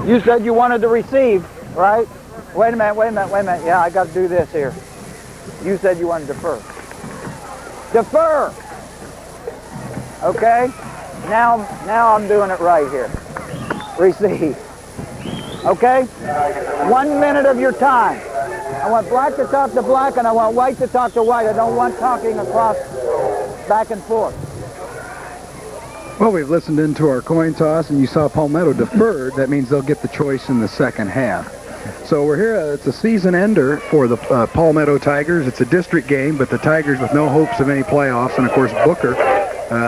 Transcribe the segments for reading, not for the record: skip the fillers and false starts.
You said you wanted to receive, right? Wait a minute. Yeah, I got to do this here. You said you wanted to defer. Defer! Okay? Now I'm doing it right here. Receive. Okay? 1 minute of your time. I want black to talk to black, and I want white to talk to white. I don't want talking across back and forth. Well, we've listened into our coin toss, and you saw Palmetto deferred. That means they'll get the choice in the second half. So we're here. It's a season ender for the Palmetto Tigers. It's a district game, but the Tigers with no hopes of any playoffs. And, of course, Booker,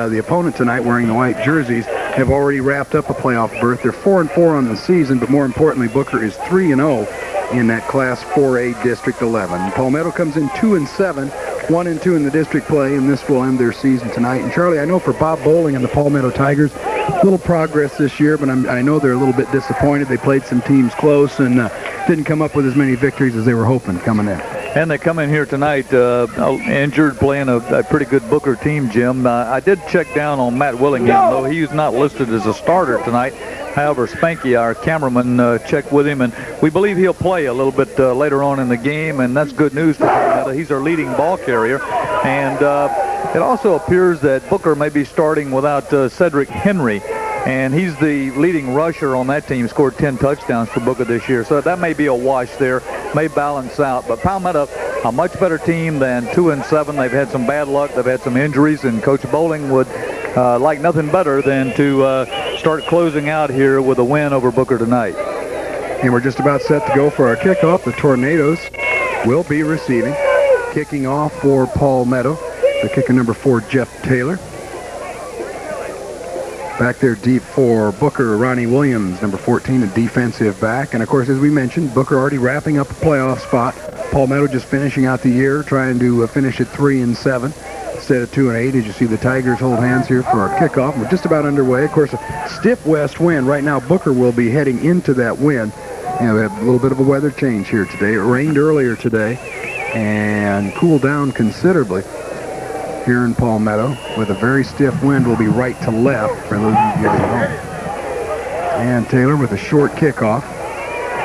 the opponent tonight wearing the white jerseys, have already wrapped up a playoff berth. They're 4-4 on the season, but more importantly, Booker is 3-0 in that Class 4A District 11. Palmetto comes in 2-7, 1-2 in the district play, and this will end their season tonight. And Charlie, I know for Bob Bowling and the Palmetto Tigers, little progress this year, but I know they're a little bit disappointed. They played some teams close and didn't come up with as many victories as they were hoping coming in. And they come in here tonight injured, playing a pretty good Booker team, Jim. I did check down on Matt Willingham, though he's not listed as a starter tonight. However, Spanky, our cameraman, checked with him, and we believe he'll play a little bit later on in the game, and that's good news for him. He's our leading ball carrier. And it also appears that Booker may be starting without Cedric Henry. And he's the leading rusher on that team, scored 10 touchdowns for Booker this year. So that may be a wash there, may balance out. But Palmetto, a much better team than 2-7. They've had some bad luck. They've had some injuries, and Coach Bowling would like nothing better than to start closing out here with a win over Booker tonight. And we're just about set to go for our kickoff. The Tornadoes will be receiving. Kicking off for Palmetto, the kicker number 4, Jeff Taylor. Back there deep for Booker, Ronnie Williams, number 14, a defensive back. And, of course, as we mentioned, Booker already wrapping up a playoff spot. Palmetto just finishing out the year, trying to finish at 3-7 instead of 2-8. As you see, the Tigers hold hands here for our kickoff. We're just about underway. Of course, a stiff west wind. Right now, Booker will be heading into that wind. And we have a little bit of a weather change here today. It rained earlier today and cooled down considerably here in Palmetto, with a very stiff wind. Will be right to left for those of you getting home. And Taylor with a short kickoff,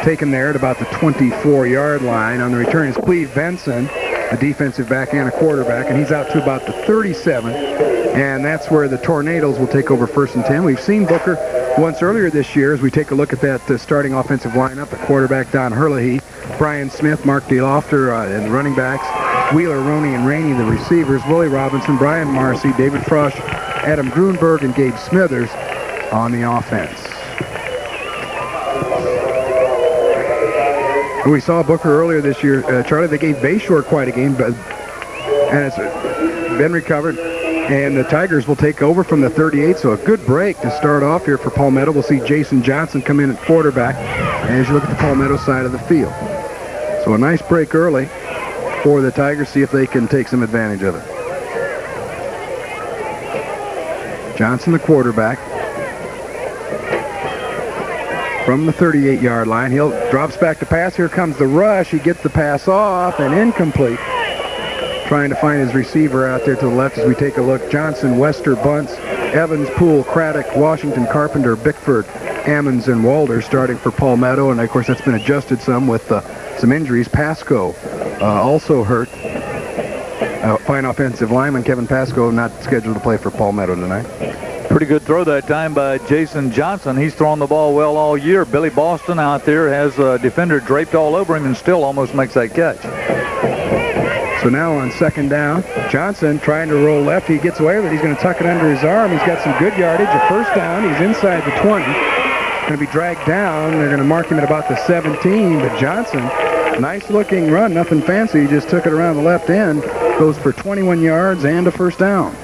taken there at about the 24-yard line. On the return is Cleve Benson, a defensive back and a quarterback, and he's out to about the 37. And that's where the Tornadoes will take over 1st and 10. We've seen Booker once earlier this year as we take a look at that starting offensive lineup. At quarterback, Don Herlihy, Brian Smith, Mark DeLofter, and the running backs, Wheeler, Roney, and Rainey, the receivers, Willie Robinson, Brian Marcy, David Frush, Adam Grunberg, and Gabe Smithers on the offense. We saw Booker earlier this year, Charlie. They gave Bayshore quite a game, and it's been recovered. And the Tigers will take over from the 38, so a good break to start off here for Palmetto. We'll see Jason Johnson come in at quarterback as you look at the Palmetto side of the field. So a nice break early for the Tigers, see if they can take some advantage of it. Johnson, the quarterback, from the 38-yard line. He'll drops back to pass. Here comes the rush. He gets the pass off and incomplete. Trying to find his receiver out there to the left as we take a look. Johnson, Wester, Bunce, Evans, Poole, Craddock, Washington, Carpenter, Bickford, Ammons, and Walder starting for Palmetto. And, of course, that's been adjusted some with some injuries. Pasco also hurt. Fine offensive lineman Kevin Pasco not scheduled to play for Palmetto tonight. Pretty good throw that time by Jason Johnson. He's thrown the ball well all year. Billy Boston out there has a defender draped all over him and still almost makes that catch. So now on 2nd down, Johnson trying to roll left. He gets away with it. He's going to tuck it under his arm. He's got some good yardage. A 1st down. He's inside the 20. Going to be dragged down. They're going to mark him at about the 17. But Johnson, nice looking run. Nothing fancy. He just took it around the left end. Goes for 21 yards and a 1st down.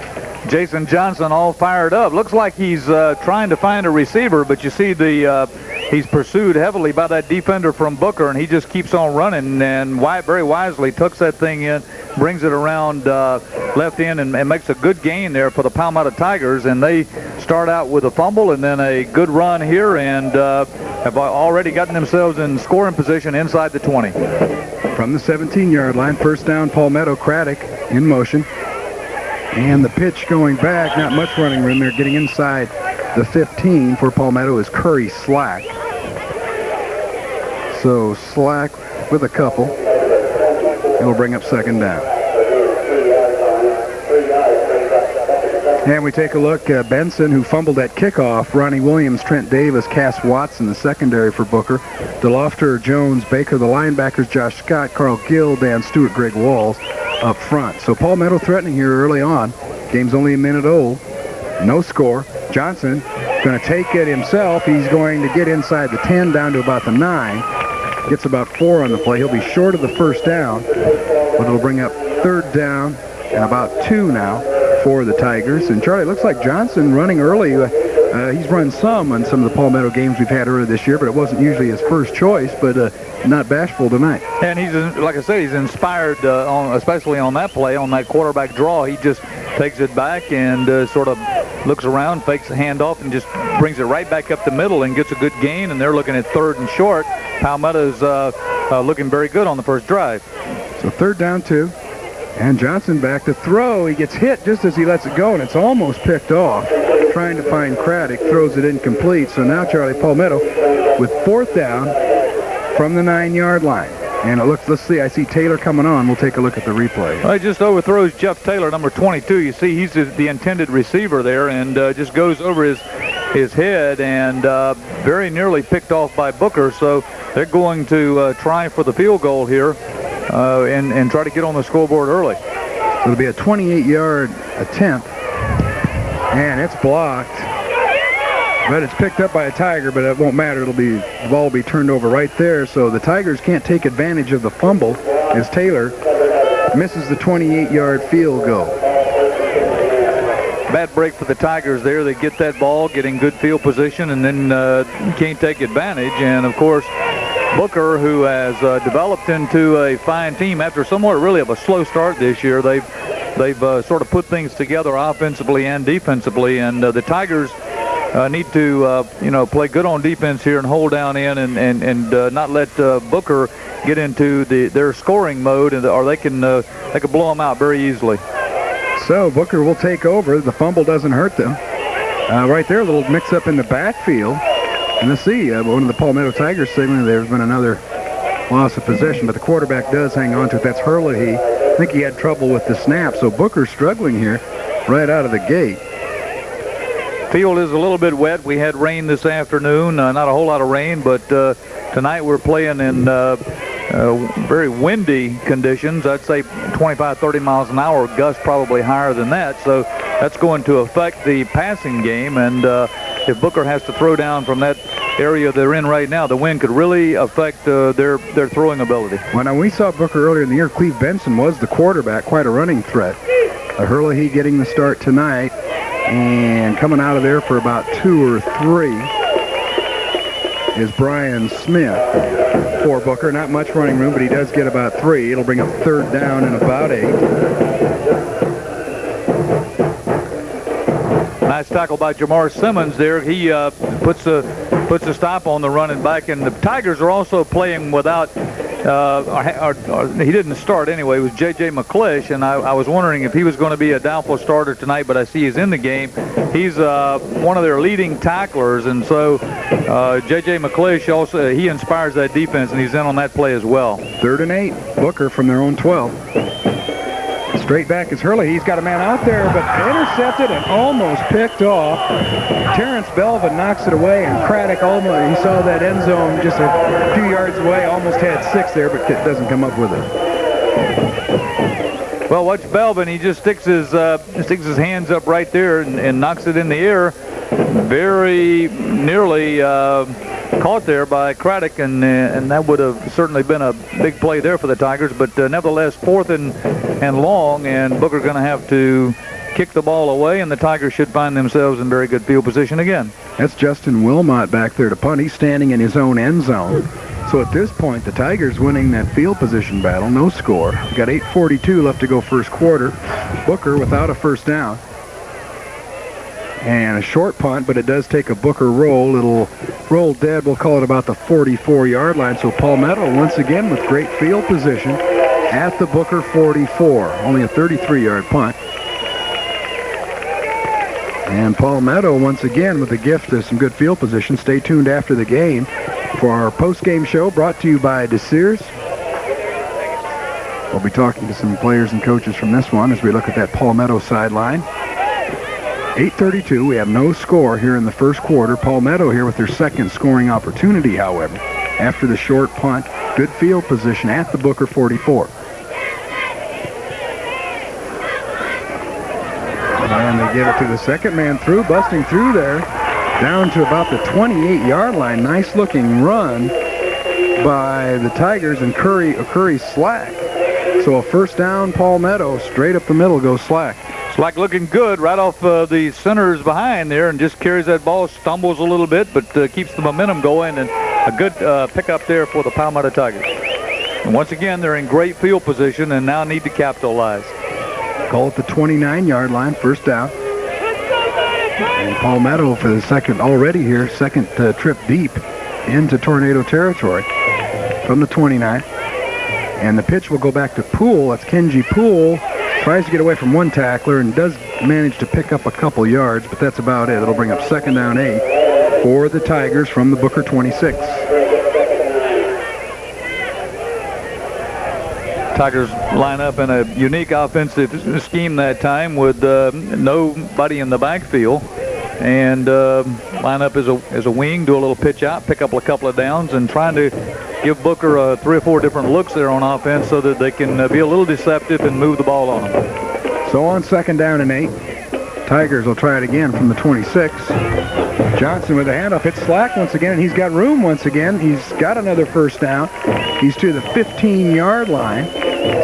Jason Johnson all fired up. Looks like he's trying to find a receiver, but you see he's pursued heavily by that defender from Booker, and he just keeps on running, and very wisely tucks that thing in, brings it around left end, and makes a good gain there for the Palmetto Tigers, and they start out with a fumble and then a good run here, and have already gotten themselves in scoring position inside the 20. From the 17-yard line, 1st down, Palmetto. Craddock in motion. And the pitch going back, not much running room there. Getting inside the 15 for Palmetto is Curry Slack. So slack with a couple. It'll bring up second down. And we take a look. Benson, who fumbled that kickoff. Ronnie Williams, Trent Davis, Cass Watson, the secondary for Booker. DeLofter, Jones, Baker, the linebackers, Josh Scott, Carl Gill, Dan Stewart, Greg Walls up front. So Palmetto threatening here early on. Game's only a minute old. No score. Johnson going to take it himself. He's going to get inside the 10 down to about the 9. Gets about 4 on the play. He'll be short of the first down, but it'll bring up third down and about 2 now for the Tigers. And Charlie, it looks like Johnson running early. He's run some on some of the Palmetto games we've had earlier this year, but it wasn't usually his first choice, but not bashful tonight. And he's, like I said, he's inspired, especially on that play, on that quarterback draw. He just takes it back and sort of looks around, fakes the handoff, and just brings it right back up the middle and gets a good gain, and they're looking at third and short. Palmetto's looking very good on the first drive. So third down 2. And Johnson back to throw. He gets hit just as he lets it go, and it's almost picked off. Trying to find Craddock, throws it incomplete. So now Charlie, Palmetto with fourth down from the 9-yard line. And it looks, let's see, I see Taylor coming on. We'll take a look at the replay. Well, he just overthrows Jeff Taylor, number 22. You see he's the intended receiver there, and just goes over his head and very nearly picked off by Booker. So they're going to try for the field goal here and try to get on the scoreboard early. So it'll be a 28-yard attempt, and it's blocked. But it's picked up by a Tiger, but it won't matter. The ball will be turned over right there. So the Tigers can't take advantage of the fumble as Taylor misses the 28-yard field goal. Bad break for the Tigers there. They get that ball, getting good field position, and then can't take advantage. And, of course, Booker, who has developed into a fine team after somewhat really of a slow start this year. They've sort of put things together offensively and defensively, and the Tigers need to play good on defense here and hold down in and not let Booker get into their scoring mode, or they can blow them out very easily. So Booker will take over. The fumble doesn't hurt them. Right there, a little mix-up in the backfield. And let's see, one of the Palmetto Tigers signaling there's been another loss of possession, but the quarterback does hang on to it. That's Herlihy. I think he had trouble with the snap, so Booker's struggling here right out of the gate. Field is a little bit wet. We had rain this afternoon, not a whole lot of rain, but tonight we're playing in very windy conditions. I'd say 25, 30 miles an hour, gusts probably higher than that, so that's going to affect the passing game, and if Booker has to throw down from that area they're in right now, the wind could really affect their throwing ability. Well, now we saw Booker earlier in the year. Cleve Benson was the quarterback, quite a running threat. Herlihy getting the start tonight, and coming out of there for about 2 or 3 is Brian Smith for Booker. Not much running room, but he does get about 3. It'll bring up third down and about 8. Nice tackle by Jamar Simmons there. He puts a stop on the running back, and the Tigers are also playing without, he didn't start anyway. It was J.J. McClish, and I was wondering if he was going to be a doubtful starter tonight, but I see he's in the game. He's one of their leading tacklers, and so J.J. McClish also, he inspires that defense, and he's in on that play as well. 3rd and 8, Booker from their own 12. Straight back is Herlihy. He's got a man out there, but intercepted and almost picked off. Terrence Belvin knocks it away, and Craddock almost, he saw that end zone just a few yards away, almost had 6 there, but doesn't come up with it. Well, watch Belvin. He just sticks his hands up right there and knocks it in the air. Very nearly caught there by Craddock, and that would have certainly been a big play there for the Tigers, but nevertheless 4th and long, and Booker going to have to kick the ball away, and the Tigers should find themselves in very good field position again. That's Justin Wilmot back there to punt. He's standing in his own end zone. So at this point, the Tigers winning that field position battle. No score. Got 8:42 left to go first quarter. Booker without a first down. And a short punt, but it does take a Booker roll. It'll roll dead. We'll call it about the 44-yard line. So Palmetto once again with great field position at the Booker 44. Only a 33-yard punt. And Palmetto once again with the gift of some good field position. Stay tuned after the game for our post-game show brought to you by DeSears. We'll be talking to some players and coaches from this one as we look at that Palmetto sideline. 8:32, we have no score here in the first quarter. Palmetto here with their second scoring opportunity, however, after the short punt. Good field position at the Booker 44. And they give it to the second man through, busting through there, down to about the 28-yard line. Nice looking run by the Tigers, and Curry Slack. So a first down, Palmetto, straight up the middle goes Slack. Slack looking good right off the centers behind there, and just carries that ball, stumbles a little bit, but keeps the momentum going, and a good pickup there for the Palmetto Tigers. And once again, they're in great field position and now need to capitalize. Call it the 29-yard line, first down. And Palmetto for the second trip deep into tornado territory from the 29. And the pitch will go back to Poole. That's Kenji Poole. Tries to get away from one tackler and does manage to pick up a couple yards, but that's about it. It'll bring up second down 8 for the Tigers from the Booker 26. Tigers line up in a unique offensive scheme that time with nobody in the backfield, and line up as a wing, do a little pitch out, pick up a couple of downs, and trying to give Booker 3 or 4 different looks there on offense so that they can be a little deceptive and move the ball on them. So on second down and 8, Tigers will try it again from the 26. Johnson with a handoff, hits Slack once again, and he's got room once again. He's got another first down. He's to the 15-yard line.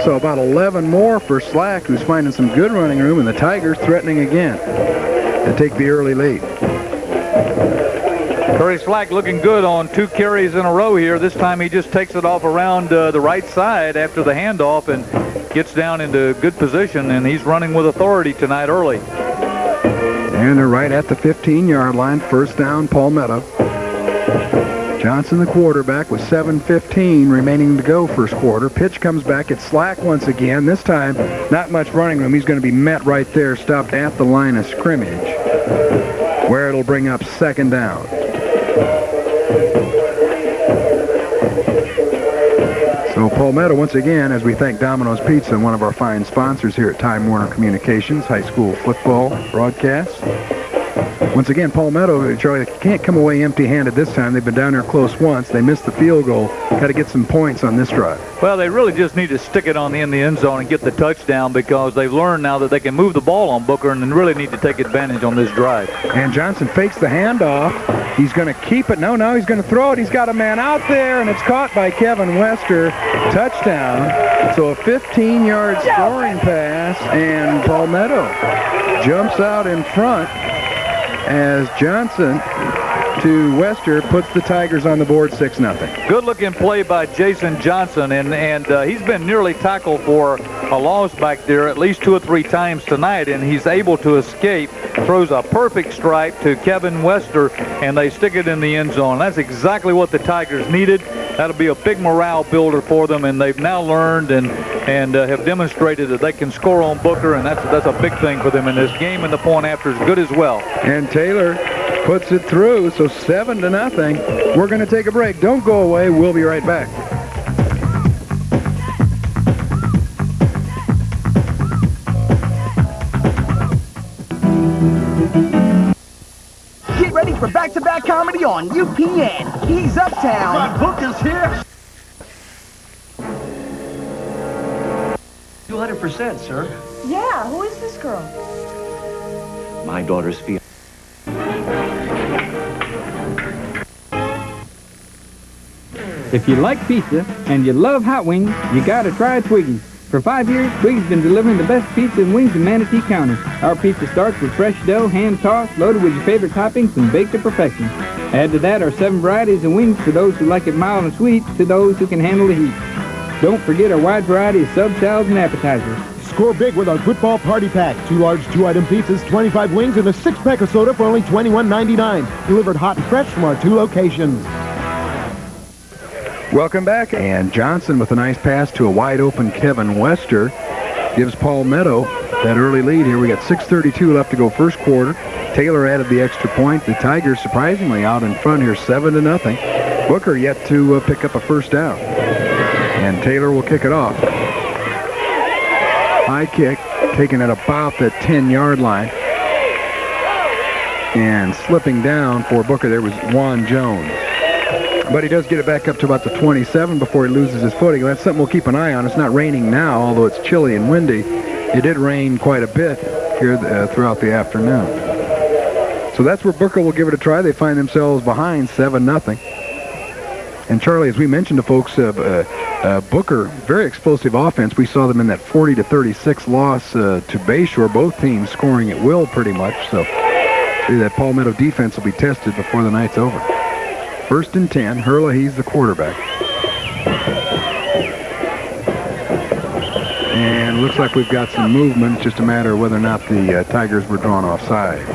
So about 11 more for Slack, who's finding some good running room, and the Tigers threatening again to take the early lead. Curry Slack looking good on 2 carries in a row here. This time he just takes it off around the right side after the handoff and gets down into good position, and he's running with authority tonight early. And they're right at the 15-yard line. First down, Palmetto. Johnson, the quarterback, with 7:15 remaining to go first quarter. Pitch comes back. It's Slack once again. This time, not much running room. He's going to be met right there, stopped at the line of scrimmage, where it'll bring up second down. So Palmetto, once again, as we thank Domino's Pizza, one of our fine sponsors here at Time Warner Communications, high school football broadcast. Once again, Palmetto, Charlie, can't come away empty-handed this time. They've been down there close once. They missed the field goal. Got to get some points on this drive. Well, they really just need to stick it in the end zone and get the touchdown, because they've learned now that they can move the ball on Booker and really need to take advantage on this drive. And Johnson fakes the handoff. He's going to keep it. No, he's going to throw it. He's got a man out there, and it's caught by Kevin Wester. Touchdown. So a 15-yard scoring pass, and Palmetto jumps out in front as Johnson to Wester puts the Tigers on the board 6-0. Good looking play by Jason Johnson, and he's been nearly tackled for a loss back there at least 2 or 3 times tonight, and he's able to escape, throws a perfect stripe to Kevin Wester, and they stick it in the end zone. That's exactly what the Tigers needed. That'll be a big morale builder for them, and they've now learned and have demonstrated that they can score on Booker, and that's a big thing for them in this game, and the point after is good as well. And Taylor puts it through, so 7-0. We're going to take a break. Don't go away. We'll be right back. Get ready for back-to-back comedy on UPN. He's Uptown. My book is here. 200%, sir. Yeah, who is this girl? My daughter's fiancé. If you like pizza and you love hot wings, you gotta try Twiggy's. For 5 years, Twiggy's been delivering the best pizza and wings in Manatee County. Our pizza starts with fresh dough, hand-tossed, loaded with your favorite toppings, and baked to perfection. Add to that our 7 varieties of wings for those who like it mild and sweet, to those who can handle the heat. Don't forget our wide variety of sub salads and appetizers. Score big with our football party pack. 2 large 2-item pizzas, 25 wings, and a 6-pack of soda for only $21.99. Delivered hot and fresh from our 2 locations. Welcome back. And Johnson with a nice pass to a wide-open Kevin Wester gives Palmetto that early lead here. We got 6:32 left to go first quarter. Taylor added the extra point. The Tigers surprisingly out in front here, 7-0. Booker yet to pick up a first down. And Taylor will kick it off. High kick, taken at about the 10-yard line. And slipping down for Booker, there was Juan Jones. But he does get it back up to about the 27 before he loses his footing. That's something we'll keep an eye on. It's not raining now, although it's chilly and windy. It did rain quite a bit here throughout the afternoon. So that's where Booker will give it a try. They find themselves behind 7-0. And Charlie, as we mentioned to folks, Booker, very explosive offense. We saw them in that 40-36 loss to Bayshore, both teams scoring at will pretty much. So that Palmetto defense will be tested before the night's over. 1st and 10. Hurla, he's the quarterback. And looks like we've got some movement. It's just a matter of whether or not the Tigers were drawn off sides.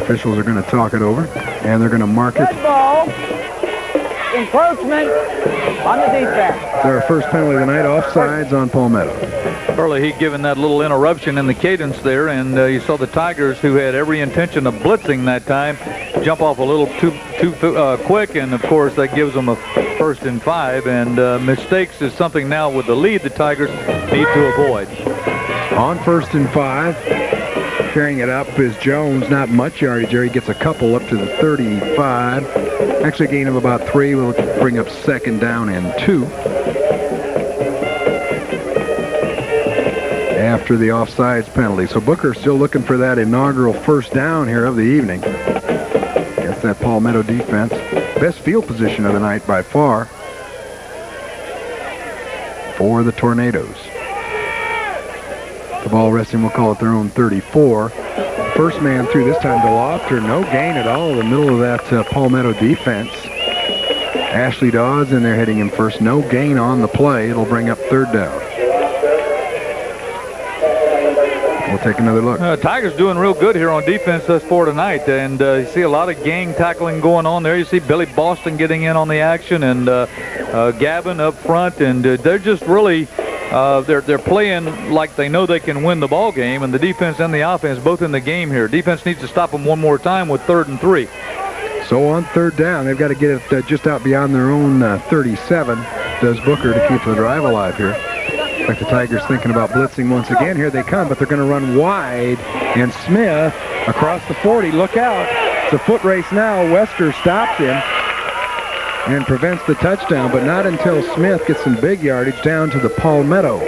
Officials are going to talk it over, and they're going to mark it. Good ball. Encroachment on the defense. Their first penalty of the night, offsides on Palmetto. Early, he given that little interruption in the cadence there, and you saw the Tigers, who had every intention of blitzing that time, jump off a little too quick, and of course that gives them a 1st and 5. And mistakes is something now with the lead the Tigers need to avoid. On 1st and 5, carrying it up is Jones. Not much yardage there. He gets a couple up to the 35. Actually, gain of about 3. We'll bring up 2nd down and 2. After the offsides penalty. So Booker still looking for that inaugural first down here of the evening. Against that Palmetto defense. Best field position of the night by far for the Tornadoes. The ball resting, we'll call it their own 34. First man through this time to Lofter. No gain at all in the middle of that Palmetto defense. Ashley Dawes in there hitting him first. No gain on the play. It'll bring up 3rd down. We'll take another look. Tigers doing real good here on defense thus far tonight, and you see a lot of gang tackling going on there. You see Billy Boston getting in on the action, and Gavin up front, and they're just really they're playing like they know they can win the ball game, and the defense and the offense both in the game here. Defense needs to stop them one more time with 3rd and 3. So on 3rd down, they've got to get it just out beyond their own 37. Does Booker to keep the drive alive here. Like the Tigers thinking about blitzing once again. Here they come, but they're going to run wide. And Smith across the 40. Look out. It's a foot race now. Wester stops him and prevents the touchdown, but not until Smith gets some big yardage down to the Palmetto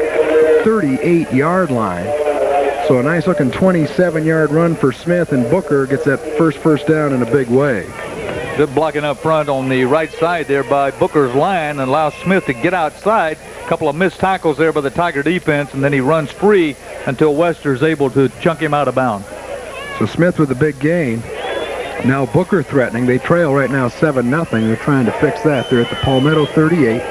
38-yard line. So a nice looking 27-yard run for Smith, and Booker gets that first down in a big way. Good blocking up front on the right side there by Booker's line and allows Smith to get outside. A couple of missed tackles there by the Tiger defense, and then he runs free until Wester's able to chunk him out of bounds. So Smith with a big gain. Now Booker threatening. They trail right now 7-0. They're trying to fix that. They're at the Palmetto 38.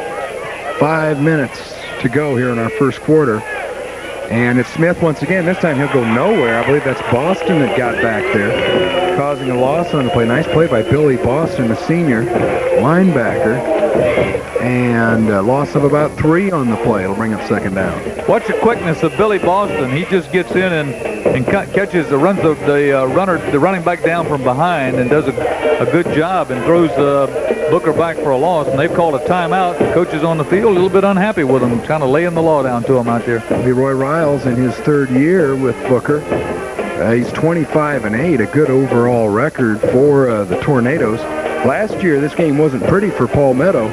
5 minutes to go here in our first quarter. And it's Smith once again. This time he'll go nowhere. I believe that's Boston that got back there, causing a loss on the play. Nice play by Billy Boston, the senior linebacker. And a loss of about 3 on the play. It'll bring up 2nd down. Watch the quickness of Billy Boston. He just gets in and catches runs the running back down from behind and does a good job and throws Booker back for a loss. And they've called a timeout. The coach is on the field a little bit unhappy with him, kind of laying the law down to him out there. Leroy Riles in his 3rd year with Booker. He's 25-8, a good overall record for the Tornadoes. Last year, this game wasn't pretty for Palmetto.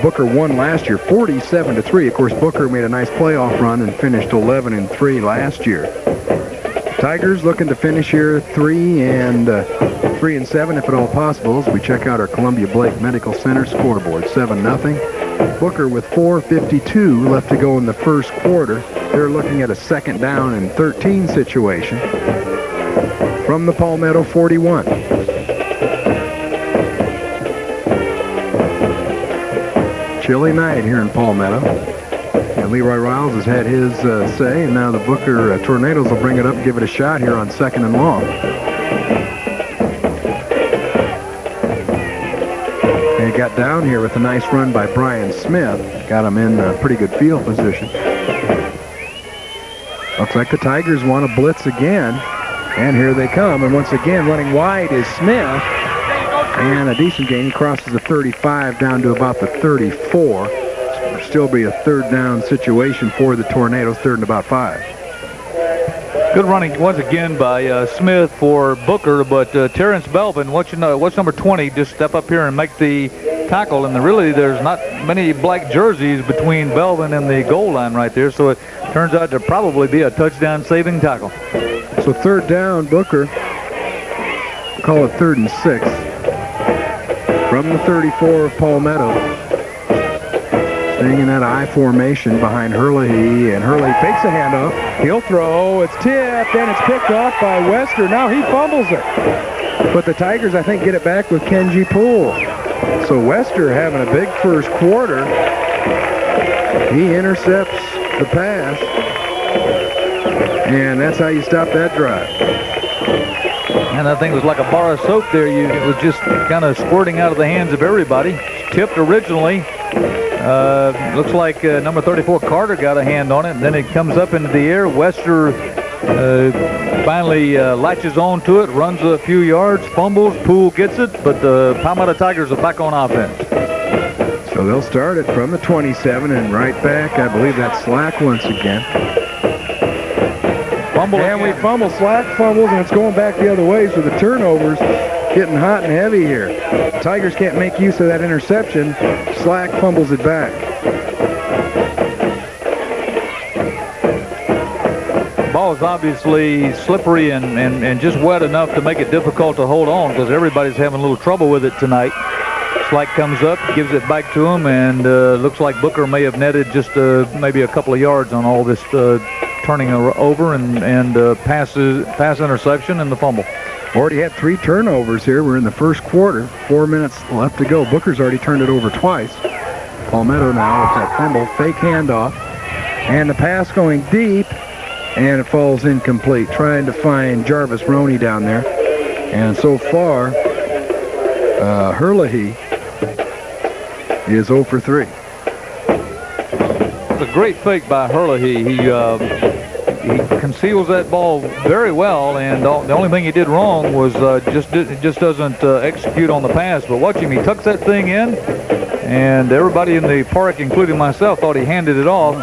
Booker won last year 47-3. Of course, Booker made a nice playoff run and finished 11-3 last year. Tigers looking to finish here 3-7 if at all possible, as we check out our Columbia Blake Medical Center scoreboard. 7-0. Booker with 4:52 left to go in the first quarter. They're looking at a 2nd down and 13 situation from the Palmetto 41. Chilly night here in Palmetto. And Leroy Riles has had his say, and now the Booker Tornadoes will bring it up and give it a shot here on 2nd and long. And he got down here with a nice run by Brian Smith. Got him in a pretty good field position. Looks like the Tigers want to blitz again. And here they come. And once again, running wide is Smith. And a decent gain. He crosses the 35 down to about the 34. It'll still be a third down situation for the Tornadoes, third and about 5. Good running once again by Smith for Booker, but Terrence Belvin, what's number 20, just step up here and make the tackle. And really, there's not many black jerseys between Belvin and the goal line right there, so it turns out to probably be a touchdown saving tackle. So third down, Booker. Call it 3rd and 6. From the 34 of Palmetto. Staying in that I formation behind Herlihy, and Herlihy fakes a handoff. He'll throw. It's tipped, and it's picked off by Wester. Now he fumbles it. But the Tigers, I think, get it back with Kenji Poole. So Wester having a big first quarter. He intercepts the pass. And that's how you stop that drive. And I think it was like a bar of soap there. It was just kind of squirting out of the hands of everybody. Tipped originally. Looks like number 34 Carter got a hand on it. And then it comes up into the air. Wester finally latches on to it, runs a few yards, fumbles. Poole gets it, but the Palmetto Tigers are back on offense. So they'll start it from the 27 and right back. I believe that's Slack once again. Fumble and again. We fumble. Slack fumbles, and it's going back the other way. So the turnovers getting hot and heavy here. Tigers can't make use of that interception. Slack fumbles it back. Ball is obviously slippery and just wet enough to make it difficult to hold on because everybody's having a little trouble with it tonight. Slack comes up, gives it back to him, and looks like Booker may have netted just maybe a couple of yards on all this turning over and pass interception and the fumble. Already had 3 turnovers here. We're in the first quarter. 4 minutes left to go. Booker's already turned it over twice. Palmetto now with that fumble. Fake handoff. And the pass going deep. And it falls incomplete. Trying to find Jarvis Roney down there. And so far, Herlihy is 0 for 3. It's a great fake by Herlihy. He conceals that ball very well, and the only thing he did wrong was just doesn't execute on the pass. But watch him, he tucks that thing in, and everybody in the park, including myself, thought he handed it off,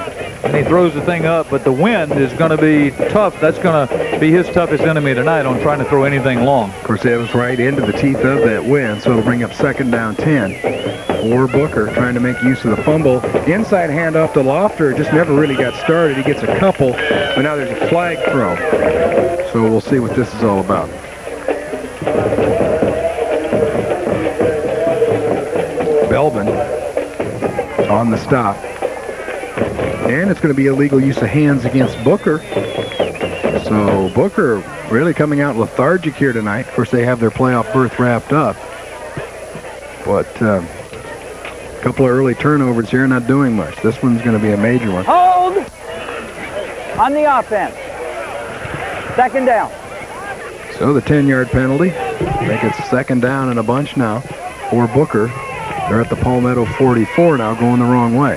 and he throws the thing up. But the wind is going to be tough. That's going to be his toughest enemy tonight on trying to throw anything long. Of course, that was right into the teeth of that wind, so it'll bring up 2nd down 10. For Booker, trying to make use of the fumble. Inside handoff to Lofter, just never really got started. He gets a couple, but now there's a flag throw. So we'll see what this is all about. Belvin on the stop. And it's going to be illegal use of hands against Booker. So Booker really coming out lethargic here tonight. Of course, they have their playoff berth wrapped up. But couple of early turnovers here, not doing much. This one's going to be a major one. Hold on the offense. 2nd down. So the 10-yard penalty. I think it's 2nd down and a bunch now for Booker. They're at the Palmetto 44 now, going the wrong way.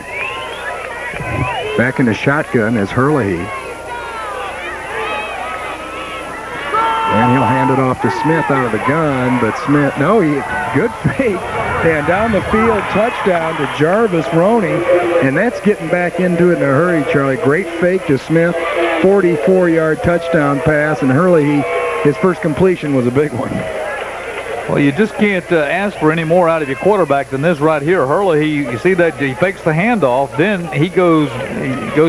Back into shotgun is Herlihy. And he'll hand it off to Smith out of the gun, but Smith, good fake. And down the field, touchdown to Jarvis Roney. And that's getting back into it in a hurry, Charlie. Great fake to Smith. 44-yard touchdown pass. And Herlihy, his first completion was a big one. Well, you just can't ask for any more out of your quarterback than this right here. Herlihy, you see that he fakes the handoff. Then he goes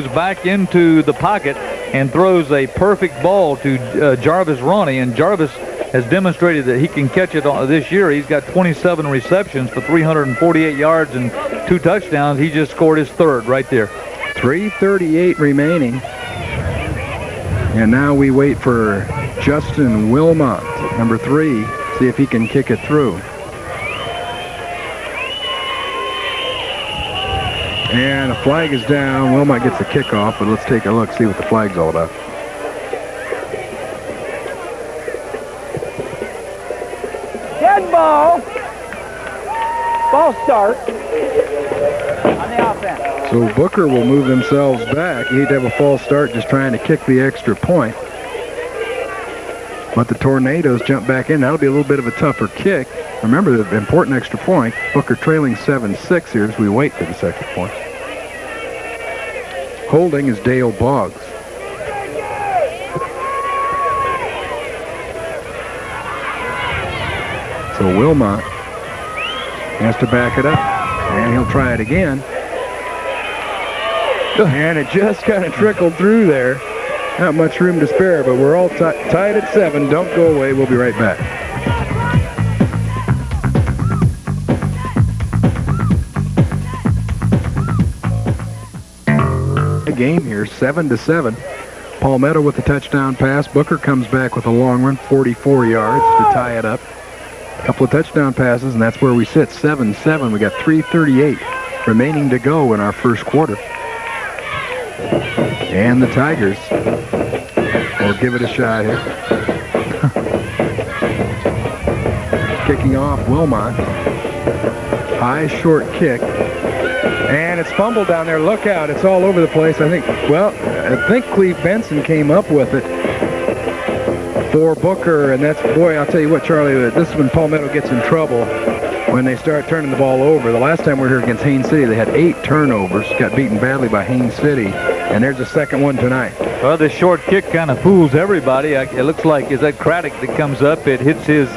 back into the pocket and throws a perfect ball to Jarvis Roney. And Jarvis has demonstrated that he can catch it this year. He's got 27 receptions for 348 yards and 2 touchdowns. He just scored his 3rd right there. 3:38 remaining. And now we wait for Justin Wilmot, number 3, see if he can kick it through. And a flag is down. Wilmot gets the kickoff, but let's take a look, see what the flag's all about. Dead ball. Ball start on the offense. So Booker will move themselves back. He'd have a false start just trying to kick the extra point. But the Tornadoes jump back in. That'll be a little bit of a tougher kick. Remember the important extra point. Booker trailing 7-6 here as we wait for the second point. Holding is Dale Boggs. So Wilmot has to back it up. And he'll try it again. And it just kind of trickled through there. Not much room to spare, but we're all tied at 7. Don't go away. We'll be right back. The game here, 7-7. Palmetto with the touchdown pass. Booker comes back with a long run, 44 yards to tie it up. A couple of touchdown passes, and that's where we sit, 7-7. We got 3:38 remaining to go in our first quarter. And the Tigers will give it a shot here. Kicking off Wilmot. High short kick. And it's fumbled down there. Look out. It's all over the place. I think Cleve Benson came up with it for Booker. And that's, boy, I'll tell you what, Charlie, this is when Palmetto gets in trouble, when they start turning the ball over. The last time we were here against Haines City, they had 8 turnovers, got beaten badly by Haines City, and there's a second one tonight. Well, this short kick kind of fools everybody. It looks like, is that Craddock that comes up? It hits his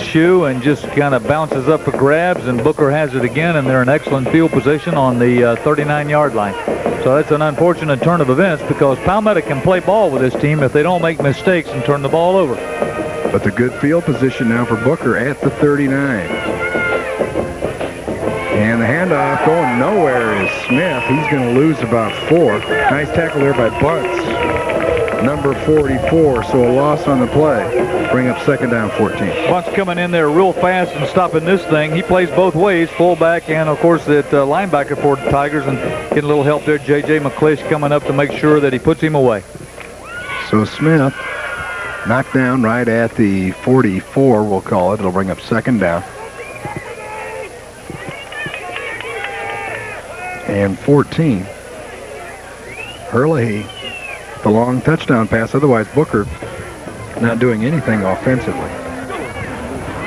shoe and just kind of bounces up for grabs, and Booker has it again, and they're in excellent field position on the 39-yard line. So that's an unfortunate turn of events, because Palmetto can play ball with this team if they don't make mistakes and turn the ball over. But the good field position now for Booker at the 39. And the handoff going nowhere is Smith. He's going to lose about 4. Nice tackle there by Bunce, number 44. So a loss on the play. Bring up second down, 14. Bunce coming in there real fast and stopping this thing. He plays both ways, fullback and, of course, that linebacker for the Tigers. And getting a little help there. J.J. McClish coming up to make sure that he puts him away. So Smith knocked down right at the 44, we'll call it. It'll bring up second down. And 14. Herlihy, the long touchdown pass. Otherwise, Booker not doing anything offensively.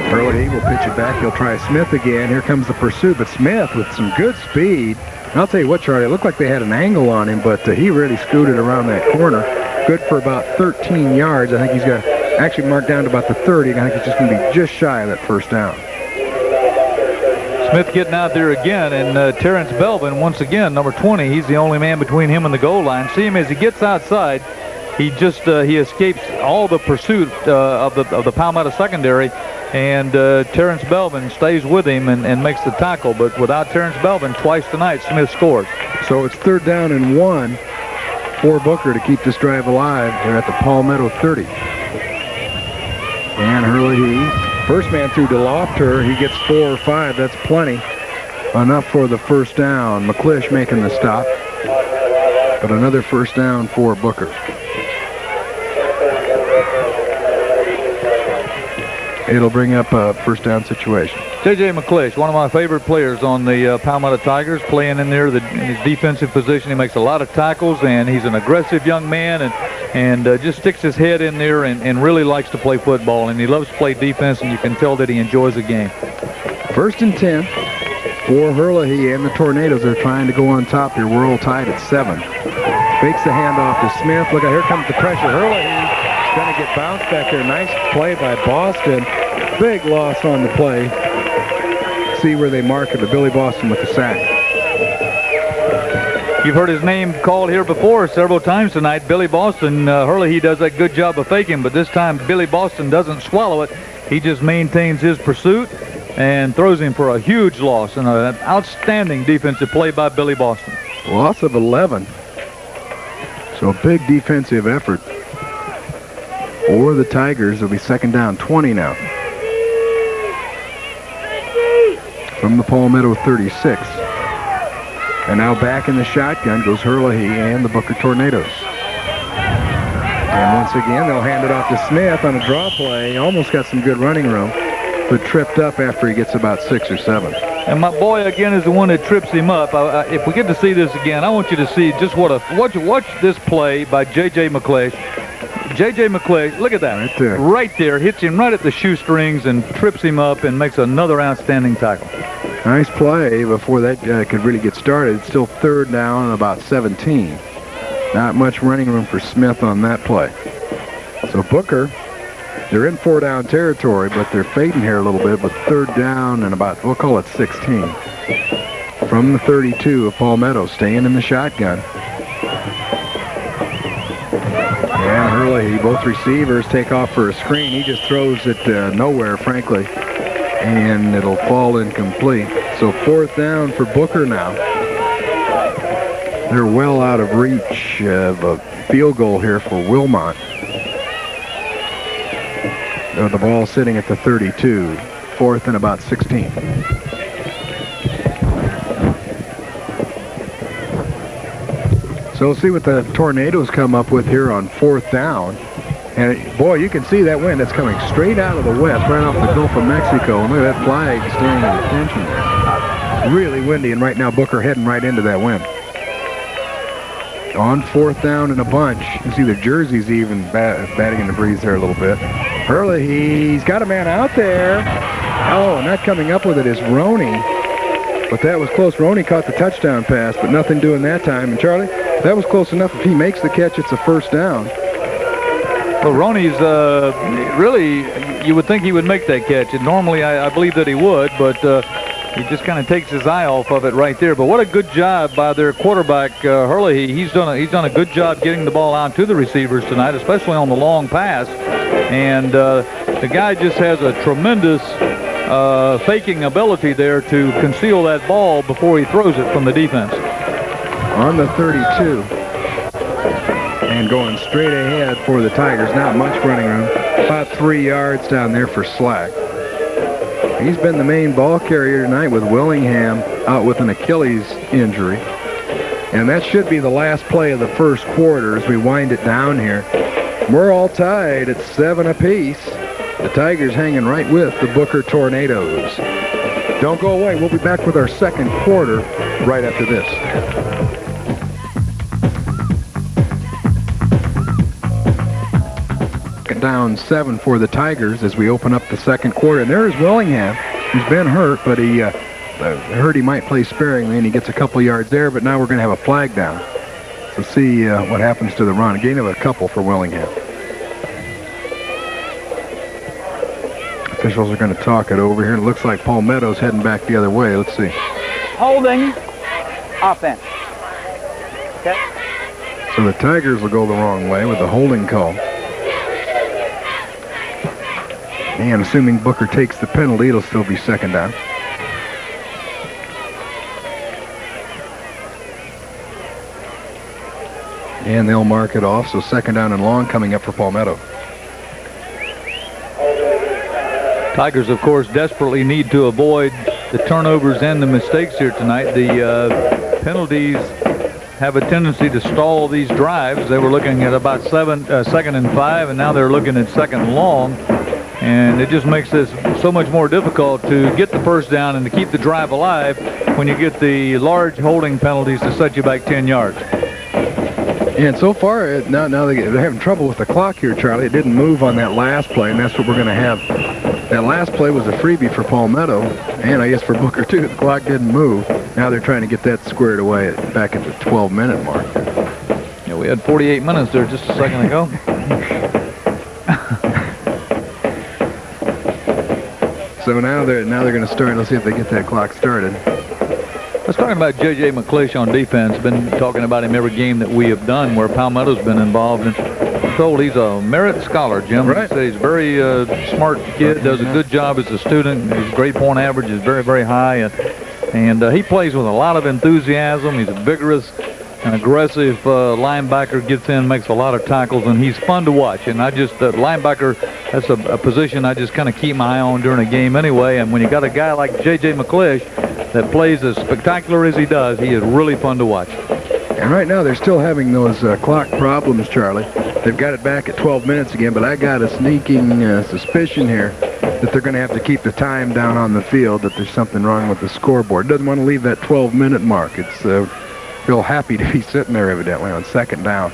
Herlihy will pitch it back. He'll try Smith again. Here comes the pursuit, but Smith with some good speed. And I'll tell you what, Charlie, it looked like they had an angle on him, but he really scooted around that corner. Good for about 13 yards. I think he's got actually marked down to about the 30. I think he's just going to be just shy of that first down. Smith getting out there again, and Terrence Belvin, once again, number 20, he's the only man between him and the goal line. See him as he gets outside. He escapes all the pursuit of the Palmetto secondary, and Terrence Belvin stays with him and makes the tackle. But without Terrence Belvin, twice tonight, Smith scores. So it's 3rd down and 1 for Booker to keep this drive alive. They're at the Palmetto 30. And Herlihy, first man through to Lofter. He gets 4 or 5. That's plenty. Enough for the first down. McClish making the stop. But another first down for Booker. It'll bring up a first down situation. J.J. McClish, one of my favorite players on the Palmetto Tigers, playing in there in his defensive position. He makes a lot of tackles, and he's an aggressive young man, and just sticks his head in there and really likes to play football, and he loves to play defense, and you can tell that he enjoys the game. 1st and 10 for Herlihy and the Tornadoes. They're trying to go on top here. We're all tied at 7. Fakes the handoff to Smith. Look out, here comes the pressure. Herlihy going to get bounced back there. Nice play by Boston. Big loss on the play. See where they mark it, to Billy Boston with the sack. You've heard his name called here before several times tonight. Billy Boston. Herlihy does a good job of faking, but this time Billy Boston doesn't swallow it. He just maintains his pursuit and throws him for a huge loss, and an outstanding defensive play by Billy Boston. Loss of 11. So a big defensive effort for the Tigers. It'll be second down, 20 now. From the Palmetto 36. And now back in the shotgun goes Herlihy and the Booker Tornadoes. And once again, they'll hand it off to Smith on a draw play. Almost got some good running room, but tripped up after he gets about 6 or 7. And my boy, again, is the one that trips him up. If we get to see this again, I want you to see just watch this play by J.J. McClish. J.J. McClish, look at that. Right there. Right there, hits him right at the shoestrings and trips him up and makes another outstanding tackle. Nice play before that could really get started. It's still 3rd down and about 17. Not much running room for Smith on that play. So Booker, they're in 4-down territory, but they're fading here a little bit, but 3rd down and about, we'll call it 16. From the 32 of Palmetto, staying in the shotgun. And Hurley, both receivers take off for a screen. He just throws it nowhere, frankly, and it'll fall incomplete. So 4th down for Booker now. They're well out of reach of a field goal here for Wilmot. The ball sitting at the 32, 4th and about 16. So we'll see what the Tornadoes come up with here on 4th down. And boy, you can see that wind that's coming straight out of the west, right off the Gulf of Mexico. And look at that flag standing at attention there. Really windy, and right now Booker heading right into that wind. On 4th down and a bunch. You see the jerseys even batting in the breeze there a little bit. Hurley, he's got a man out there. Oh, not coming up with it is Roney. But that was close. Roney caught the touchdown pass, but nothing doing that time. And Charlie, that was close enough. If he makes the catch, it's a 1st down. Well, Roney's really, you would think he would make that catch. And normally I believe that he would, but he just kind of takes his eye off of it right there. But what a good job by their quarterback, Hurley. He's done a good job getting the ball out to the receivers tonight, especially on the long pass. And the guy just has a tremendous faking ability there to conceal that ball before he throws it from the defense. On the 32. And going straight ahead for the Tigers. Not much running room. About 3 yards down there for Slack. He's been the main ball carrier tonight with Willingham out with an Achilles injury. And that should be the last play of the 1st quarter as we wind it down here. We're all tied at 7 apiece. The Tigers hanging right with the Booker Tornadoes. Don't go away. We'll be back with our 2nd quarter right after this. Down 7 for the Tigers as we open up the 2nd quarter. And there's Willingham, who's been hurt, but he heard he might play sparingly, and he gets a couple yards there, but now we're going to have a flag down. So see what happens to the run. A gain of a couple for Willingham. Officials are going to talk it over here. It looks like Palmetto's heading back the other way. Let's see. Holding. Offense. Okay. So the Tigers will go the wrong way with the holding call. And assuming Booker takes the penalty, it'll still be 2nd down. And they'll mark it off, so 2nd down and long coming up for Palmetto. Tigers, of course, desperately need to avoid the turnovers and the mistakes here tonight. The penalties have a tendency to stall these drives. They were looking at about 2nd and 5, and now they're looking at 2nd and long. And it just makes this so much more difficult to get the 1st down and to keep the drive alive when you get the large holding penalties to set you back 10 yards. And so far, now they're having trouble with the clock here, Charlie. It didn't move on that last play, and that's what we're going to have. That last play was a freebie for Palmetto, and I guess for Booker, too. The clock didn't move. Now they're trying to get that squared away back at the 12-minute mark. Yeah, we had 48 minutes there just a second ago. So now they're going to start. Let's see if they get that clock started. Let's talk about J.J. McClish on defense. Been talking about him every game that we have done where Palmetto's been involved. And I'm told he's a merit scholar, Jim. Right. He's a very smart kid, does a good job as a student. His grade point average is very, very high. And he plays with a lot of enthusiasm. He's a vigorous and aggressive linebacker, gets in, makes a lot of tackles, and he's fun to watch. And linebacker, that's a position I just kind of keep my eye on during a game anyway. And when you got a guy like J.J. McClish that plays as spectacular as he does, he is really fun to watch. And right now they're still having those clock problems, Charlie. They've got it back at 12 minutes again, but I got a sneaking suspicion here that they're going to have to keep the time down on the field, that there's something wrong with the scoreboard. Doesn't want to leave that 12-minute mark. It's real happy to be sitting there evidently on 2nd down.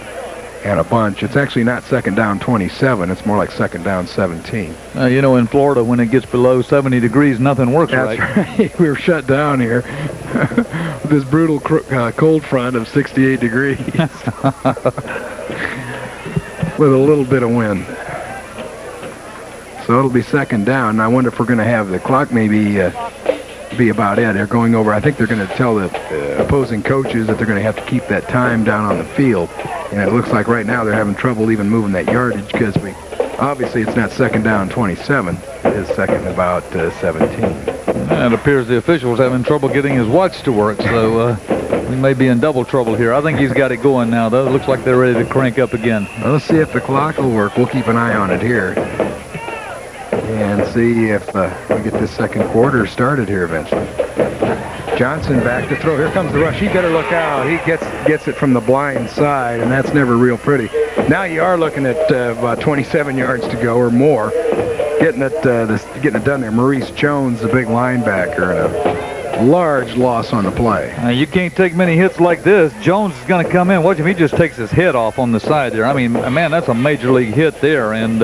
and a bunch. It's actually not second down 27. It's more like second down 17. You know, in Florida, when it gets below 70 degrees, nothing works right. That's right. We were shut down here with this brutal cold front of 68 degrees with a little bit of wind. So it'll be second down. And I wonder if we're going to have the clock maybe be about it. They're going over. I think they're going to tell the opposing coaches that they're going to have to keep that time down on the field. And it looks like right now they're having trouble even moving that yardage because obviously it's not second down 27. It is second about 17. And it appears the official's having trouble getting his watch to work, so we may be in double trouble here. I think he's got it going now, though. It looks like they're ready to crank up again. Well, let's see if the clock will work. We'll keep an eye on it here and see if we get this second quarter started here eventually. Johnson back to throw. Here comes the rush. He better look out. He gets it from the blind side, and that's never real pretty. Now you are looking at about 27 yards to go or more. Getting it done there. Maurice Jones, the big linebacker, and a large loss on the play. You can't take many hits like this. Jones is going to come in. Watch him. He just takes his head off on the side there. I mean, man, that's a major league hit there. And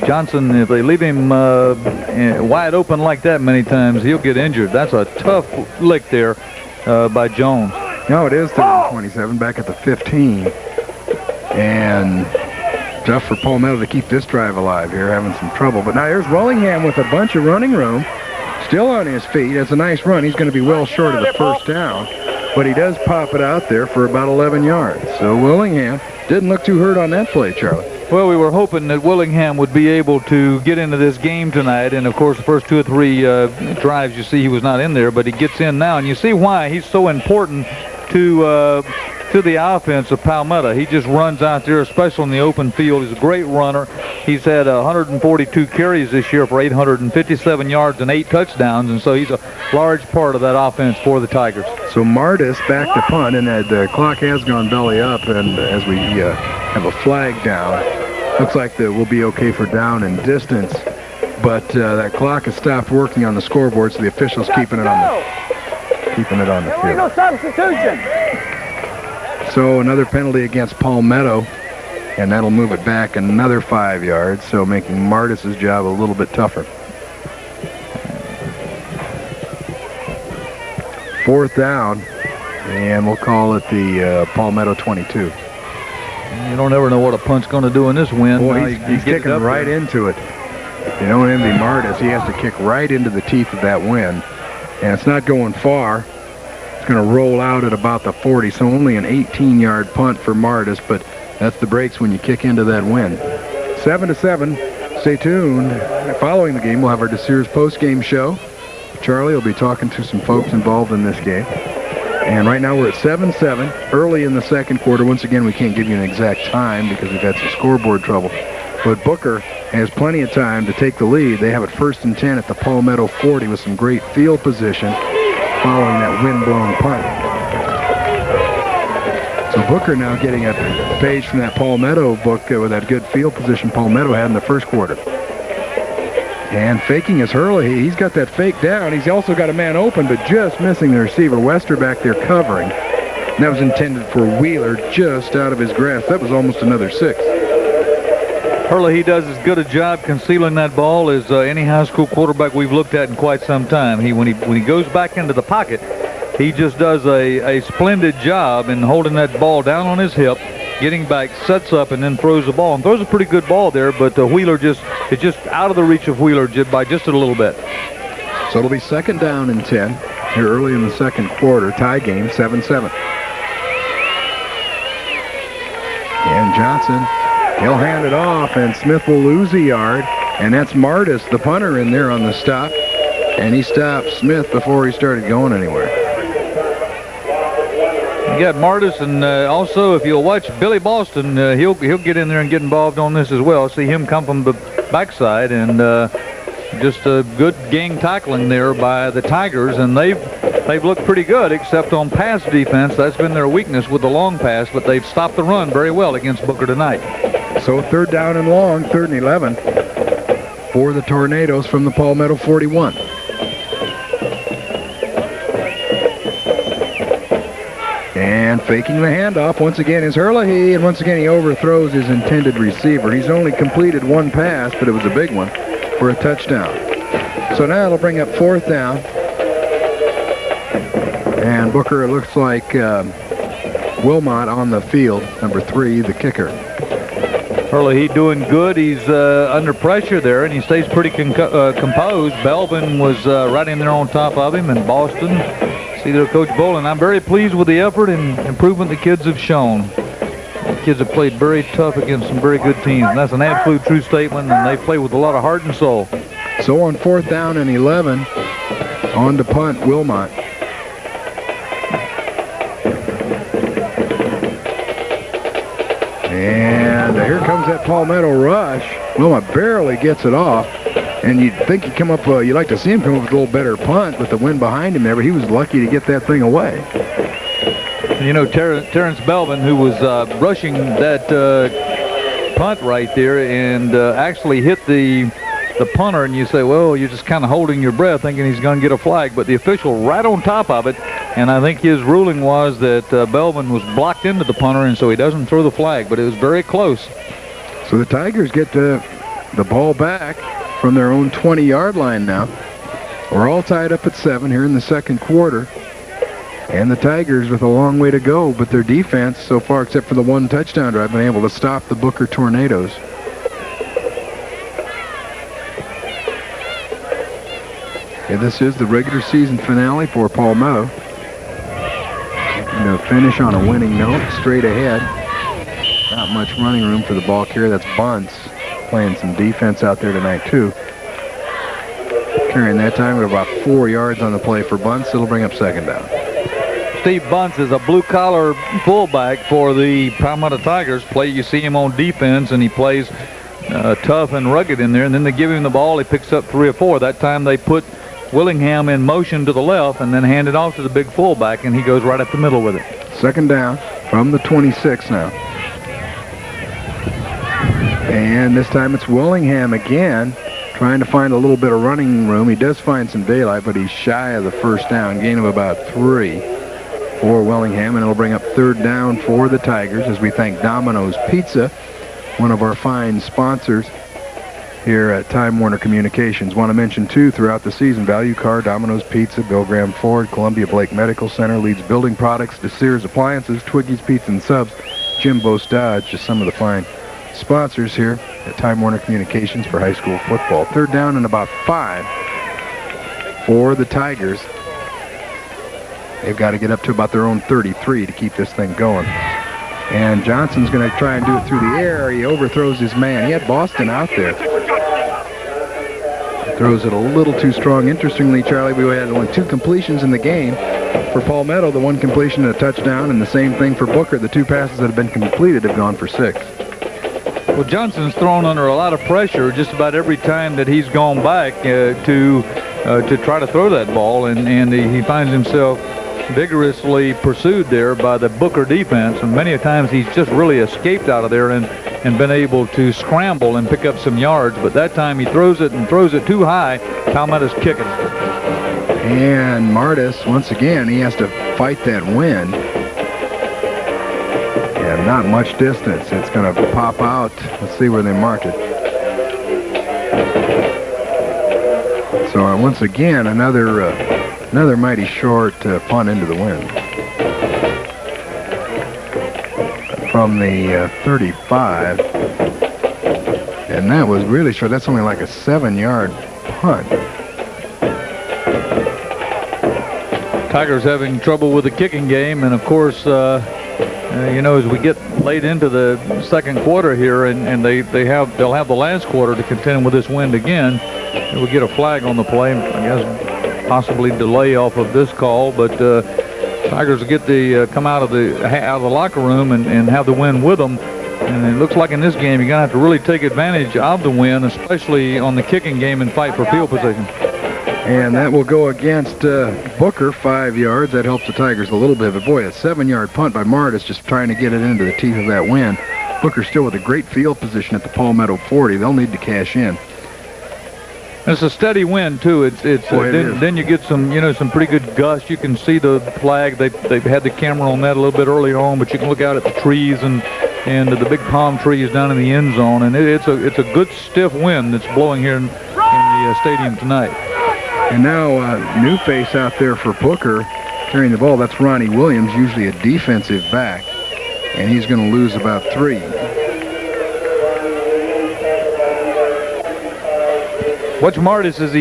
Johnson, if they leave him wide open like that many times, he'll get injured. That's a tough lick there by Jones. No, it is 27 back at the 15. And tough for Palmetto to keep this drive alive here, having some trouble. But now here's Willingham with a bunch of running room. Still on his feet. It's a nice run. He's going to be well short of the first down. But he does pop it out there for about 11 yards. So Willingham didn't look too hurt on that play, Charlie. Well, we were hoping that Willingham would be able to get into this game tonight. And, of course, the first 2 or 3 drives, you see he was not in there. But he gets in now. And you see why he's so important to the offense of Palmetto. He just runs out there, especially in the open field. He's a great runner. He's had 142 carries this year for 857 yards and 8 touchdowns, and so he's a large part of that offense for the Tigers. So Martis back to punt, and the clock has gone belly up, and as we have a flag down, looks like that we'll be okay for down and distance, but that clock has stopped working on the scoreboard, so the officials keeping it on the field. Illegal substitution. So another penalty against Palmetto, and that'll move it back another 5 yards, so making Martis' job a little bit tougher. Fourth down, and we'll call it the Palmetto 22. You don't ever know what a punt's going to do in this wind. Boy, he's kicking right into it. You don't envy Martis. He has to kick right into the teeth of that wind, and it's not going far. It's going to roll out at about the 40, so only an 18-yard punt for Martis, but that's the breaks when you kick into that wind. 7-7. Stay tuned. Following the game, we'll have our DeSears post-game show. Charlie will be talking to some folks involved in this game. And right now we're at 7-7, early in the second quarter. Once again, we can't give you an exact time because we've had some scoreboard trouble. But Booker has plenty of time to take the lead. They have it 1st and 10 at the Palmetto 40 with some great field position following that wind-blown punt. So Booker now getting a page from that Palmetto book with that good field position Palmetto had in the first quarter. And faking his Hurley. He's got that fake down. He's also got a man open, but just missing the receiver. Wester back there covering. And that was intended for Wheeler, just out of his grasp. That was almost another 6. Hurley, he does as good a job concealing that ball as any high school quarterback we've looked at in quite some time. When he goes back into the pocket, he just does a splendid job in holding that ball down on his hip, getting back, sets up, and then throws the ball. And throws a pretty good ball there, but Wheeler it's just out of the reach of Wheeler by just a little bit. So it'll be 2nd down and 10 here early in the second quarter. Tie game, 7-7. And Johnson, he'll hand it off, and Smith will lose a yard. And that's Martis, the punter, in there on the stop. And he stopped Smith before he started going anywhere. You got Martis, and also if you'll watch Billy Boston, he'll get in there and get involved on this as well. See him come from the backside, and just a good gang tackling there by the Tigers, and they've looked pretty good except on pass defense. That's been their weakness with the long pass, but they've stopped the run very well against Booker tonight. So 3rd down and long, 3rd and 11 for the Tornadoes from the Palmetto 41. And And faking the handoff once again is Herlihy, and once again he overthrows his intended receiver. He's only completed one pass, but it was a big one for a touchdown. So now it'll bring up 4th down. And Booker, it looks like Wilmot on the field, number 3, the kicker. Herlihy doing good. He's under pressure there, and he stays pretty composed. Belvin was right in there on top of him, and Boston. See there, Coach Bolin. I'm very pleased with the effort and improvement the kids have shown. The kids have played very tough against some very good teams, and that's an absolute true statement, and they play with a lot of heart and soul. So on 4th down and 11, on to punt, Wilmot. And here comes that Palmetto rush. Wilmot barely gets it off. And you'd think he'd come up, you'd like to see him come up with a little better punt with the wind behind him there, but he was lucky to get that thing away. You know, Terrence Belvin, who was rushing that punt right there and actually hit the punter, and you say, well, you're just kind of holding your breath thinking he's going to get a flag, but the official right on top of it, and I think his ruling was that Belvin was blocked into the punter, and so he doesn't throw the flag, but it was very close. So the Tigers get the ball back from their own 20-yard line now. We're all tied up at 7 here in the second quarter. And the Tigers with a long way to go, but their defense so far, except for the one touchdown drive, been able to stop the Booker Tornadoes. Okay, this is the regular season finale for Palmetto. To finish on a winning note, straight ahead. Not much running room for the ball carrier. That's Bunce playing some defense out there tonight too. Carrying that time, we have about 4 yards on the play for Bunce. It'll bring up 2nd down. Steve Bunce is a blue-collar fullback for the Palmetto Tigers. You see him on defense, and he plays tough and rugged in there. And then they give him the ball. He picks up 3 or 4. That time they put Willingham in motion to the left and then hand it off to the big fullback, and he goes right up the middle with it. 2nd down from the 26 now. And this time it's Willingham again, trying to find a little bit of running room. He does find some daylight, but he's shy of the 1st down, gain of about 3 for Willingham, and it'll bring up 3rd down for the Tigers as we thank Domino's Pizza, one of our fine sponsors here at Time Warner Communications. Want to mention, too, throughout the season, Value Car, Domino's Pizza, Bill Graham Ford, Columbia Blake Medical Center, Leeds Building Products, DeSears Appliances, Twiggy's Pizza and Subs, Jimbo's Dodge, just some of the fine sponsors here at Time Warner Communications for high school football. 3rd down and about 5 for the Tigers. They've got to get up to about their own 33 to keep this thing going. And Johnson's going to try and do it through the air. He overthrows his man. He had Boston out there. Throws it a little too strong. Interestingly, Charlie, we had only 2 completions in the game. For Palmetto, the 1 completion and a touchdown, and the same thing for Booker. The 2 passes that have been completed have gone for 6. Well, Johnson's thrown under a lot of pressure just about every time that he's gone back to try to throw that ball, and he finds himself vigorously pursued there by the Booker defense, and many times he's just really escaped out of there and been able to scramble and pick up some yards, but that time he throws it too high. Palmetto's kicking. And Martis, once again, he has to fight that wind. And not much distance. It's going to pop out. Let's see where they mark it. So once again, another mighty short punt into the wind. From the 35. And that was really short. That's only like a 7-yard punt. Tigers having trouble with the kicking game, and of course, you know, as we get late into the second quarter here, and they'll have the last quarter to contend with this wind again. We'll get a flag on the play. I guess possibly delay off of this call, but Tigers will get the come out of the locker room and have the wind with them. And it looks like in this game you're gonna have to really take advantage of the wind, especially on the kicking game, and fight for field position. And that will go against Booker, 5 yards. That helps the Tigers a little bit. But boy, a 7-yard punt by Martis, just trying to get it into the teeth of that wind. Booker still with a great field position at the Palmetto 40. They'll need to cash in. It's a steady wind too. Then you get some some pretty good gusts. You can see the flag. They've had the camera on that a little bit earlier on, but you can look out at the trees and the big palm trees down in the end zone, and it's a good stiff wind that's blowing here in the stadium tonight. And now new face out there for Booker carrying the ball. That's Ronnie Williams, usually a defensive back, and he's going to lose about 3. Watch Martis as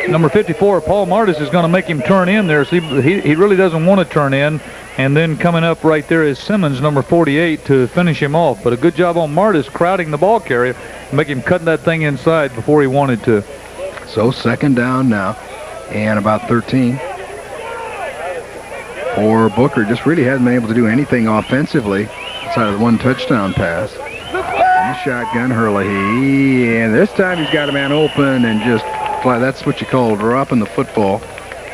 number 54, Paul Martis is going to make him turn in there. So he really doesn't want to turn in. And then coming up right there is Simmons, number 48, to finish him off. But a good job on Martis crowding the ball carrier, make him cutting that thing inside before he wanted to. So second down now, and about 13. For Booker, just really hasn't been able to do anything offensively outside of the 1 touchdown pass. Shotgun Herlihy, and this time he's got a man open and just fly. That's what you call dropping the football.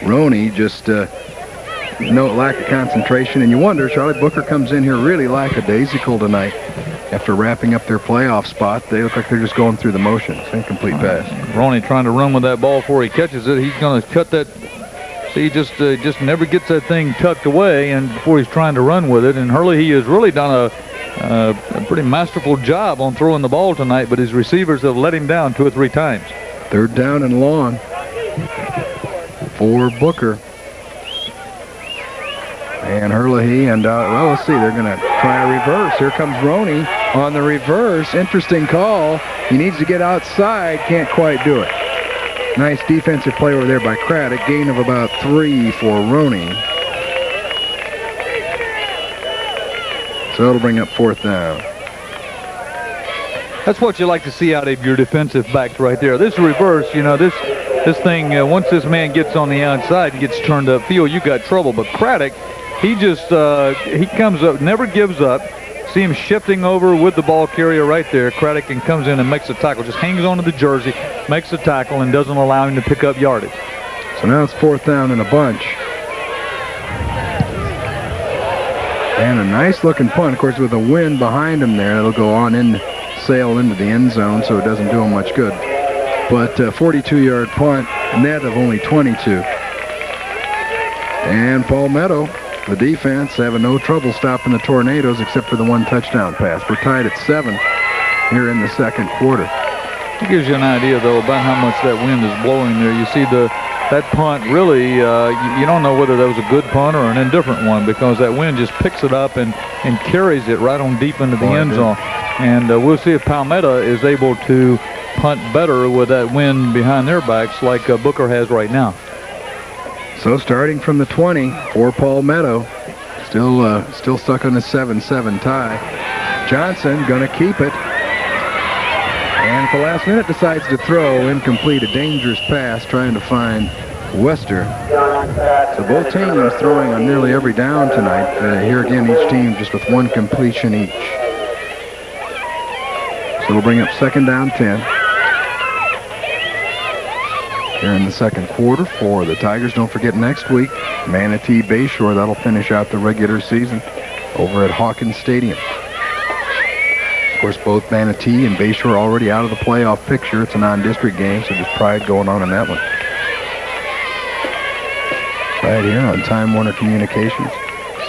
Roney just no lack of concentration, and you wonder, Charlie Booker comes in here really lackadaisical tonight after wrapping up their playoff spot. They look like they're just going through the motions. Incomplete pass. Roney trying to run with that ball before he catches it. He's going to cut that. See, he just never gets that thing tucked away, and before he's trying to run with it. And Herlihy has really done a pretty masterful job on throwing the ball tonight, but his receivers have let him down 2 or 3 times. Third down and long for Booker. And Herlihy, and well, let's see, they're going to try a reverse. Here comes Roney on the reverse. Interesting call. He needs to get outside, can't quite do it. Nice defensive play over there by Craddock. Gain of about 3 for Roney. So it'll bring up 4th down. That's what you like to see out of your defensive backs right there. This reverse, this thing, once this man gets on the outside and gets turned upfield, you got trouble. But Craddock, he just, he comes up, never gives up. See him shifting over with the ball carrier right there. Craddock and comes in and makes a tackle. Just hangs onto the jersey, makes a tackle, and doesn't allow him to pick up yardage. So now it's 4th down and a bunch. And a nice-looking punt, of course, with a wind behind him there. It'll go on in, sail into the end zone, so it doesn't do him much good. But 42-yard punt, net of only 22. And Palmetto, the defense, having no trouble stopping the Tornadoes except for the 1 touchdown pass. We're tied at 7 here in the second quarter. It gives you an idea, though, about how much that wind is blowing there. You see that punt really, you don't know whether that was a good punt or an indifferent one, because that wind just picks it up and carries it right on deep into the end zone. And we'll see if Palmetto is able to punt better with that wind behind their backs like Booker has right now. So starting from the 20 for Palmetto, still stuck on the 7-7 tie. Johnson going to keep it. And at the last minute decides to throw incomplete, a dangerous pass trying to find Wester. So both teams throwing on nearly every down tonight. Here again, each team just with 1 completion each. So it'll bring up 2nd down 10. Here in the second quarter for the Tigers. Don't forget next week, Manatee Bayshore. That'll finish out the regular season over at Hawkins Stadium. Of course, both Manatee and Bayshore already out of the playoff picture. It's a non-district game, so just pride going on in that one. Right here on Time Warner Communications,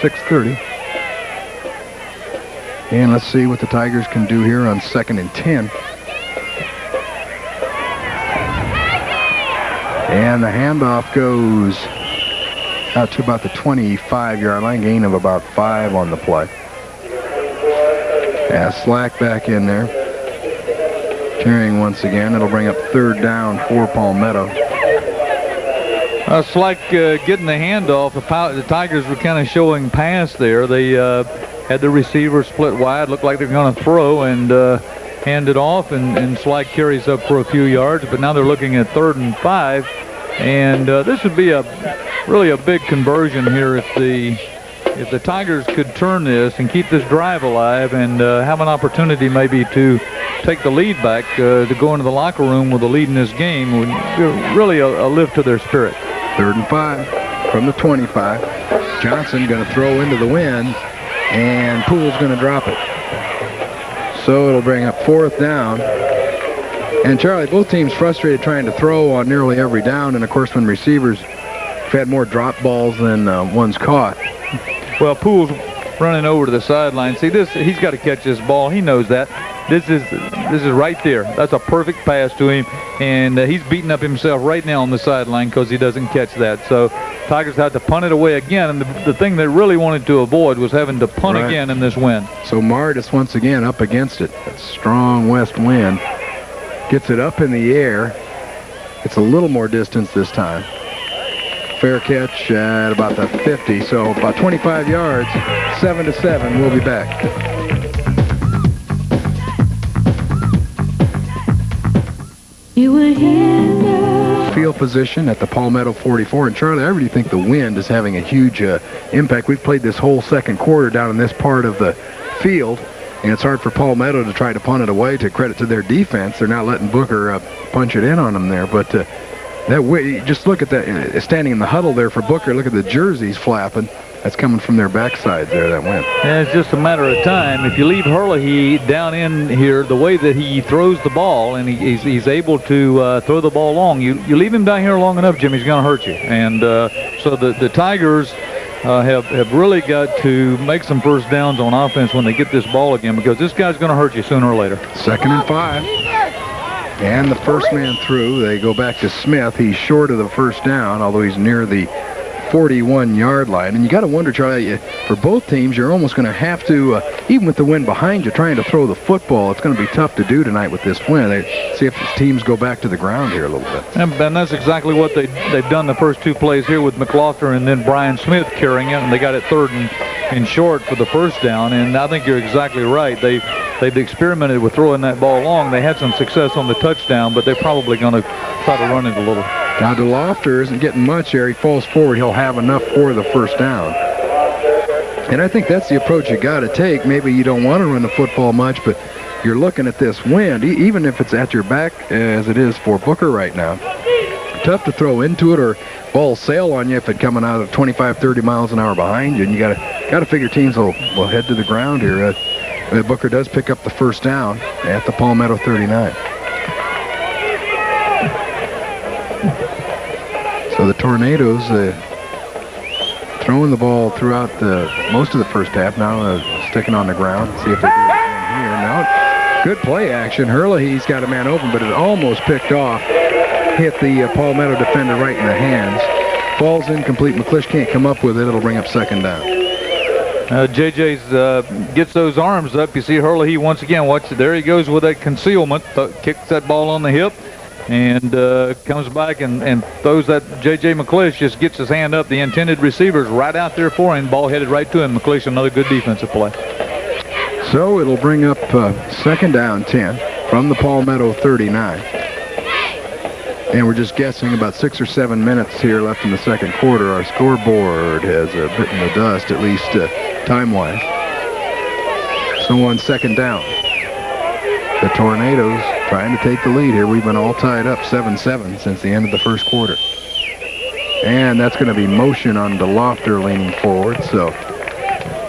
6:30. And let's see what the Tigers can do here on 2nd and 10. And the handoff goes out to about the 25-yard line, gain of about 5 on the play. Slack back in there. Carrying once again. It'll bring up 3rd down for Palmetto. Slack getting the handoff. The Tigers were kind of showing pass there. They had the receiver split wide. Looked like they're going to throw and hand it off. And Slack carries up for a few yards. But now they're looking at 3rd and 5. And this would be really a big conversion here if the Tigers could turn this and keep this drive alive and have an opportunity maybe to take the lead back to go into the locker room with a lead in this game would be really a lift to their spirit. 3rd and 5 from the 25. Johnson going to throw into the wind, and Poole's going to drop it. So it'll bring up 4th down. And Charlie, both teams frustrated trying to throw on nearly every down, and of course when receivers have had more drop balls than one's caught. Well, Poole's running over to the sideline. See this? He's got to catch this ball. He knows that. This is right there. That's a perfect pass to him, and he's beating up himself right now on the sideline because he doesn't catch that. So Tigers had to punt it away again, and the thing they really wanted to avoid was having to punt again in this wind. So Mardis once again up against it. That strong west wind gets it up in the air. It's a little more distance this time. Fair catch at about the 50, so about 25 yards, 7-7. We'll be back. Field position at the Palmetto 44. And Charlie, I really think the wind is having a huge impact. We've played this whole second quarter down in this part of the field, and it's hard for Palmetto to try to punt it away. To credit to their defense, they're not letting Booker punch it in on them there. But that way, just look at that, standing in the huddle there for Booker. Look at the jerseys flapping. That's coming from their backside there, that wind. And it's just a matter of time. If you leave Herlihy down in here the way that he throws the ball, and he's able to throw the ball long, you leave him down here long enough, Jim, he's going to hurt you. And so the Tigers have really got to make some first downs on offense when they get this ball again, because this guy's going to hurt you sooner or later. 2nd and 5. And the first man through. They go back to Smith. He's short of the first down, although he's near the 41-yard line. And you got to wonder, Charlie, for both teams, you're almost going to have to, even with the wind behind you, trying to throw the football, it's going to be tough to do tonight with this wind. See if the teams go back to the ground here a little bit. And that's exactly what they've done the first two plays here with McLaughlin and then Brian Smith carrying it, and they got it 3rd and short for the first down. And I think you're exactly right. They've experimented with throwing that ball long. They had some success on the touchdown, but they're probably going to try to run it a little. Now, DeLofter isn't getting much there. He falls forward. He'll have enough for the first down. And I think that's the approach you got to take. Maybe you don't want to run the football much, but you're looking at this wind, even if it's at your back, as it is for Booker right now. Tough to throw into it, or balls sail on you if it's coming out of 25, 30 miles an hour behind you. And you got to figure teams will head to the ground here. Booker does pick up the first down at the Palmetto 39. So the Tornadoes throwing the ball throughout most of the first half. Now sticking on the ground. See if they do it again here. Now, good play action. Herlihy's got a man open, but it almost picked off. Hit the Palmetto defender right in the hands. Falls incomplete. McClish can't come up with it. It'll bring up 2nd down. JJ's gets those arms up. You see Herlihy once again. Watch it. There he goes with that concealment. Kicks that ball on the hip. And comes back and throws that. J.J. McClish just gets his hand up. The intended receiver's right out there for him. Ball headed right to him. McClish, another good defensive play. So it'll bring up 2nd down 10 from the Palmetto 39. And we're just guessing about 6 or 7 minutes here left in the second quarter. Our scoreboard has bitten the dust, at least time-wise. So on 2nd down, the Tornadoes trying to take the lead here. We've been all tied up 7-7 since the end of the first quarter. And that's going to be motion on DeLofter leaning forward, so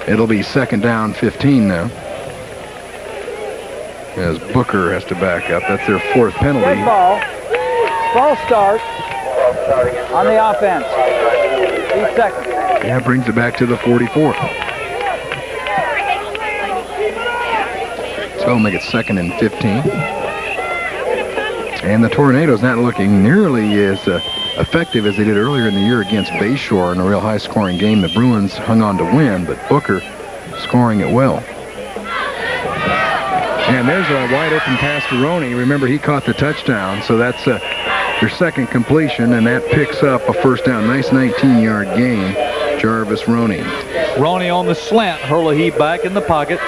it'll be 2nd down 15 now. As Booker has to back up. That's their 4th penalty. Good ball. False start on the offense. 8 seconds. Yeah, brings it back to the 44. So we'll make it 2nd and 15. And the Tornadoes not looking nearly as effective as they did earlier in the year against Bayshore in a real high-scoring game. The Bruins hung on to win, but Booker scoring it well. And there's a wide-open pass to Roney. Remember, he caught the touchdown, so that's their 2nd completion, and that picks up a first down. Nice 19-yard gain, Jarvis Roney. Roney on the slant. Herlihy back in the pocket.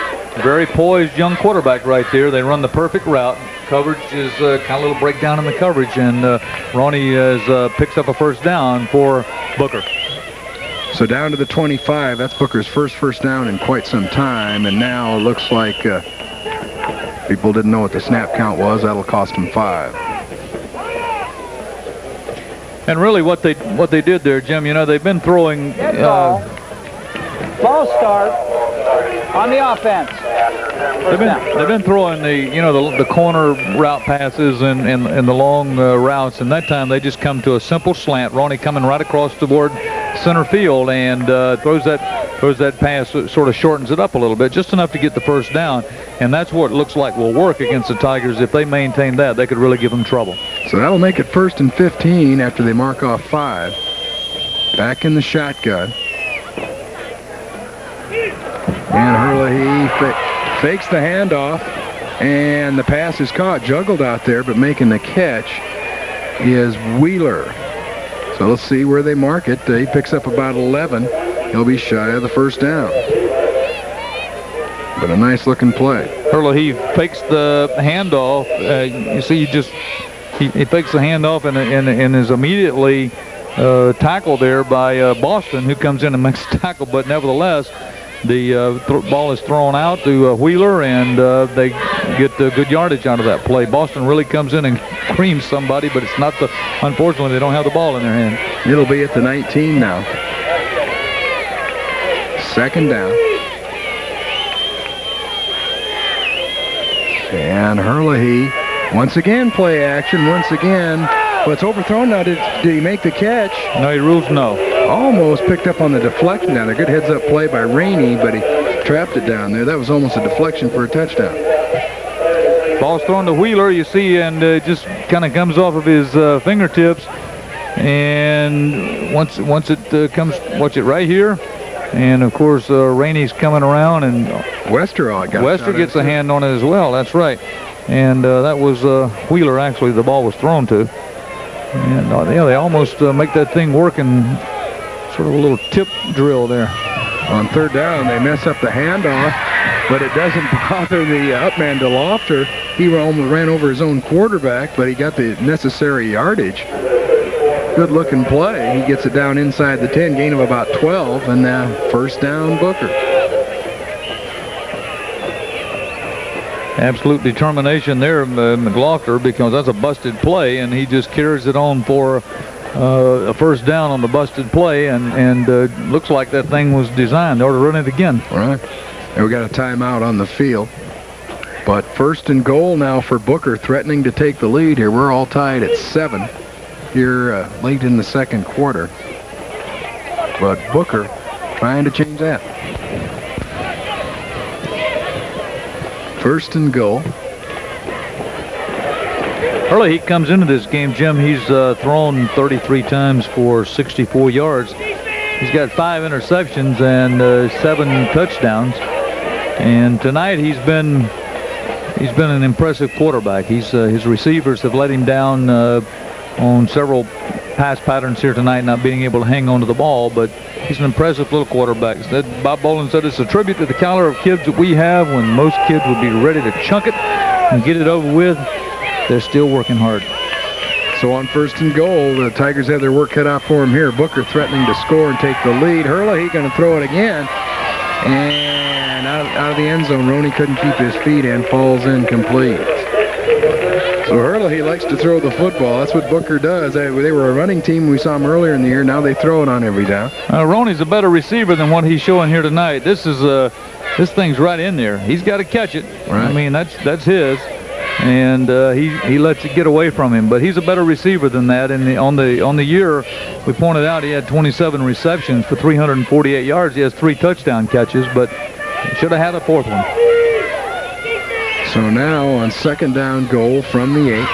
Very poised young quarterback right there. They run the perfect route. Coverage is kind of a little breakdown in the coverage, and Roney picks up a first down for Booker. So down to the 25. That's Booker's first down in quite some time, and now it looks like people didn't know what the snap count was. That'll cost him 5. And really what they did there, Jim, you know, they've been throwing false start On the offense. They've been throwing the corner route passes and the long routes, and that time they just come to a simple slant. Ronnie coming right across the board center field and throws that pass, sort of shortens it up a little bit, just enough to get the first down, and that's what it looks like will work against the Tigers. If they maintain that, they could really give them trouble. So that'll make it 1st and 15 after they mark off 5. Back in the shotgun. And Herlihy fakes the handoff, and the pass is caught, juggled out there, but making the catch is Wheeler. So let's see where they mark it. He picks up about 11. He'll be shy of the first down. But a nice looking play. Herlihy fakes the handoff. You see, he fakes the handoff and is immediately tackled there by Boston, who comes in and makes the tackle. But nevertheless, the ball is thrown out to Wheeler, and they get good yardage out of that play. Boston really comes in and creams somebody, but it's not unfortunately, they don't have the ball in their hand. It'll be at the 19 now. 2nd down. And Herlihy, once again, play action, once again. Well, it's overthrown now. Did he make the catch? No, he rules no. Almost picked up on the deflection down there. Good heads-up play by Rainey, but he trapped it down there. That was almost a deflection for a touchdown. Ball's thrown to Wheeler, you see, and just kind of comes off of his fingertips. And once it comes, watch it right here. And, of course, Rainey's coming around, and Wester gets a hand on it as well. That's right. And that was Wheeler, actually, the ball was thrown to. And, they almost make that thing work in sort of a little tip drill there. On 3rd down, they mess up the handoff, but it doesn't bother the upman DeLofter. He almost ran over his own quarterback, but he got the necessary yardage. Good looking play. He gets it down inside the 10, gain of about 12, and now 1st down Booker. Absolute determination there, McLaughlin, because that's a busted play, and he just carries it on for a 1st down on the busted play, and looks like that thing was designed. They ought to run it again. All right. And we got a timeout on the field. But 1st and goal now for Booker, threatening to take the lead here. We're all tied at 7 here late in the 2nd quarter. But Booker trying to change that. 1st and goal. Herlihy comes into this game, Jim. He's thrown 33 times for 64 yards. He's got 5 interceptions and 7 touchdowns. And tonight he's been an impressive quarterback. His receivers have let him down on several pass patterns here tonight, not being able to hang on to the ball, but he's an impressive little quarterback. Bob Boland said it's a tribute to the caliber of kids that we have. When most kids would be ready to chunk it and get it over with, they're still working hard. So on 1st and goal, the Tigers have their work cut out for him here. Booker threatening to score and take the lead. Herlihy going to throw it again. And out of the end zone, Roney couldn't keep his feet and falls incomplete. So Herlihy likes to throw the football. That's what Booker does. They were a running team. We saw them earlier in the year. Now they throw it on every down. Roney's a better receiver than what he's showing here tonight. This thing's right in there. He's got to catch it. Right. I mean, that's his. And he lets it get away from him. But he's a better receiver than that. And on the year, we pointed out he had 27 receptions for 348 yards. He has 3 touchdown catches, but he should have had a 4th one. So now on 2nd down goal from the 8.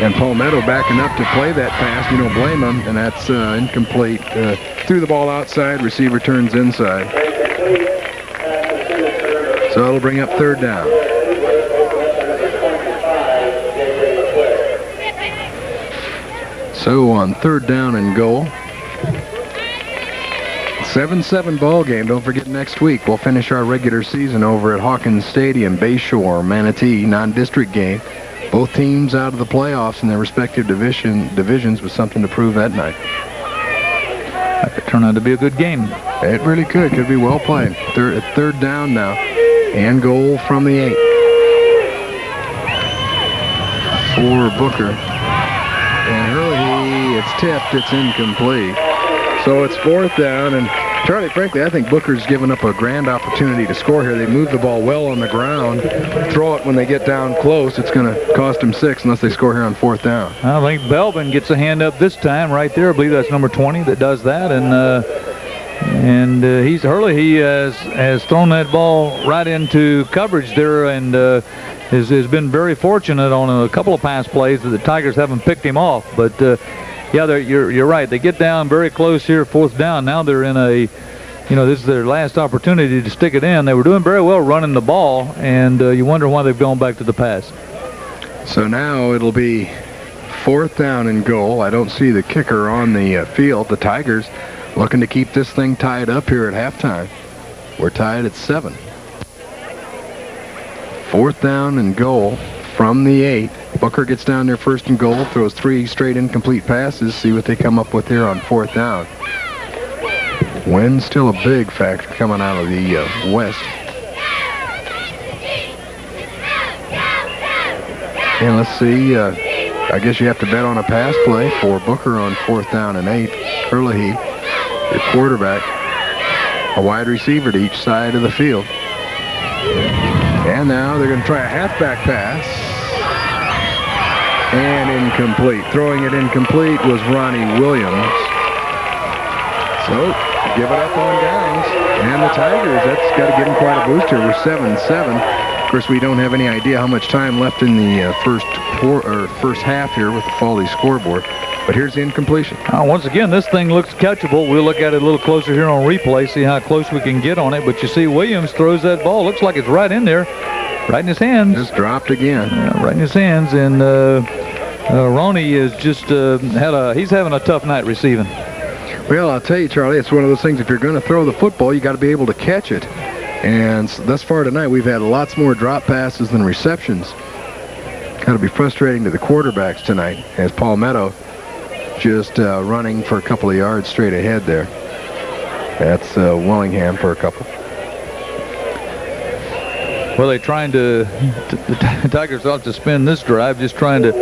And Palmetto backing up to play that pass. You don't blame him. And that's incomplete. Threw the ball outside. Receiver turns inside. So it'll bring up 3rd down. So on 3rd down and goal. 7-7 ball game. Don't forget next week we'll finish our regular season over at Hawkins Stadium, Bayshore, Manatee, non-district game. Both teams out of the playoffs in their respective divisions with something to prove that night. That could turn out to be a good game. It really could. Could be well played. 3rd down now. And goal from the 8. For Booker. And Herlihy, it's tipped. It's incomplete. So it's 4th down, and Charlie, frankly, I think Booker's given up a grand opportunity to score here. They move the ball well on the ground. Throw it when they get down close. It's going to cost them 6 unless they score here on 4th down. I think Belvin gets a hand up this time right there. I believe that's number 20 that does that. And he's Hurley. He has thrown that ball right into coverage there, and has been very fortunate on a couple of pass plays that the Tigers haven't picked him off. But yeah, you're right. They get down very close here, 4th down. Now they're in a, this is their last opportunity to stick it in. They were doing very well running the ball, and you wonder why they've gone back to the pass. So now it'll be 4th down and goal. I don't see the kicker on the field. The Tigers looking to keep this thing tied up here at halftime. We're tied at 7. 4th down and goal from the 8. Booker gets down there 1st and goal, throws 3 straight incomplete passes. See what they come up with here on 4th down. Wind's still a big factor coming out of the west. And let's see, I guess you have to bet on a pass play for Booker on 4th down and 8. Hurley, your quarterback, a wide receiver to each side of the field. And now they're going to try a halfback pass. And incomplete. Throwing it incomplete was Ronnie Williams. So, give it up on downs. And the Tigers, that's got to give them quite a boost here. We're 7-7. Of course, we don't have any idea how much time left in the first half here with the faulty scoreboard. But here's the incompletion. Once again, this thing looks catchable. We'll look at it a little closer here on replay, see how close we can get on it. But you see Williams throws that ball. Looks like it's right in there, right in his hands. Just dropped again. Yeah, right in his hands. And Ronnie is just he's having a tough night receiving. Well, I'll tell you, Charlie, it's one of those things. If you're going to throw the football, you got to be able to catch it. And thus far tonight, we've had lots more drop passes than receptions. Got to be frustrating to the quarterbacks tonight as Palmetto just running for a couple of yards straight ahead there. That's Willingham for a couple. Well, they're trying the Tigers ought to spend this drive just trying to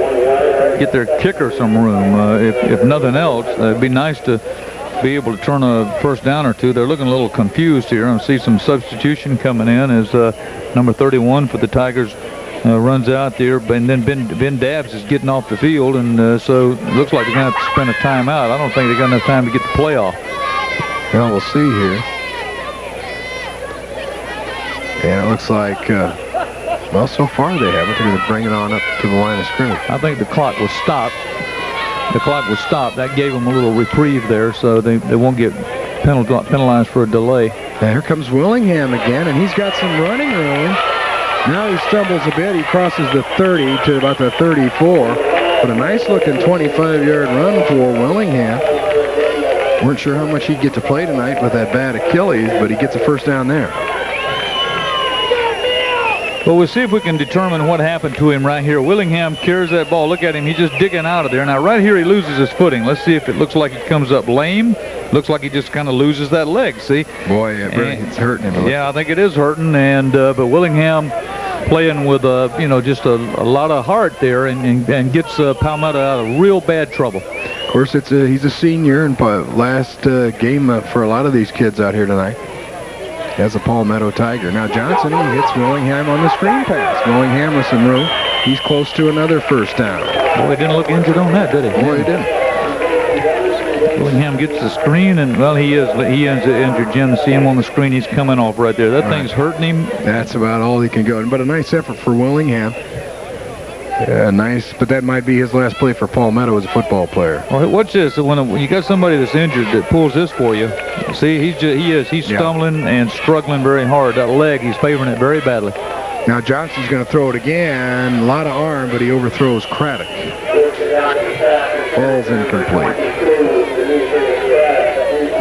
get their kicker some room. If nothing else, it'd be nice to be able to turn a 1st down or 2. They're looking a little confused here. I see some substitution coming in as number 31 for the Tigers runs out there, and then Ben Dabbs is getting off the field, and so it looks like they're going to have to spend a timeout. I don't think they got enough time to get the play off. Well, we'll see here. And it looks like, well, so far they haven't. They're going to bring it on up to the line of scrimmage. I think the clock was stopped. The clock was stopped. That gave them a little reprieve there, so they won't get penalized for a delay. Now here comes Willingham again, and he's got some running room. Now he stumbles a bit. He crosses the 30 to about the 34. But a nice-looking 25-yard run for Willingham. Weren't sure how much he'd get to play tonight with that bad Achilles, but he gets a 1st down there. Well, we'll see if we can determine what happened to him right here. Willingham carries that ball. Look at him. He's just digging out of there. Now, right here, he loses his footing. Let's see if it looks like he comes up lame. Looks like he just kind of loses that leg, see? Boy, it's hurting him. Yeah, I think it is hurting. And but Willingham playing with, just a lot of heart there and gets Palmetto out of real bad trouble. Of course, he's a senior, and last game for a lot of these kids out here tonight as a Palmetto Tiger. Now Johnson, he hits Willingham on the screen pass. Willingham with some room. He's close to another 1st down. Boy, he didn't look injured on that, did he? Boy, he didn't. Willingham gets the screen, and, well, he is injured, Jim. To see him on the screen, he's coming off right there. That thing's hurting him. That's about all he can go. But a nice effort for Willingham. Yeah, nice, but that might be his last play for Palmetto as a football player. Well, watch this. When you got somebody that's injured that pulls this for you, see, he's stumbling and struggling very hard. That leg, he's favoring it very badly. Now Johnson's going to throw it again. A lot of arm, but he overthrows Craddock. Ball's incomplete.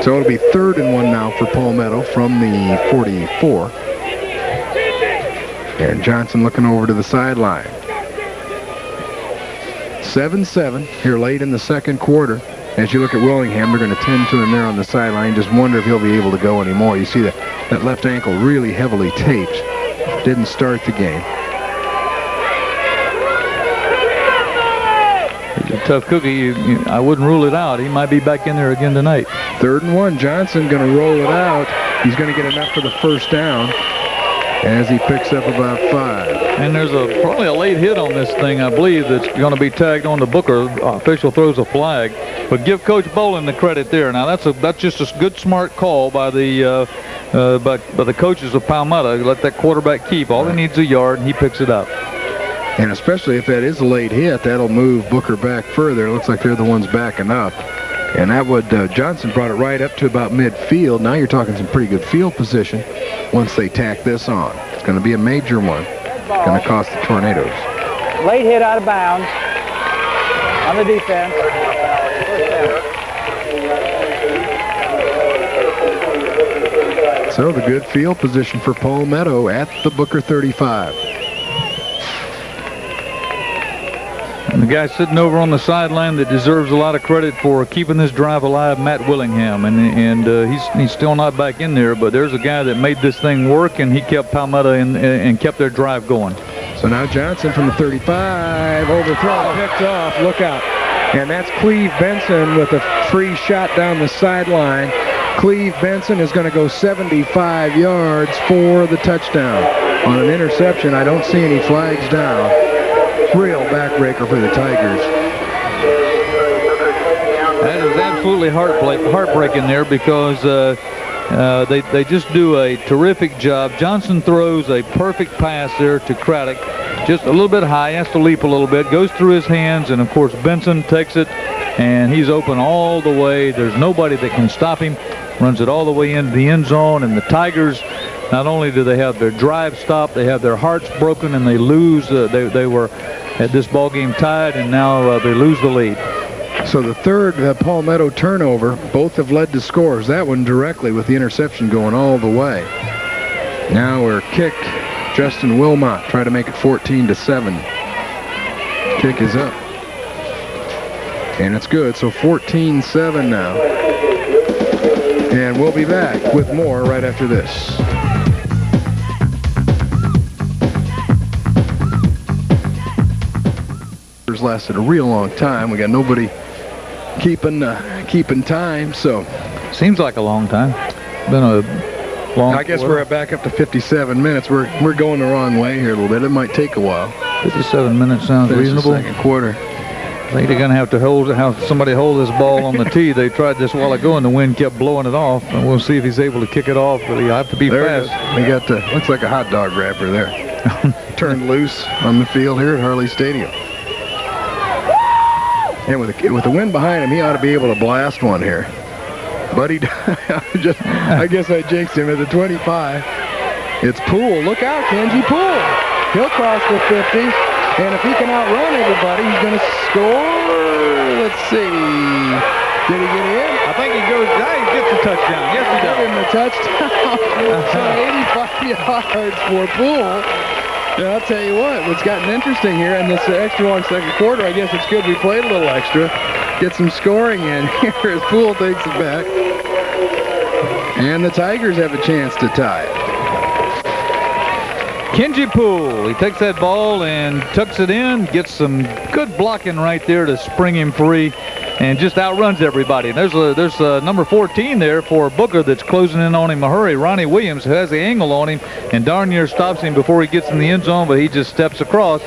So it'll be 3rd and 1 now for Palmetto from the 44. And Johnson looking over to the sideline. 7-7 here late in the 2nd quarter. As you look at Willingham, they're going to tend to him there on the sideline. Just wonder if he'll be able to go anymore. You see that left ankle really heavily taped. Didn't start the game. tough cookie. I wouldn't rule it out. He might be back in there again tonight. 3rd and 1. Johnson going to roll it out. He's going to get enough for the first down as he picks up about 5. And there's probably a late hit on this thing, I believe, that's going to be tagged on to Booker. Official throws a flag. But give Coach Bolin the credit there. Now, that's just a good, smart call by the coaches of Palmetto. Let that quarterback keep. All he needs is a yard, and he picks it up. And especially if that is a late hit, that'll move Booker back further. It looks like they're the ones backing up. And that would, Johnson brought it right up to about midfield. Now you're talking some pretty good field position once they tack this on. It's going to be a major one. It's going to cost the Tornadoes. Late hit out of bounds on the defense. So the good field position for Palmetto at the Booker 35. And the guy sitting over on the sideline that deserves a lot of credit for keeping this drive alive, Matt Willingham, and he's still not back in there, but there's a guy that made this thing work, and he kept Palmetto and kept their drive going. So now Johnson from the 35, overthrown, picked off, look out. And that's Cleve Benson with a free shot down the sideline. Cleve Benson is going to go 75 yards for the touchdown. On an interception, I don't see any flags down. Real backbreaker for the Tigers. That is absolutely heartbreaking there because they just do a terrific job. Johnson throws a perfect pass there to Craddock, just a little bit high, has to leap a little bit, goes through his hands, and of course Benson takes it, and he's open all the way. There's nobody that can stop him. Runs it all the way into the end zone, and the Tigers, not only do they have their drive stopped, they have their hearts broken, and they lose. They were at this ball game tied, and now they lose the lead. So the third Palmetto turnover, both have led to scores. That one directly with the interception going all the way. Now we're kicked. Justin Wilmot try to make it 14-7. Kick is up. And it's good, so 14-7 now. And we'll be back with more right after this. Lasted a real long time. We got nobody keeping time, so seems like a long time. Been a long. I guess we're back up to 57 minutes. We're going the wrong way here a little bit. It might take a while. 57 minutes sounds reasonable. Second quarter. I think they're going to have to have somebody hold this ball on the tee. They tried this a while ago, and the wind kept blowing it off. And we'll see if he's able to kick it off. But he'll have to be fast. We got looks like a hot dog wrapper there. Turned loose on the field here at Harley Stadium. And with the wind behind him, he ought to be able to blast one here. But I guess I jinxed him at the 25. It's Poole. Look out, Kenji Poole. He'll cross the 50. And if he can outrun everybody, he's going to score. Let's see. Did he get in? I think he goes. He gets a touchdown. Yes, he does. Give him the touchdown. So 85 yards for Poole. Yeah, I'll tell you what's gotten interesting here in this extra long second quarter. I guess it's good we played a little extra. Get some scoring in here as Poole takes it back. And the Tigers have a chance to tie it. Kenji Poole, he takes that ball and tucks it in, gets some good blocking right there to spring him free, and just outruns everybody. And there's number 14 there for Booker that's closing in on him a hurry. Ronnie Williams, who has the angle on him, and darn near stops him before he gets in the end zone, but he just steps across.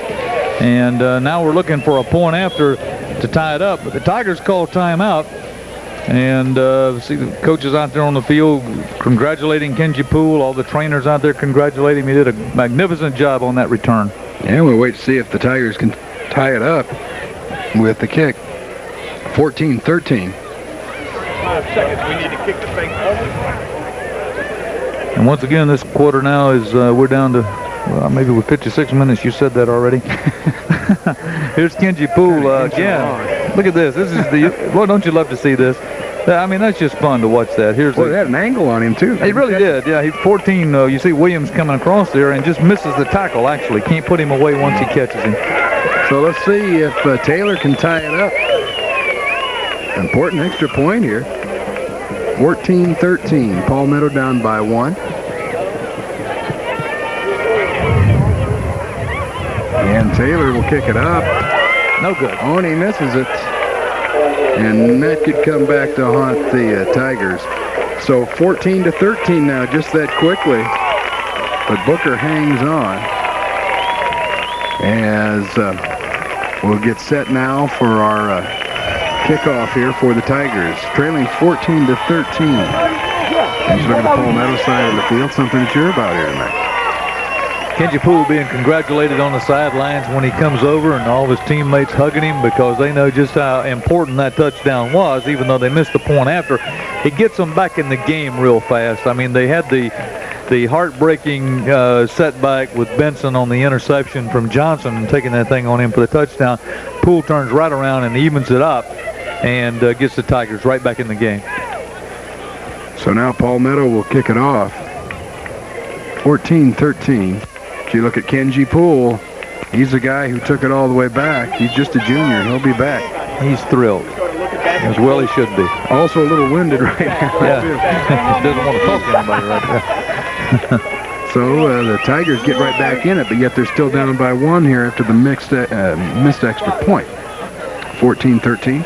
And now we're looking for a point after to tie it up. But the Tigers call timeout. And see the coaches out there on the field congratulating Kenji Poole. All the trainers out there congratulating him. He did a magnificent job on that return. And we'll wait to see if the Tigers can tie it up with the kick. 14-13. 5 seconds. We need to kick the fake ball. And once again, this quarter now is we're down to maybe with 56 minutes. You said that already. Here's Kenji Poole again. Look at this. This is well, don't you love to see this? I mean, that's just fun to watch that. Here's they had an angle on him, too. He really did. Yeah, he's 14. You see Williams coming across there and just misses the tackle, actually. Can't put him away once he catches him. So let's see if Taylor can tie it up. Important extra point here. 14-13. Palmetto down by 1. And Taylor will kick it up. No good. Oh, and he misses it. And that could come back to haunt the Tigers. So 14-13 now, just that quickly. But Booker hangs on. As we'll get set now for our kickoff here for the Tigers. Trailing 14-13. As you look at the Palmetto side of the field, something to cheer about here tonight. Kenji Poole being congratulated on the sidelines when he comes over, and all of his teammates hugging him because they know just how important that touchdown was, even though they missed the point after. It gets them back in the game real fast. I mean, they had the heartbreaking setback with Benson on the interception from Johnson and taking that thing on him for the touchdown. Poole turns right around and evens it up and gets the Tigers right back in the game. So now Palmetto will kick it off. 14-13. If you look at Kenji Poole, he's the guy who took it all the way back. He's just a junior. He'll be back. He's thrilled. As well he should be. Also a little winded right now. Yeah. Doesn't want to talk to anybody right now. So the Tigers get right back in it, but yet they're still down by one here after the missed extra point. 14-13.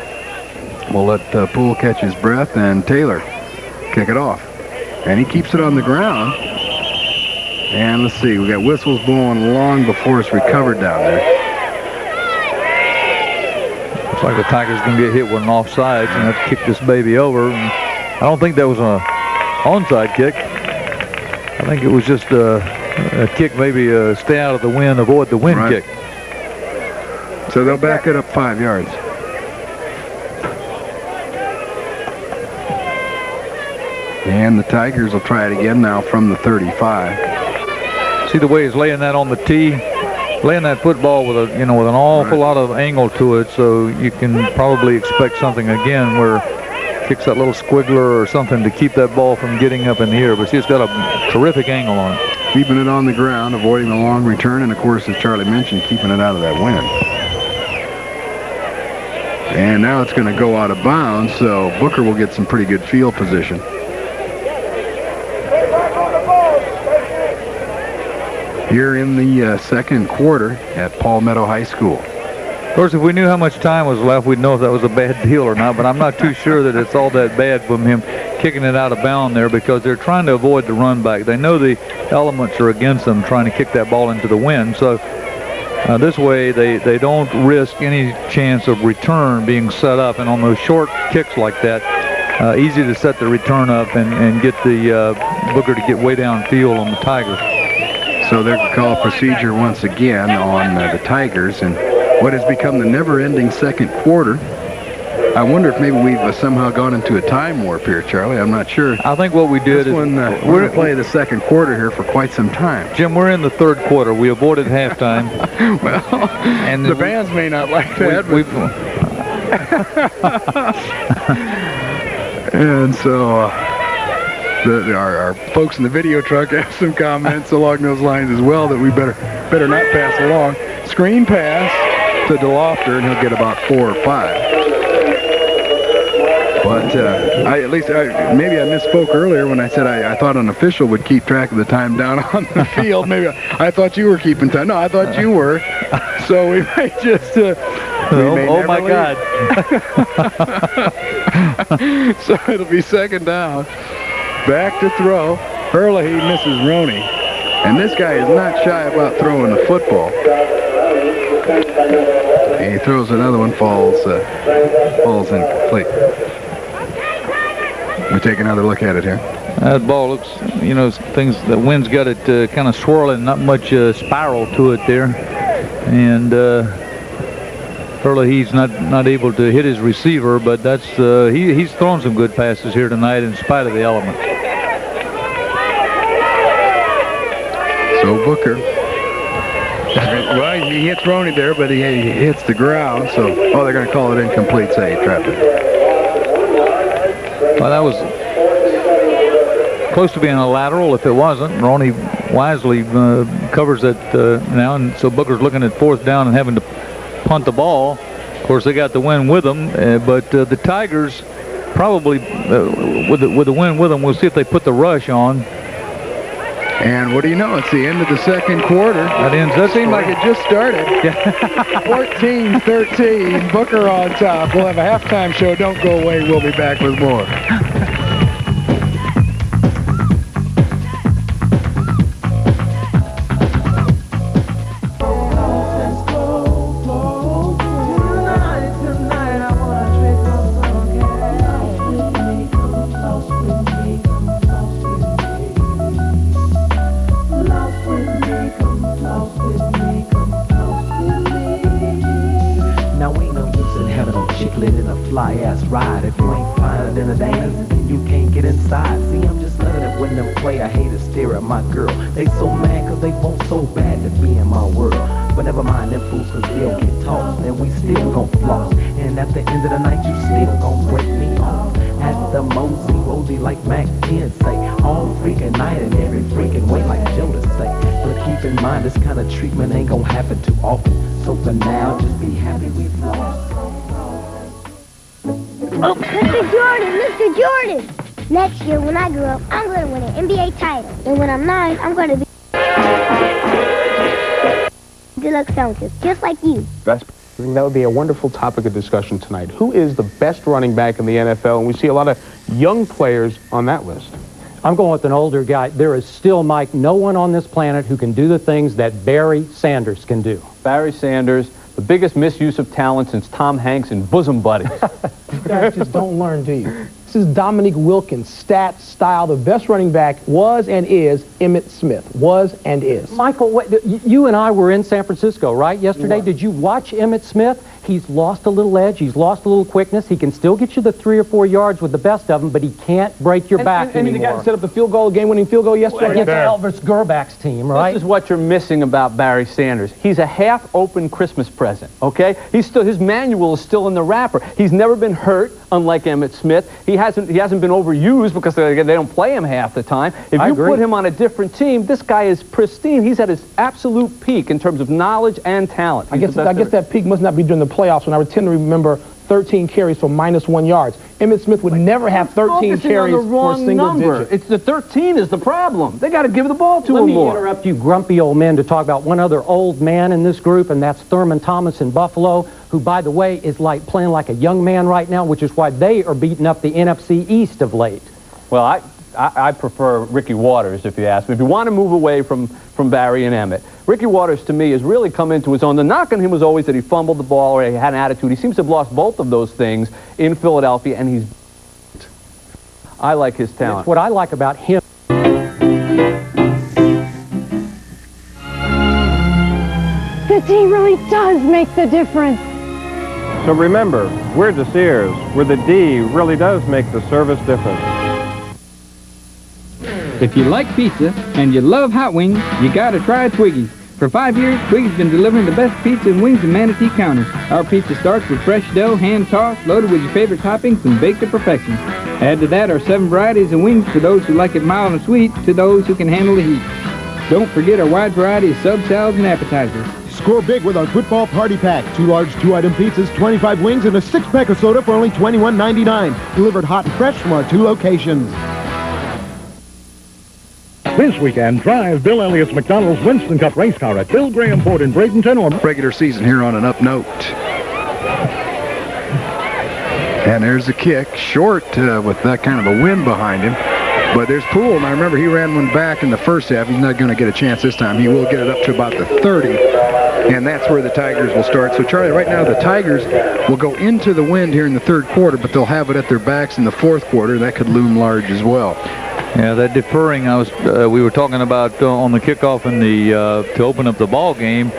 We'll let Poole catch his breath, and Taylor kick it off. And he keeps it on the ground. And let's see, we got whistles blowing long before it's recovered down there. Looks like the Tigers going to get hit with an offsides and have to kick this baby over. And I don't think that was an onside kick. I think it was just a kick, maybe stay out of the wind, avoid the wind kick. So they'll back it up 5 yards. And the Tigers will try it again now from the 35. See the way he's laying that on the tee, laying that football with with an awful lot of angle to it, so you can probably expect something again where kicks that little squiggler or something to keep that ball from getting up in the air. But see, it's got a terrific angle on it. Keeping it on the ground, avoiding the long return, and of course, as Charlie mentioned, keeping it out of that wind. And now it's going to go out of bounds, so Booker will get some pretty good field position. Here in the second quarter at Palmetto High School. Of course, if we knew how much time was left, we'd know if that was a bad deal or not, but I'm not too sure that it's all that bad from him kicking it out of bounds there, because they're trying to avoid the run back. They know the elements are against them trying to kick that ball into the wind, so this way they don't risk any chance of return being set up, and on those short kicks like that, easy to set the return up and get the Booker to get way downfield on the Tigers. So they're going to call procedure once again on the Tigers, and what has become the never-ending second quarter. I wonder if maybe we've somehow gone into a time warp here, Charlie. I'm not sure. I think what we did is we're going to play the second quarter here for quite some time. Jim, we're in the third quarter. We avoided halftime. Well, and the bands may not like that. And so our folks in the video truck have some comments along those lines as well that we better not pass along. Screen pass to DeLofter, and he'll get about 4 or 5. But maybe I misspoke earlier when I said I thought an official would keep track of the time down on the field. Maybe I thought you were keeping time. No, I thought you were. So we might just... oh my God. So it'll be second down. Back to throw. Herlihy misses Roney. And this guy is not shy about throwing the football. He throws another one, falls incomplete. We take another look at it here. That ball looks, the wind's got it kind of swirling, not much spiral to it there. And Herlihy's not able to hit his receiver, but that's he's thrown some good passes here tonight in spite of the element. So Booker, well, he hits Roney there, but he hits the ground. So, they're going to call it incomplete. Say he trapped it. Well, that was close to being a lateral. If it wasn't, Roney wisely covers it now, and so Booker's looking at fourth down and having to punt the ball. Of course, they got the win with them, but the Tigers probably with the win with them. We'll see if they put the rush on. And what do you know? It's the end of the second quarter. That ends It seemed like it just started. 14-13, Booker on top. We'll have a halftime show. Don't go away. We'll be back with more. Fly-ass ride. If you ain't finer than a dance, then you can't get inside. See, I'm just loving it when them player haters stare at my girl. They so mad cause they want so bad to be in my world. But never mind them fools cause they'll get tossed. And we still gon' floss. And at the end of the night you still gon' break me off. At the mosey like Mac 10 say. All freaking night and every freaking way like Jonas say. But keep in mind this kind of treatment ain't gon' happen too often. So for now just be happy we've lost. Oh, Mr. Jordan! Next year, when I grow up, I'm going to win an NBA title. And when I'm 9, I'm going to be deluxe fountain, just like you. That would be a wonderful topic of discussion tonight. Who is the best running back in the NFL? And we see a lot of young players on that list. I'm going with an older guy. There is still, Mike, no one on this planet who can do the things that Barry Sanders can do. Barry Sanders, the biggest misuse of talent since Tom Hanks and Bosom Buddies. You guys just don't learn, do you? This is Dominique Wilkins, stats, style. The best running back was and is Emmitt Smith. Was and is. Michael, you and I were in San Francisco, right, yesterday? Did you watch Emmitt Smith? He's lost a little edge. He's lost a little quickness. He can still get you the 3 or 4 yards with the best of them, but he can't break your back anymore. And the guy set up the field goal, game-winning field goal yesterday. Against Elvis Gerbach's team, right? This is what you're missing about Barry Sanders. He's a half-open Christmas present, okay? His manual is still in the wrapper. He's never been hurt, unlike Emmitt Smith. He hasn't been overused because they don't play him half the time. If you put him on a different team, this guy is pristine. He's at his absolute peak in terms of knowledge and talent. I guess that peak must not be during the playoffs when I tend to remember 13 carries for -1 yards. Emmitt Smith would never have 13 carries for a single digit. It's the 13 is the problem. They got to give the ball to him more. Let me interrupt you grumpy old men to talk about one other old man in this group, and that's Thurman Thomas in Buffalo, who, by the way, is like playing like a young man right now, which is why they are beating up the NFC East of late. Well, I prefer Ricky Waters, if you ask me. If you want to move away from Barry and Emmitt, Ricky Waters, to me, has really come into his own. The knock on him was always that he fumbled the ball or he had an attitude. He seems to have lost both of those things in Philadelphia, and I like his talent. That's what I like about him. 15 really does make the difference. So remember, we're the Sears, where the D really does make the service difference. If you like pizza and you love hot wings, you gotta try Twiggy's. For 5 years, Twiggy's been delivering the best pizza and wings in Manatee County. Our pizza starts with fresh dough, hand-tossed, loaded with your favorite toppings, and baked to perfection. Add to that our 7 varieties of wings for those who like it mild and sweet, to those who can handle the heat. Don't forget our wide variety of sub salads and appetizers. Score big with our football party pack. 2 large 2-item pizzas, 25 wings, and a 6-pack of soda for only $21.99. Delivered hot and fresh from our 2 locations. This weekend, drive Bill Elliott's McDonald's Winston Cup race car at Bill Graham Ford in Bradenton or regular season here on an up note. And there's the kick, short with that kind of a wind behind him. But there's Poole, and I remember he ran one back in the first half. He's not going to get a chance this time. He will get it up to about the 30, and that's where the Tigers will start. So, Charlie, right now the Tigers will go into the wind here in the third quarter, but they'll have it at their backs in the fourth quarter. That could loom large as well. Yeah, that deferring we were talking about on the kickoff in the to open up the ball game.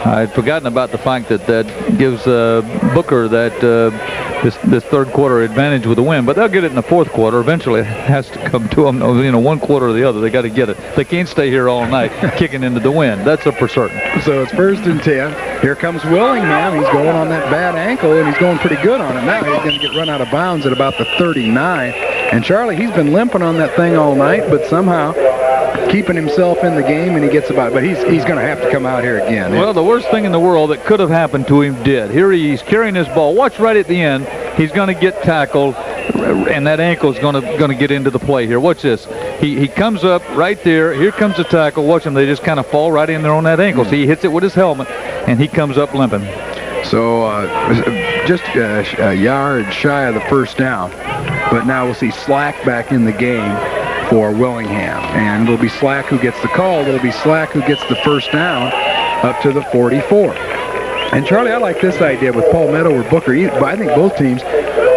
I'd forgotten about the fact that gives Booker that this third quarter advantage with the win, but they'll get it in the fourth quarter. Eventually, it has to come to them. One quarter or the other, they got to get it. They can't stay here all night kicking into the wind. That's for certain. So it's 1st and 10. Here comes Willingham. He's going on that bad ankle, and he's going pretty good on it now. He's going to get run out of bounds at about the 39. And Charlie, he's been limping on that thing all night, but somehow keeping himself in the game, and he gets about. But he's going to have to come out here again. Well, the worst thing in the world that could have happened to him did. Here he's carrying this ball. Watch right at the end. He's going to get tackled, and that ankle is going to get into the play here. Watch this. He comes up right there. Here comes the tackle. Watch him. They just kind of fall right in there on that ankle. So he hits it with his helmet, and he comes up limping. So just a yard shy of the first down. But now we'll see Slack back in the game for Willingham. And it'll be Slack who gets the call. It'll be Slack who gets the first down up to the 44. And Charlie, I like this idea with Palmetto or Booker. I think both teams,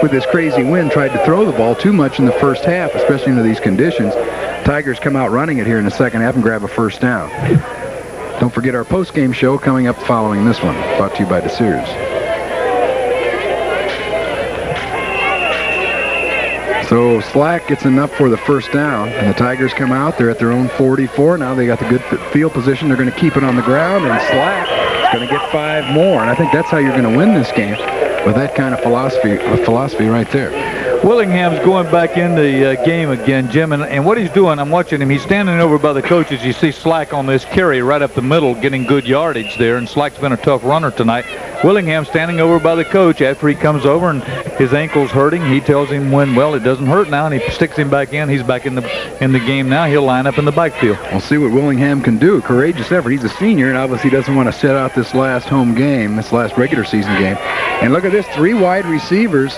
with this crazy wind, tried to throw the ball too much in the first half, especially under these conditions. Tigers come out running it here in the second half and grab a first down. Don't forget our post-game show coming up following this one, brought to you by DeSears. So Slack gets enough for the first down, and the Tigers come out. They're at their own 44. Now they got the good field position. They're going to keep it on the ground, and Slack is going to get 5 more. And I think that's how you're going to win this game, with that kind of philosophy right there. Willingham's going back in the game again, Jim, and what he's doing, I'm watching him. He's standing over by the coaches. You see Slack on this carry right up the middle, getting good yardage there, and Slack's been a tough runner tonight. Willingham standing over by the coach after he comes over and his ankle's hurting. He tells him well, it doesn't hurt now, and he sticks him back in. He's back in the game now. He'll line up in the backfield. We'll see what Willingham can do. Courageous effort. He's a senior and obviously doesn't want to sit out this last home game, this last regular season game. And look at this, 3 wide receivers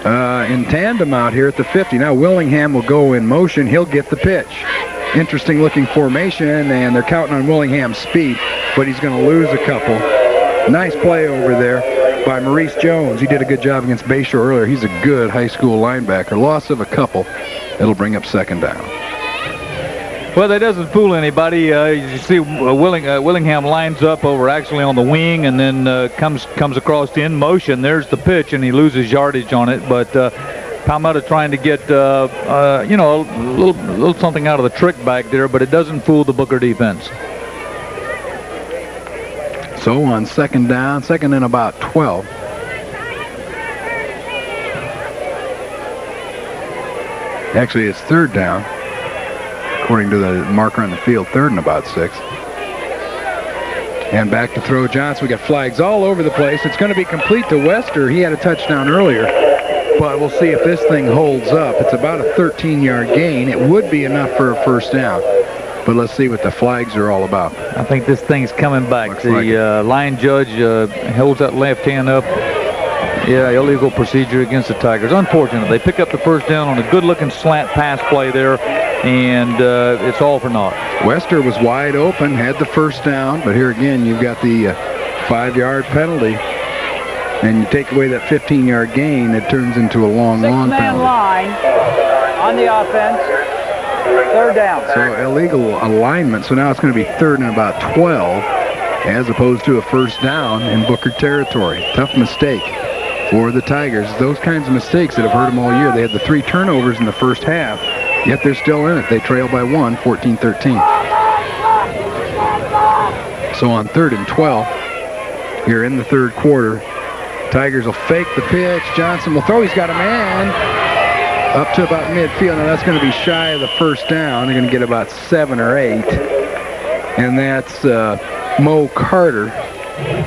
in tandem out here at the 50. Now Willingham will go in motion. He'll get the pitch. Interesting looking formation, and they're counting on Willingham's speed, but he's going to lose a couple. Nice play over there by Maurice Jones. He did a good job against Bayshore earlier. He's a good high school linebacker. Loss of a couple. It'll bring up second down. Well, that doesn't fool anybody. You see Willingham lines up over actually on the wing and then comes across in motion. There's the pitch, and he loses yardage on it. But Palmetto trying to get, a little something out of the trick back there, but it doesn't fool the Booker defense. So on second down, second and about 12. Actually, it's third down, according to the marker on the field, third and about 6. And back to throw Johnson. We got flags all over the place. It's going to be complete to Wester. He had a touchdown earlier, but we'll see if this thing holds up. It's about a 13-yard gain. It would be enough for a first down. But let's see what the flags are all about. I think this thing's coming back. Looks the line judge holds that left hand up. Yeah, illegal procedure against the Tigers. Unfortunate. They pick up the first down on a good-looking slant pass play there, and it's all for naught. Wester was wide open, had the first down, but here again you've got the 5-yard penalty, and you take away that 15-yard gain, it turns into a long penalty. 6-man line on the offense. Third down. So illegal alignment. So now it's going to be third and about 12 as opposed to a first down in Booker territory. Tough mistake for the Tigers. Those kinds of mistakes that have hurt them all year. They had the 3 turnovers in the first half, yet they're still in it. They trail by 1, 14-13. So on third and 12 here in the third quarter, Tigers will fake the pitch. Johnson will throw. He's got a man up to about midfield. Now that's going to be shy of the first down. They're going to get about 7 or 8. And that's Mo Carter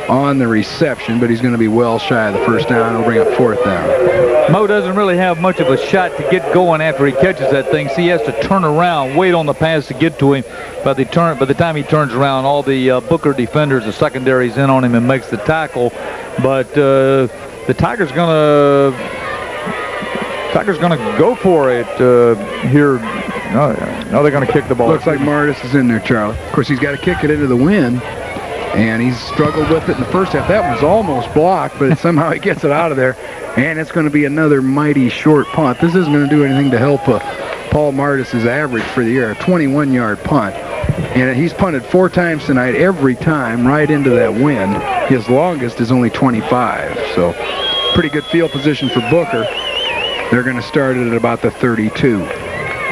on the reception, but he's going to be well shy of the first down. It'll bring up fourth down. Mo doesn't really have much of a shot to get going after he catches that thing. So he has to turn around, wait on the pass to get to him. By the time he turns around, all the Booker defenders, the secondary's in on him and makes the tackle. But the Tigers going to go for it here. No, they're going to kick the ball. Looks like Martis is in there, Charlie. Of course, he's got to kick it into the wind, and he's struggled with it in the first half. That was almost blocked, but somehow he gets it out of there, and it's going to be another mighty short punt. This isn't going to do anything to help Paul Martis' average for the year, a 21-yard punt. And he's punted 4 times tonight, every time right into that wind. His longest is only 25, so pretty good field position for Booker. They're going to start it at about the 32.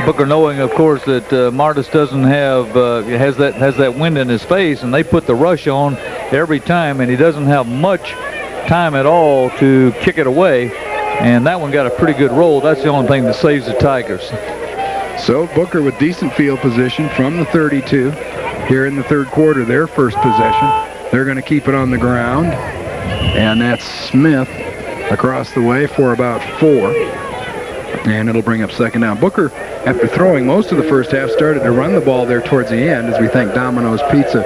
Booker knowing, of course, that Martis doesn't have has that wind in his face, and they put the rush on every time, and he doesn't have much time at all to kick it away. And that one got a pretty good roll. That's the only thing that saves the Tigers. So Booker with decent field position from the 32 here in the third quarter, their first possession. They're going to keep it on the ground, and that's Smith across the way for about 4. And it'll bring up second down. Booker, after throwing most of the first half, started to run the ball there towards the end, as we thank Domino's Pizza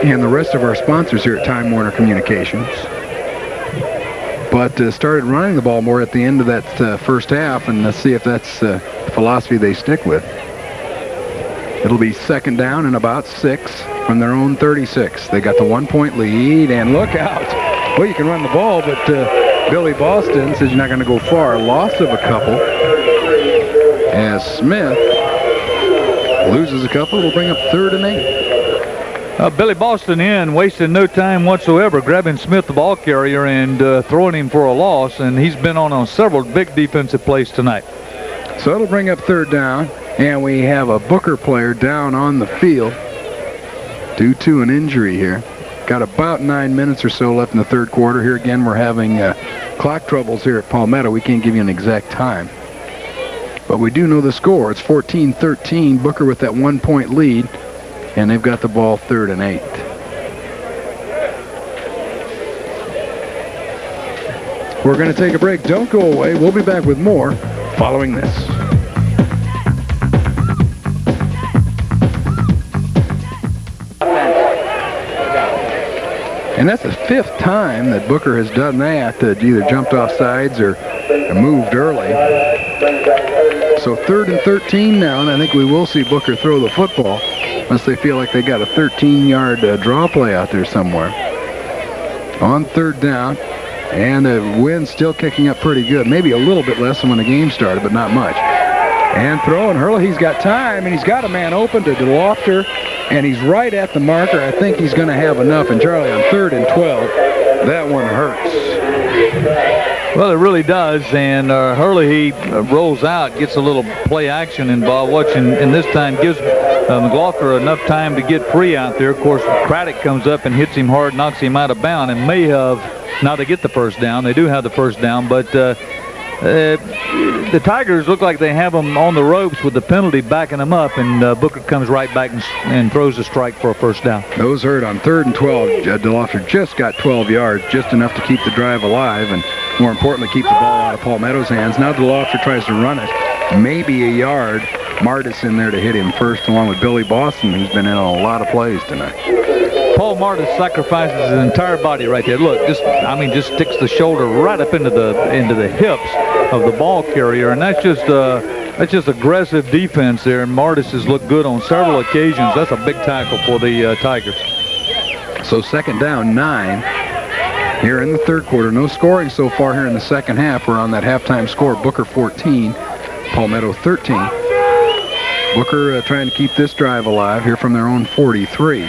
and the rest of our sponsors here at Time Warner Communications. But started running the ball more at the end of that first half, and let's see if that's the philosophy they stick with. It'll be second down and about 6 from their own 36. They got the 1-point lead, and look out. Well, you can run the ball, but Billy Boston says you're not going to go far. Loss of a couple as Smith loses a couple. It'll bring up 3rd and 8. Billy Boston in, wasting no time whatsoever, grabbing Smith, the ball carrier, and throwing him for a loss, and he's been on several big defensive plays tonight. So it'll bring up 3rd down, and we have a Booker player down on the field due to an injury here. Got about 9 minutes or so left in the 3rd quarter. Here again, we're having clock troubles here at Palmetto. We can't give you an exact time, but we do know the score. It's 14-13. Booker with that 1-point lead, and they've got the ball 3rd and 8. We're going to take a break. Don't go away. We'll be back with more following this. And that's the 5th time that Booker has done that, either jumped off sides or moved early. So 3rd and 13 now, and I think we will see Booker throw the football unless they feel like they got a 13-yard draw play out there somewhere. On 3rd down, and the wind's still kicking up pretty good. Maybe a little bit less than when the game started, but not much. And throwing Hurley, he's got time, and he's got a man open to DeLofter, and he's right at the marker. I think he's going to have enough. And Charlie, on 3rd and 12, that one hurts. Well, it really does. And Hurley, he rolls out, gets a little play action involved, and this time gives McLaughlin enough time to get free out there. Of course, Craddock comes up and hits him hard, knocks him out of bounds, and may have, now they get the first down. They do have the first down, but the Tigers look like they have them on the ropes with the penalty backing them up, and Booker comes right back and throws a strike for a first down. Those hurt on 3rd and 12. DeLofter just got 12 yards, just enough to keep the drive alive, and more importantly, keep the ball out of Palmetto's hands. Now DeLofter tries to run it, maybe a yard. Martis in there to hit him first, along with Billy Boston, who's been in a lot of plays tonight. Paul Martis sacrifices his entire body right there. Look, just sticks the shoulder right up into the hips of the ball carrier, and that's just aggressive defense there. And Martis has looked good on several occasions. That's a big tackle for the Tigers. So 2nd down, 9 here in the 3rd quarter. No scoring so far here in the 2nd half. We're on that halftime score. Booker 14, Palmetto 13. Booker trying to keep this drive alive here from their own 43.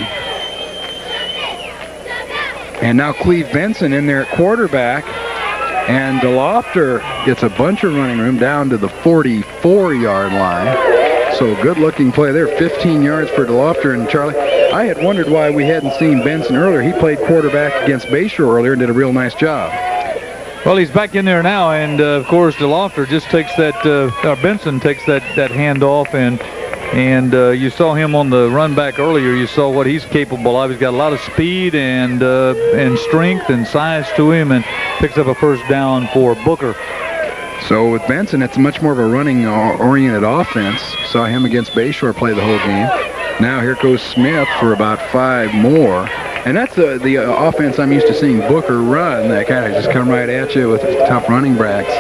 And now Cleve Benson in there at quarterback. And DeLofter gets a bunch of running room down to the 44-yard line. So good-looking play there. 15 yards for DeLofter. And Charlie, I had wondered why we hadn't seen Benson earlier. He played quarterback against Bayshore earlier and did a real nice job. Well, he's back in there now, and of course DeLofter just takes that, Benson takes that handoff, and you saw him on the run back earlier. You saw what he's capable of. He's got a lot of speed and strength and size to him, and picks up a first down for Booker. So with Benson, it's much more of a running-oriented offense. Saw him against Bayshore play the whole game. Now here goes Smith for about 5 more. And that's the offense I'm used to seeing Booker run. That kind of just come right at you with tough running backs.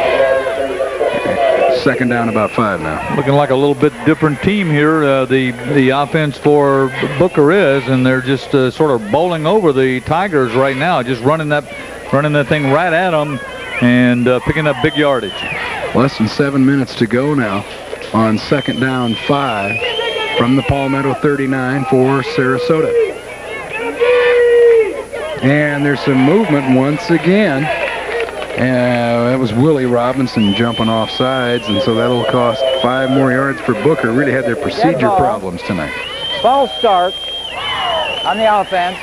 2nd down, about 5 now. Looking like a little bit different team here. The offense for Booker is, and they're just sort of bowling over the Tigers right now, just running that thing right at them and picking up big yardage. Less than 7 minutes to go now on 2nd down, 5 from the Palmetto 39 for Sarasota. And there's some movement once again. That was Willie Robinson jumping off sides, and so that'll cost 5 more yards for Booker. Really had their procedure problems tonight. False start on the offense.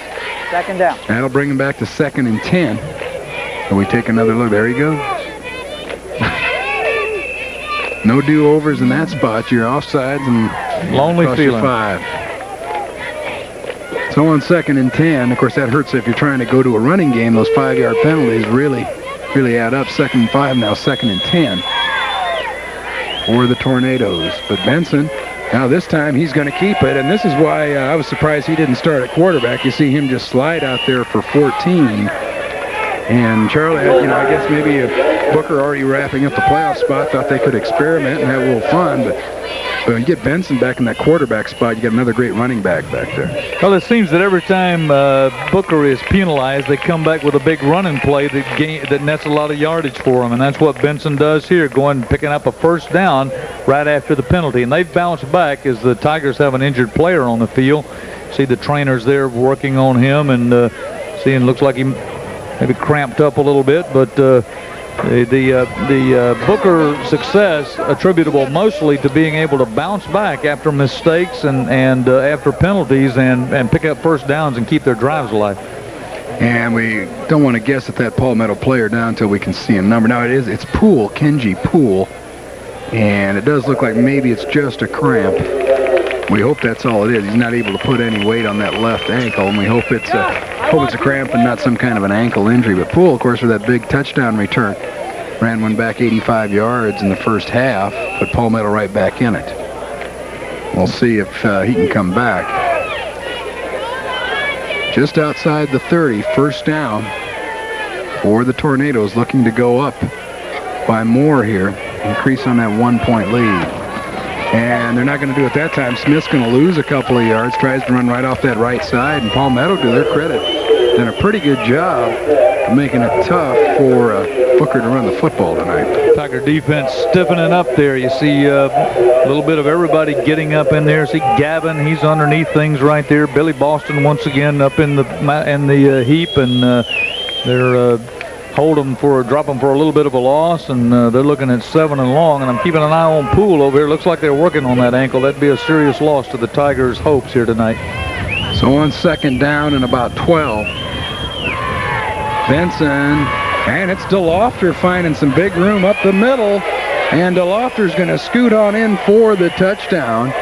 2nd down. That'll bring him back to 2nd and 10. And we take another look. There he goes. No do-overs in that spot. You're offsides and lonely feeling. 5. So on 2nd and 10, of course, that hurts if you're trying to go to a running game. Those 5-yard penalties really add up. 2nd and 5 now, 2nd and 10. for the Tornadoes. But Benson, now this time he's going to keep it, and this is why I was surprised he didn't start at quarterback. You see him just slide out there for 14. And Charlie, I guess maybe Booker already wrapping up the playoff spot, thought they could experiment and have a little fun, but you get Benson back in that quarterback spot, you get another great running back back there. Well, it seems that every time Booker is penalized, they come back with a big running play that nets a lot of yardage for him, and that's what Benson does here, picking up a first down right after the penalty. And they've bounced back as the Tigers have an injured player on the field. See the trainers there working on him, and looks like he maybe cramped up a little bit, but the Booker success attributable mostly to being able to bounce back after mistakes and after penalties and pick up first downs and keep their drives alive. And we don't want to guess at that Palmetto player down until we can see a number. Now it's Poole, Kenji Poole, and it does look like maybe it's just a cramp. We hope that's all it is. He's not able to put any weight on that left ankle, and we hope it's a cramp and not some kind of an ankle injury. But Poole, of course, for that big touchdown return, ran one back 85 yards in the first half, but Palmetto right back in it. We'll see if he can come back. Just outside the 30, first down for the Tornadoes, looking to go up by more here, increase on that 1-point lead. And they're not going to do it that time. Smith's going to lose a couple of yards, tries to run right off that right side, and Palmetto, to their credit, done a pretty good job of making it tough for Booker to run the football tonight. Tiger defense stiffening up there. You see a little bit of everybody getting up in there. See Gavin, he's underneath things right there. Billy Boston once again up in the heap, and they're drop them for a little bit of a loss, and they're looking at 7 and long, and I'm keeping an eye on Poole over here. Looks like they're working on that ankle. That'd be a serious loss to the Tigers' hopes here tonight. So on second down and about 12, Benson, and it's DeLofter finding some big room up the middle, and DeLofter's going to scoot on in for the touchdown.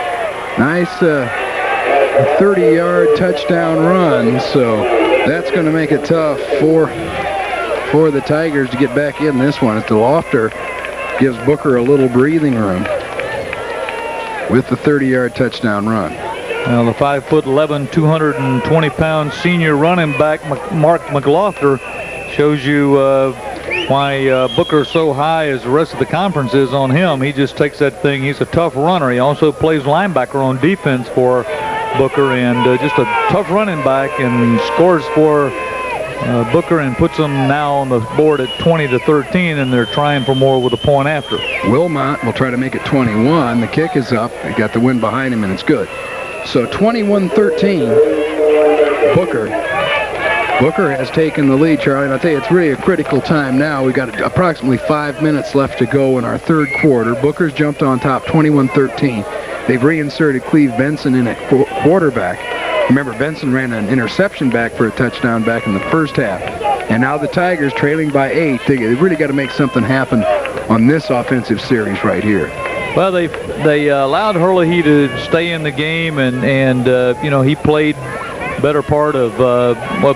Nice 30-yard touchdown run, so that's going to make it tough for the Tigers to get back in this one, as DeLofter gives Booker a little breathing room with the 30-yard touchdown run. Well, the 5'11", 220-pound senior running back, Mark McLaughlin, shows you why Booker's so high as the rest of the conference is on him. He just takes that thing. He's a tough runner. He also plays linebacker on defense for Booker, and just a tough running back, and scores for Booker and puts them now on the board at 20-13, and they're trying for more with a point after. Wilmot will try to make it 21. The kick is up. They got the wind behind him, and it's good. So 21-13, Booker has taken the lead, Charlie, and I'll tell you, it's really a critical time now. We've got approximately 5 minutes left to go in our third quarter. Booker's jumped on top, 21-13. They've reinserted Cleve Benson in at quarterback. Remember, Benson ran an interception back for a touchdown back in the first half. And now the Tigers, trailing by 8, they've really got to make something happen on this offensive series right here. Well, they allowed Hurley to stay in the game, and he played better part of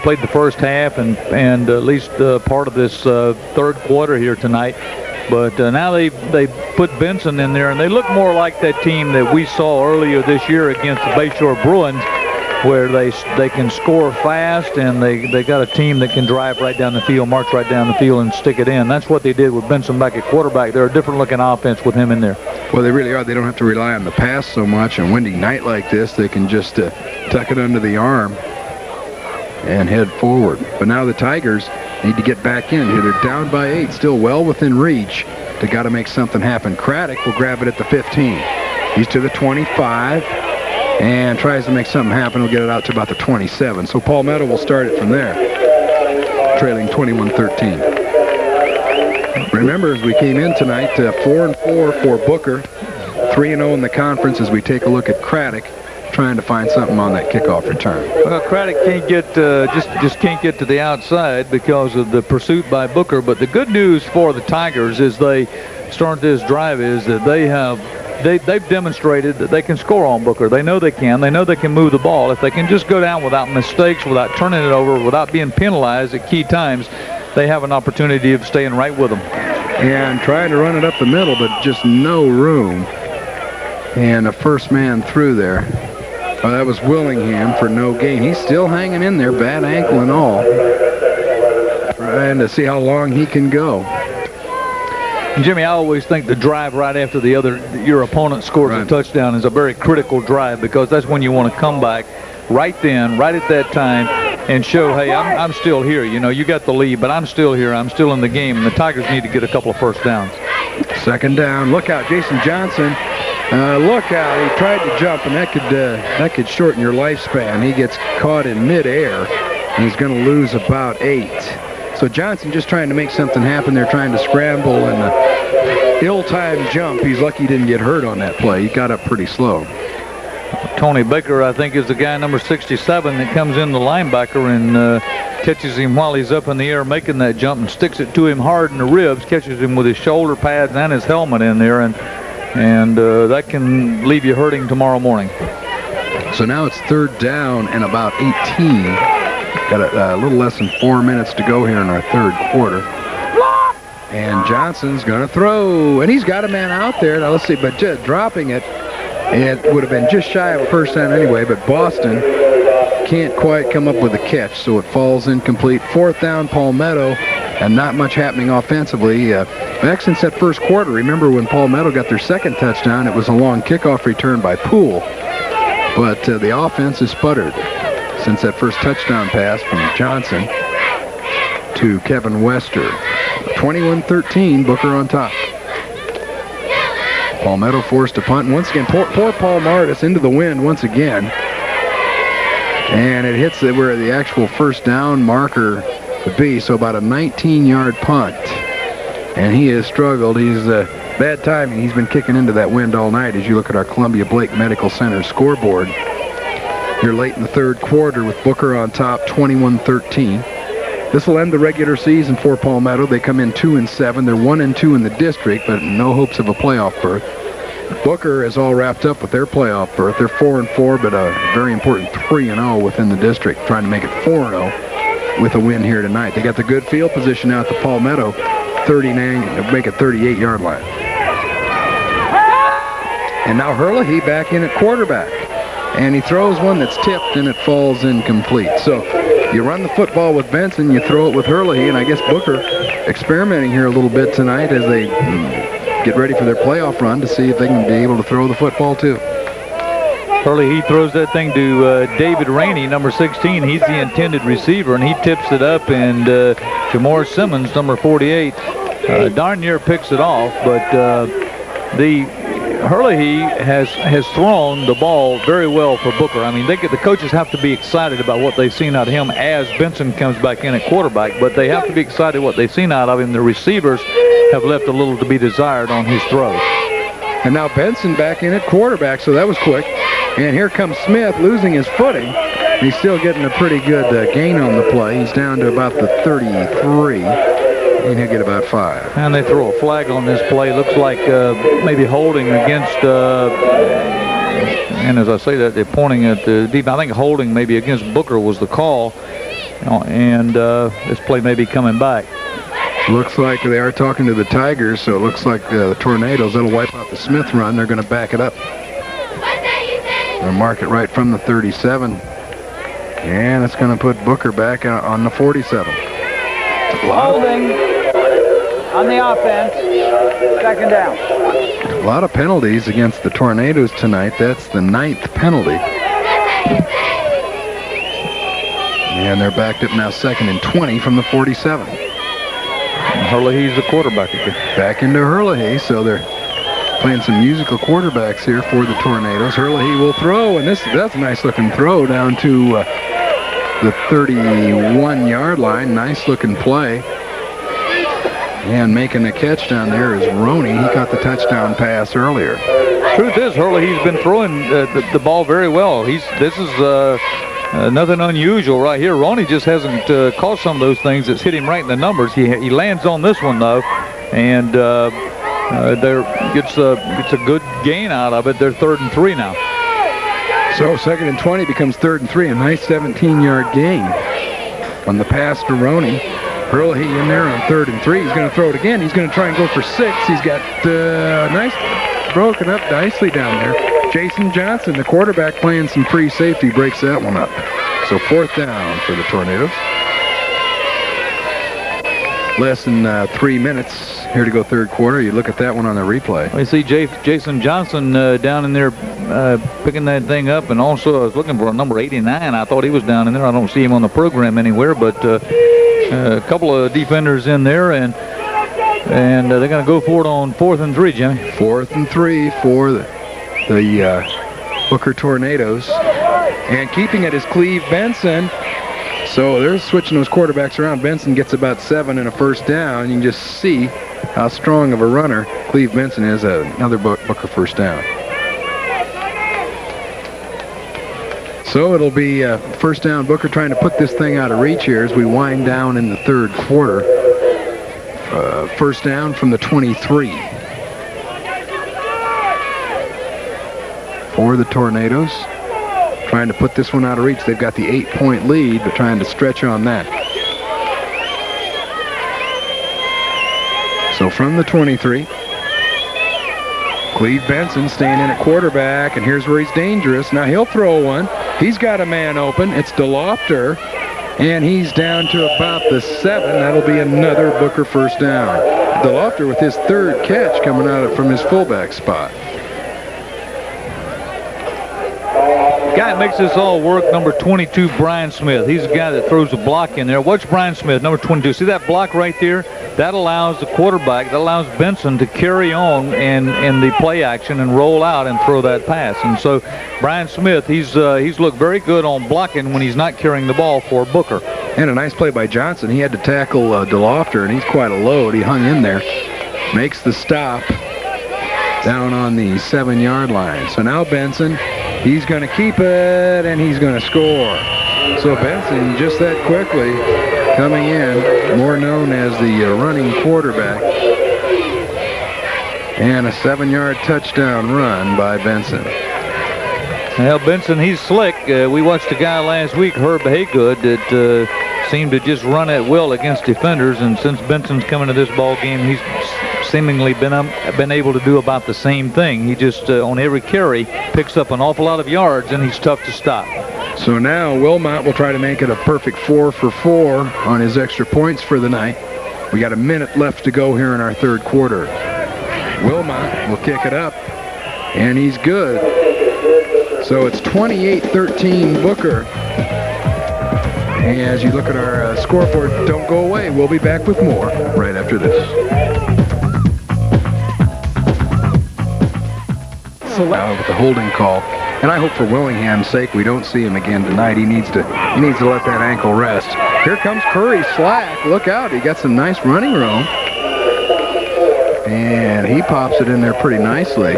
played the first half and at least part of this third quarter here tonight. But now they put Benson in there, and they look more like that team that we saw earlier this year against the Bayshore Bruins, where they can score fast, and they got a team that can drive right down the field, march right down the field, and stick it in. That's what they did with Benson back at quarterback. They're a different looking offense with him in there. Well, they really are. They don't have to rely on the pass so much. On a windy night like this, they can just tuck it under the arm and head forward. But now the Tigers need to get back in here. They're down by 8, still well within reach. They got to make something happen. Craddock will grab it at the 15. He's to the 25. And tries to make something happen. We'll get it out to about the 27. So Palmetto will start it from there, trailing 21-13. Remember, as we came in tonight, 4-4 for Booker, 3-0 in the conference as we take a look at Craddock, trying to find something on that kickoff return. Well, Craddock can't get just can't get to the outside because of the pursuit by Booker. But the good news for the Tigers as they start this drive is that they've demonstrated that they can score on Booker. They know they can. They know they can move the ball. If they can just go down without mistakes, without turning it over, without being penalized at key times, they have an opportunity of staying right with them. and trying to run it up the middle, but just no room. And the first man through there. Oh, that was Willingham for no gain. He's still hanging in there, bad ankle and all. Trying to see how long he can go. Jimmy, I always think the drive right after your opponent scores a touchdown is a very critical drive, because that's when you want to come back right then, right at that time, and show, hey, I'm still here. You know, you got the lead, but I'm still here. I'm still in the game, and the Tigers need to get a couple of first downs. Second down. Look out, Jason Johnson. Look out. He tried to jump, and that could shorten your lifespan. He gets caught in midair, and he's going to lose about 8. So Johnson just trying to make something happen. They're trying to scramble, and ill-timed jump. He's lucky he didn't get hurt on that play. He got up pretty slow. Tony Baker, I think, is the guy number 67 that comes in, the linebacker, and catches him while he's up in the air making that jump and sticks it to him hard in the ribs, catches him with his shoulder pads and his helmet in there, and that can leave you hurting tomorrow morning. So now it's third down and about 18. Got a little less than 4 minutes to go here in our third quarter. And Johnson's going to throw, and he's got a man out there. Now let's see, but just dropping it, it would have been just shy of a first down anyway, but Boston can't quite come up with a catch, so it falls incomplete. Fourth down, Palmetto, and not much happening offensively. Back since that first quarter, remember when Palmetto got their second touchdown, it was a long kickoff return by Poole, but the offense has sputtered since that first touchdown pass from Johnson to Kevin Wester. 21-13, Booker on top. Palmetto forced to punt, and once again, poor Paul Martis into the wind once again. And it hits where the actual first down marker would be, so about a 19-yard punt. And he has struggled. He's bad timing. He's been kicking into that wind all night as you look at our Columbia Blake Medical Center scoreboard. Here late in the third quarter with Booker on top, 21-13. This will end the regular season for Palmetto. They come in 2-7. They're 1-2 in the district, but no hopes of a playoff berth. Booker is all wrapped up with their playoff berth. They're 4-4, but a very important 3-0 within the district, trying to make it 4-0 with a win here tonight. They got the good field position out at the Palmetto 39, make it 38-yard line. And now Herlihy back in at quarterback. And he throws one that's tipped, and it falls incomplete. So you run the football with Benson, you throw it with Herlihy, and I guess Booker experimenting here a little bit tonight as they get ready for their playoff run to see if they can be able to throw the football too. Herlihy throws that thing to David Rainey, number 16. He's the intended receiver, and he tips it up, and Jamor Simmons, number 48, darn near picks it off, but Herlihy has thrown the ball very well for Booker. I mean, the coaches have to be excited about what they've seen out of him as Benson comes back in at quarterback, but they have to be excited what they've seen out of him. The receivers have left a little to be desired on his throws. And now Benson back in at quarterback, so that was quick. And here comes Smith losing his footing. He's still getting a pretty good gain on the play. He's down to about the 33. And he'll get about 5. And they throw a flag on this play. Looks like maybe holding against, and as I say that, they're pointing at the deep. I think holding maybe against Booker was the call. And this play may be coming back. Looks like they are talking to the Tigers, so it looks like the Tornadoes, that'll wipe out the Smith run. They're going to back it up. They'll mark it right from the 37. And it's going to put Booker back on the 47. Holding on the offense, second down. A lot of penalties against the Tornadoes tonight. That's the 9th penalty. And they're backed up now 2nd and 20 from the 47. Herlihy's the quarterback again. Back into Herlihy, so they're playing some musical quarterbacks here for the Tornadoes. Herlihy will throw, and that's a nice looking throw down to the 31-yard line. Nice looking play. And making the catch down there is Roney. He caught the touchdown pass earlier. Truth is, Herlihy's been throwing the ball very well. This is nothing unusual right here. Roney just hasn't caught some of those things that's hit him right in the numbers. He lands on this one though, and there gets a good gain out of it. They're 3rd and 3 now. So 2nd and 20 becomes 3rd and 3. A nice 17-yard gain on the pass to Roney. Hurley in there on 3rd and 3. He's going to throw it again. He's going to try and go for 6. He's got nice broken up nicely down there. Jason Johnson, the quarterback, playing some free safety, breaks that one up. So 4th down for the Tornadoes. Less than 3 minutes here to go 3rd quarter. You look at that one on the replay. We see Jason Johnson down in there picking that thing up, and also I was looking for number 89. I thought he was down in there. I don't see him on the program anywhere, but a couple of defenders in there, and they're going to go for it on 4th and 3, Jimmy. 4th and 3 for the Booker Tornadoes. And keeping it is Cleve Benson. So they're switching those quarterbacks around. Benson gets about 7 and a 1st down. You can just see how strong of a runner Cleve Benson is. Another Booker 1st down. So it'll be 1st down. Booker trying to put this thing out of reach here as we wind down in the 3rd quarter. 1st down from the 23. For the Tornadoes. Trying to put this one out of reach. They've got the 8-point lead, but trying to stretch on that. So from the 23, Cleve Benson staying in at quarterback, and here's where he's dangerous. Now he'll throw one. He's got a man open. It's DeLofter, and he's down to about the 7. That'll be another Booker 1st down. DeLofter with his 3rd catch coming out from his fullback spot. The guy that makes this all work, number 22, Brian Smith. He's the guy that throws the block in there. Watch Brian Smith, number 22. See that block right there? That allows the quarterback, that allows Benson to carry on in the play action and roll out and throw that pass. And so Brian Smith, he's looked very good on blocking when he's not carrying the ball for Booker. And a nice play by Johnson. He had to tackle DeLofter, and he's quite a load. He hung in there, makes the stop down on the 7-yard line. So now Benson, he's going to keep it, and he's going to score. So Benson, just that quickly, coming in, more known as the running quarterback. And a 7-yard touchdown run by Benson. Well, Benson, he's slick. We watched a guy last week, Herb Haygood, that seemed to just run at will against defenders, and since Benson's coming to this ball game, he's seemingly been able to do about the same thing. He just, on every carry, picks up an awful lot of yards, and he's tough to stop. So now Wilmot will try to make it a perfect 4 for 4 on his extra points for the night. We got a minute left to go here in our 3rd quarter. Wilmot will kick it up, and he's good. So it's 28-13 Booker. And as you look at our scoreboard, don't go away. We'll be back with more right after this. With the holding call, and I hope for Willingham's sake we don't see him again tonight. He needs to let that ankle rest. Here comes Curry Slack. Look out, he got some nice running room, and he pops it in there pretty nicely.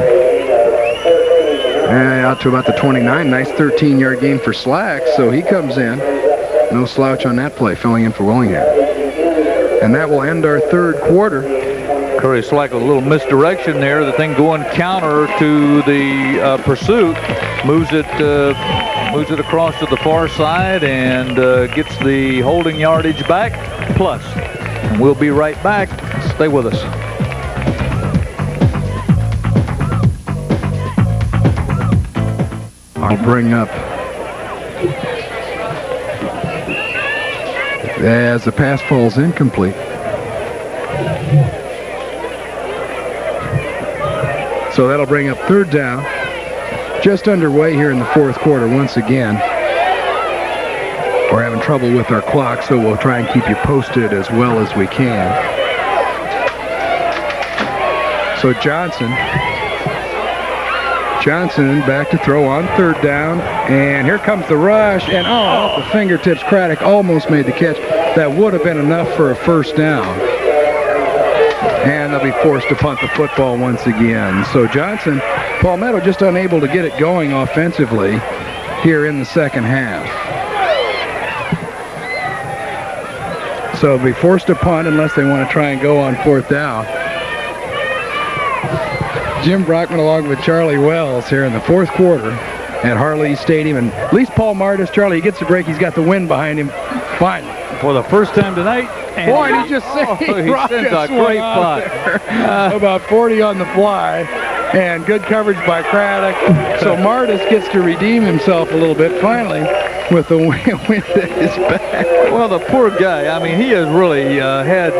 And out to about the 29. Nice 13-yard gain for Slack. So he comes in, no slouch on that play, filling in for Willingham, and that will end our 3rd quarter. Curry Slack, a little misdirection there. The thing going counter to the pursuit, moves it across to the far side and gets the holding yardage back plus. And we'll be right back. Stay with us. I'll bring up as the pass falls incomplete. So that'll bring up 3rd down. Just underway here in the 4th quarter once again. We're having trouble with our clock, so we'll try and keep you posted as well as we can. So Johnson back to throw on 3rd down. And here comes the rush. And off the fingertips, Craddock almost made the catch. That would have been enough for a 1st down. And they'll be forced to punt the football once again. So Johnson, Palmetto just unable to get it going offensively here in the 2nd half. So they'll be forced to punt unless they want to try and go on 4th down. Jim Brockman along with Charlie Wells here in the 4th quarter at Harley Stadium. And at least Paul Martis, Charlie, he gets the break. He's got the wind behind him. Finally. For the first time tonight, Boy, did you see? He sent a great punt. About 40 on the fly, and good coverage by Craddock. So Martis gets to redeem himself a little bit finally with the wind at his back. Well, the poor guy, I mean, he has really had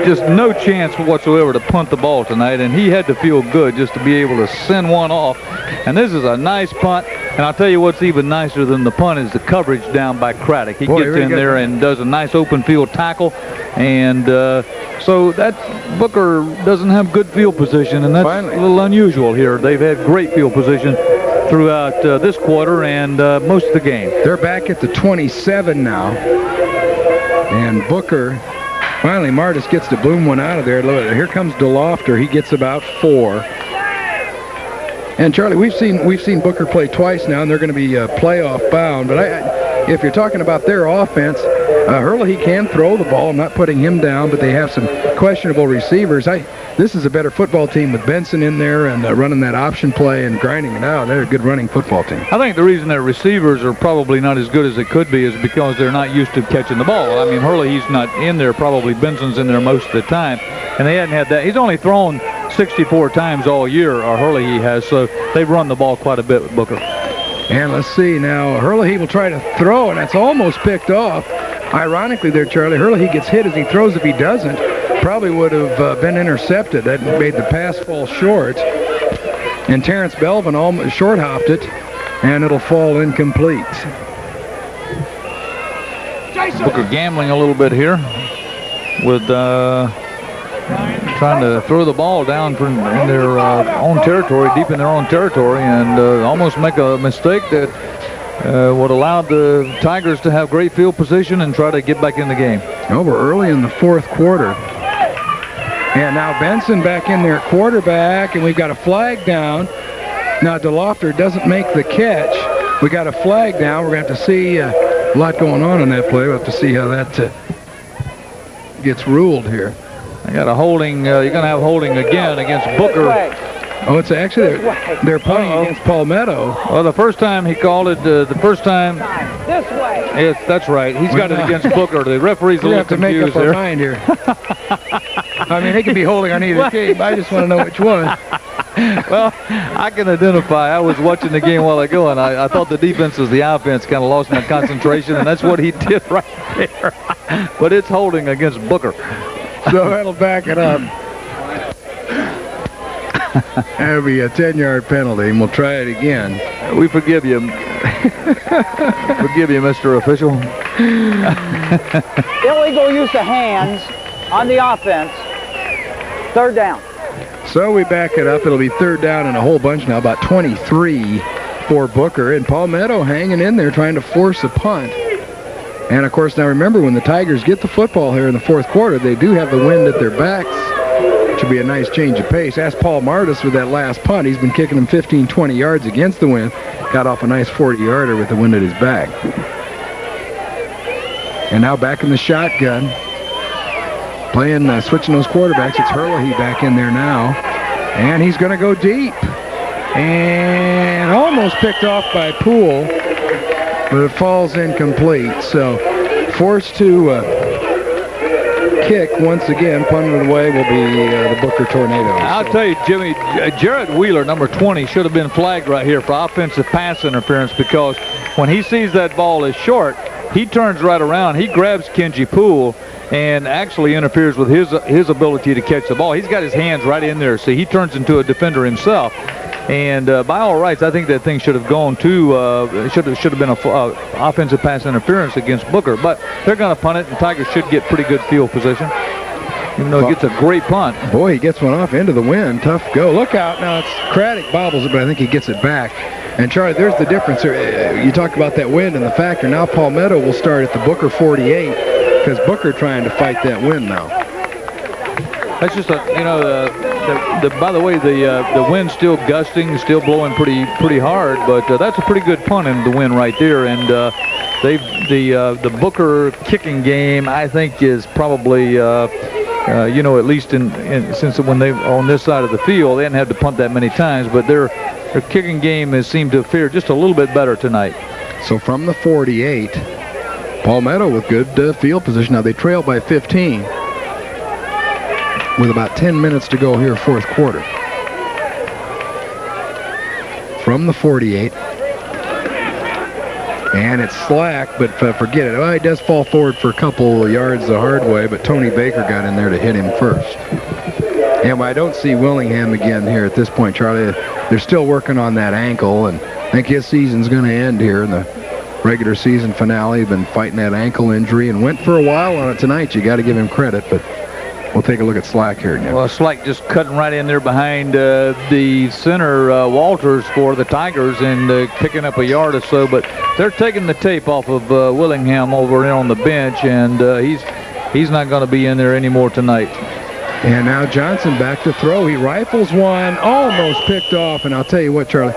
just no chance whatsoever to punt the ball tonight, and he had to feel good just to be able to send one off. And this is a nice punt, and I'll tell you what's even nicer than the punt is the coverage down by Craddock. He gets in there and does a nice open field tackle, and so that Booker doesn't have good field position, and that's a little unusual here. They've had great field position throughout this quarter and most of the game. They're back at the 27 now, and Booker, finally Martis gets to boom one out of there. Look, here comes DeLofter. He gets about 4. And Charlie, we've seen Booker play twice now, and they're going to be playoff bound. But if you're talking about their offense, Hurley can throw the ball. I'm not putting him down, but they have some questionable receivers. This is a better football team with Benson in there and running that option play and grinding it out. They're a good running football team. I think the reason their receivers are probably not as good as they could be is because they're not used to catching the ball. I mean, Hurley, he's not in there. Probably Benson's in there most of the time, and they hadn't had that. He's only thrown 64 times all year, or Hurley he has, so they've run the ball quite a bit with Booker. And let's see now, Hurley he will try to throw, and that's almost picked off. Ironically there, Charlie, Hurley he gets hit as he throws. If he doesn't, probably would have been intercepted. That made the pass fall short. And Terrence Belvin almost short-hopped it, and it'll fall incomplete. Booker gambling a little bit here with trying to throw the ball down in their own territory, deep in their own territory, and almost make a mistake that would allow the Tigers to have great field position and try to get back in the game. Over early in the fourth quarter. And now Benson back in there at quarterback, and we've got a flag down. Now DeLofter doesn't make the catch. We got a flag down. We're going to have to see a lot going on in that play. We'll have to see how that gets ruled here. I got a holding. You're going to have holding again against Booker. Oh, it's actually they're playing against Palmetto. Well, the first time he called it, the first time. This way. Yes, that's right. He's got it against Booker. The referee's a little confused there. We have to make up our mind here. I mean, they could be holding on either team. I just want to know which one. Well, I can identify. I was watching the game a while ago, and I thought the defense was the offense. Kind of lost my concentration, and that's what he did right there. But it's holding against Booker. So that'll back it up. That'll be a 10-yard penalty, and we'll try it again. We forgive you. Forgive you, Mr. Official. Illegal use of hands on the offense. Third down. So we back it up. It'll be third down and a whole bunch now, about 23 for Booker. And Palmetto hanging in there trying to force a punt. And, of course, now remember, when the Tigers get the football here in the fourth quarter, they do have the wind at their backs. Should be a nice change of pace. Ask Paul Martis with that last punt. He's been kicking them 15, 20 yards against the wind. Got off a nice 40-yarder with the wind at his back. And now back in the shotgun. Playing, switching those quarterbacks. It's Hurley back in there now. And he's going to go deep. And almost picked off by Poole. But it falls incomplete. So forced to kick once again. Punted away will be the Booker Tornadoes. I'll tell you, Jimmy, Jarrett Wheeler, number 20, should have been flagged right here for offensive pass interference, because when he sees that ball is short, he turns right around. He grabs Kenji Poole and actually interferes with his ability to catch the ball. He's got his hands right in there, so he turns into a defender himself. And by all rights, I think that thing should have gone to should have been a offensive pass interference against Booker. But they're going to punt it, and Tigers should get pretty good field position, even though he gets a great punt. Boy, he gets one off into the wind. Tough go. Look out now. It's Craddock bobbles it, but I think he gets it back. And Charlie, there's the difference. You talk about that wind and the factor. Now Palmetto will start at the Booker 48 because Booker trying to fight that wind now. That's just by the way, the wind's still gusting, still blowing pretty hard, but that's a pretty good punt in the wind right there. And the Booker kicking game, I think, is probably at least since when they on this side of the field, they didn't have to punt that many times, but their kicking game has seemed to fare just a little bit better tonight. So from the 48, Palmetto with good field position. Now they trail by 15 with about 10 minutes to go here, fourth quarter. From the 48. And it's slack, but forget it. Well, he does fall forward for a couple of yards the hard way, but Tony Baker got in there to hit him first. And I don't see Willingham again here at this point, Charlie. They're still working on that ankle, and I think his season's going to end here in the regular season finale. Been fighting that ankle injury and went for a while on it tonight. You got to give him credit, but we'll take a look at Slack here again. Well, Slack just cutting right in there behind the center, Walters, for the Tigers, and picking up a yard or so. But they're taking the tape off of Willingham over there on the bench, and he's not going to be in there anymore tonight. And now Johnson back to throw. He rifles one, almost picked off. And I'll tell you what, Charlie,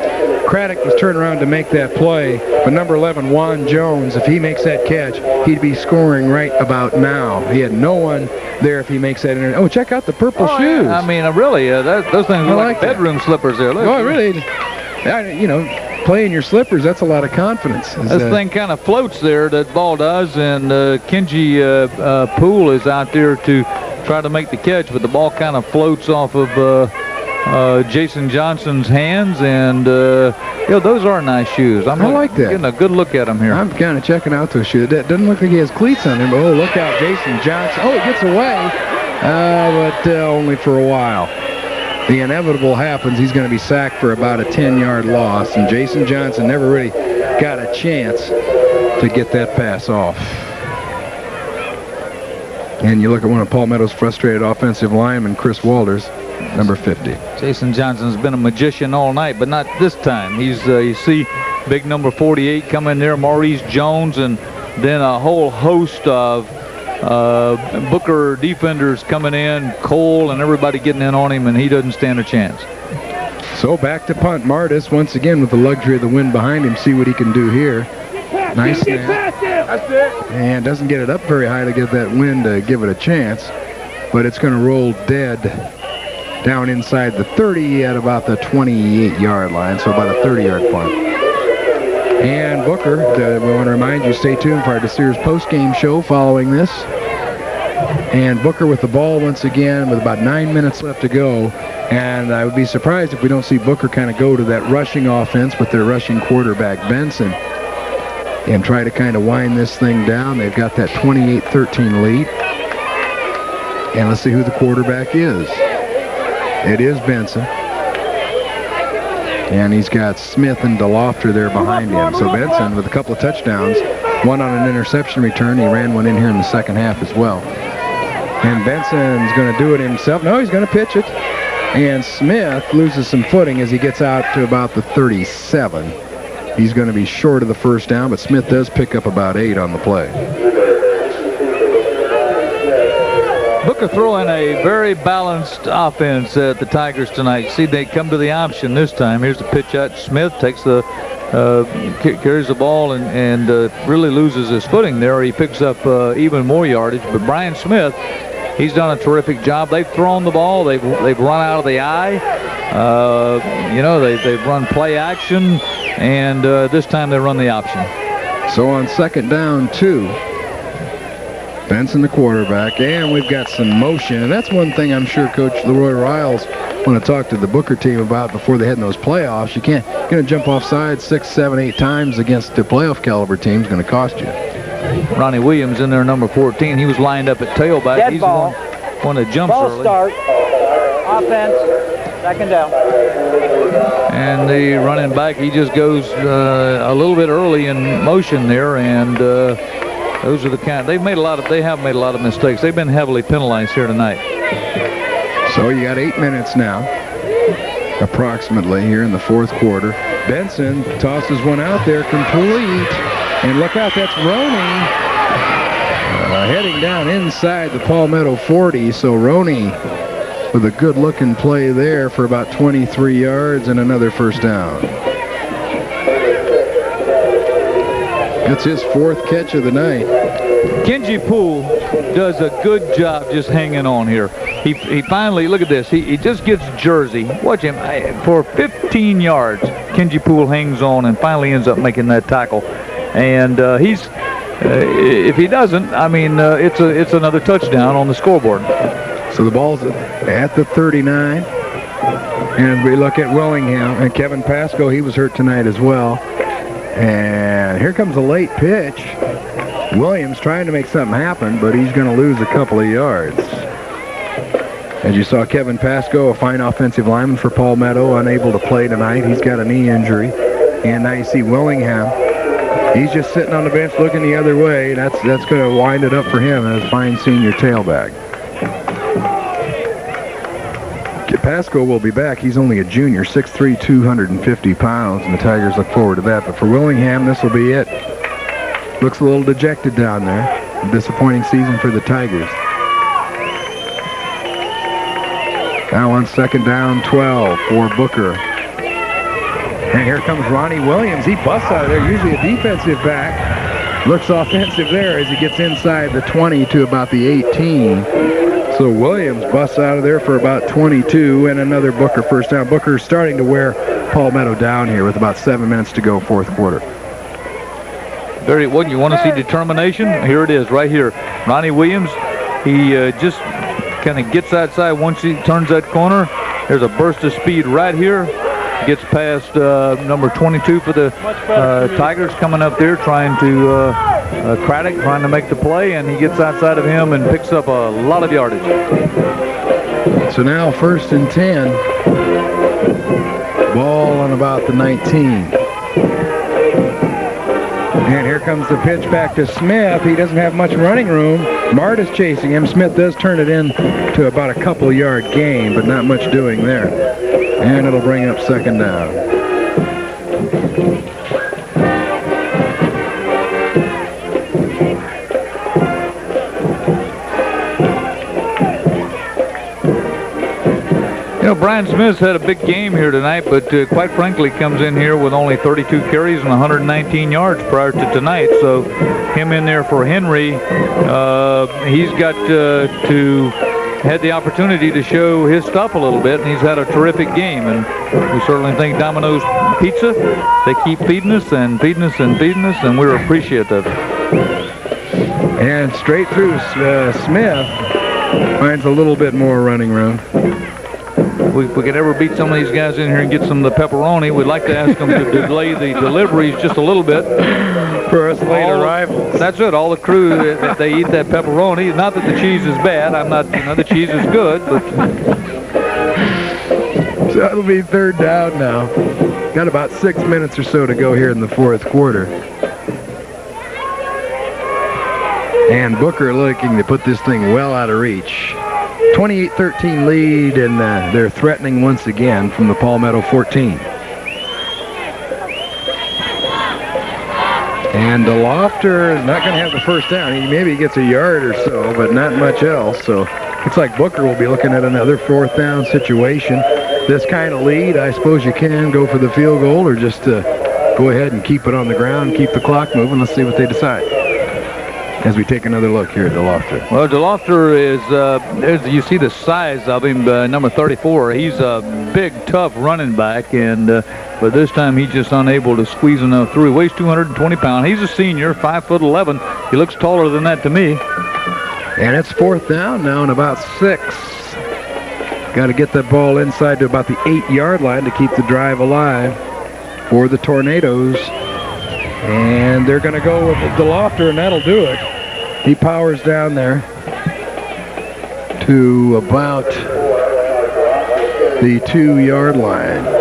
Craddock was turning around to make that play, but number 11, Juan Jones, if he makes that catch, he'd be scoring right about now. He had no one there if he makes that. Oh, check out the purple shoes. Yeah. I mean, really, those things are like bedroom slippers there. Look. Oh, really? You know, playing your slippers, that's a lot of confidence. This thing kind of floats there, that ball does, and Kenji Poole is out there to try to make the catch, but the ball kind of floats off of Jason Johnson's hands, and those are nice shoes. I like that. Getting a good look at them here. I'm kind of checking out those shoes. That doesn't look like he has cleats on him, but oh, look out, Jason Johnson. Oh, he gets away, but only for a while. The inevitable happens. He's going to be sacked for about a 10-yard loss, and Jason Johnson never really got a chance to get that pass off. And you look at one of Palmetto's frustrated offensive linemen, Chris Walters, number 50. Jason Johnson's been a magician all night, but not this time. He's you see big number 48 come in there, Maurice Jones, and then a whole host of Booker defenders coming in, Cole and everybody getting in on him, and he doesn't stand a chance. So back to punt. Martis once again with the luxury of the wind behind him. See what he can do here. Nice snap. And doesn't get it up very high to get that wind to give it a chance, but it's going to roll dead down inside the 30 at about the 28-yard line, so about a 30-yard punt. And Booker, we want to remind you, stay tuned for our DeSears post-game show following this. And Booker with the ball once again with about 9 minutes left to go. And I would be surprised if we don't see Booker kind of go to that rushing offense with their rushing quarterback, Benson, and try to kind of wind this thing down. They've got that 28-13 lead. And let's see who the quarterback is. It is Benson. And he's got Smith and DeLofter there behind him. So Benson with a couple of touchdowns, one on an interception return. He ran one in here in the second half as well. And Benson's going to do it himself. No, he's going to pitch it. And Smith loses some footing as he gets out to about the 37. He's going to be short of the first down, but Smith does pick up about 8 on the play. Booker throwing a very balanced offense at the Tigers tonight. See, they come to the option this time. Here's the pitch out. Smith takes the carries the ball and really loses his footing there. He picks up even more yardage. But Brian Smith, he's done a terrific job. They've thrown the ball. They've run out of the eye. They've run play action, and this time they run the option. So on second down, 2. Benson the quarterback, and we've got some motion, and that's one thing I'm sure Coach Leroy Riles want to talk to the Booker team about before they head in those playoffs. You can't going to jump off sides 6, 7, 8 times against the playoff caliber team is going to cost you. Ronnie Williams in there, number 14. He was lined up at tailback. Dead He's ball. the one that jumps Ball early. start. Offense. Second down. And the running back, he just goes a little bit early in motion there, and those are the kind. They have made a lot of mistakes. They've been heavily penalized here tonight. So you got 8 minutes now, approximately, here in the fourth quarter. Benson tosses one out there, complete, and look out, that's Roney heading down inside the Palmetto 40. So Roney with a good-looking play there for about 23 yards and another first down. That's his 4th catch of the night. Kenji Poole does a good job just hanging on here. He finally, look at this, he just gets Jersey. Watch him, for 15 yards, Kenji Poole hangs on and finally ends up making that tackle. And if he doesn't, I mean, it's another touchdown on the scoreboard. So the ball's at the 39. And we look at Willingham and Kevin Pasco. He was hurt tonight as well. And here comes a late pitch. Williams trying to make something happen, but he's going to lose a couple of yards. As you saw, Kevin Pasco, a fine offensive lineman for Palmetto, unable to play tonight. He's got a knee injury. And now you see Willingham. He's just sitting on the bench looking the other way. That's going to wind it up for him as a fine senior tailback. Pasco will be back. He's only a junior, 6'3", 250 pounds, and the Tigers look forward to that. But for Willingham, this will be it. Looks a little dejected down there. A disappointing season for the Tigers. Now on 2nd down, 12 for Booker. And here comes Ronnie Williams. He busts out of there, usually a defensive back. Looks offensive there as he gets inside the 20 to about the 18. So Williams busts out of there for about 22 and another Booker first down. Booker starting to wear Palmetto down here with about 7 minutes to go, fourth quarter. Very well. You want to see determination? Here it is right here. Ronnie Williams, he just kind of gets outside once he turns that corner. There's a burst of speed right here. Gets past number 22 for the Tigers coming up there trying to Craddock trying to make the play, and he gets outside of him and picks up a lot of yardage. So now 1st and 10. Ball on about the 19. And here comes the pitch back to Smith. He doesn't have much running room. Mart is chasing him. Smith does turn it in to about a couple-yard gain, but not much doing there. And it'll bring up 2nd down. You know, Brian Smith's had a big game here tonight, but quite frankly comes in here with only 32 carries and 119 yards prior to tonight. So him in there for Henry, he's got to had the opportunity to show his stuff a little bit, and he's had a terrific game. And we certainly thank Domino's Pizza. They keep feeding us and feeding us and feeding us, and we're appreciative. And straight through, Smith finds a little bit more running room. If we could ever beat some of these guys in here and get some of the pepperoni, we'd like to ask them to delay the deliveries just a little bit. For us late arrivals. That's it. All the crew, that they eat that pepperoni. Not that the cheese is bad. I'm not, the cheese is good, but. So it'll be 3rd down now. Got about 6 minutes or so to go here in the 4th quarter. And Booker looking to put this thing well out of reach. 28-13 lead, and they're threatening once again from the Palmetto 14. And DeLofter is not going to have the first down. He maybe gets a yard or so, but not much else. So looks like Booker will be looking at another 4th down situation. This kind of lead, I suppose you can go for the field goal or just go ahead and keep it on the ground, keep the clock moving. Let's see what they decide as we take another look here at DeLofter. Well, DeLofter is, you see the size of him, number 34. He's a big, tough running back, and but this time he's just unable to squeeze enough through. He weighs 220 pounds. He's a senior, 5'11". He looks taller than that to me. And it's 4th down now and about 6. Got to get that ball inside to about the 8-yard line to keep the drive alive for the Tornadoes. And they're going to go with DeLofter, and that'll do it. He powers down there to about the 2-yard line.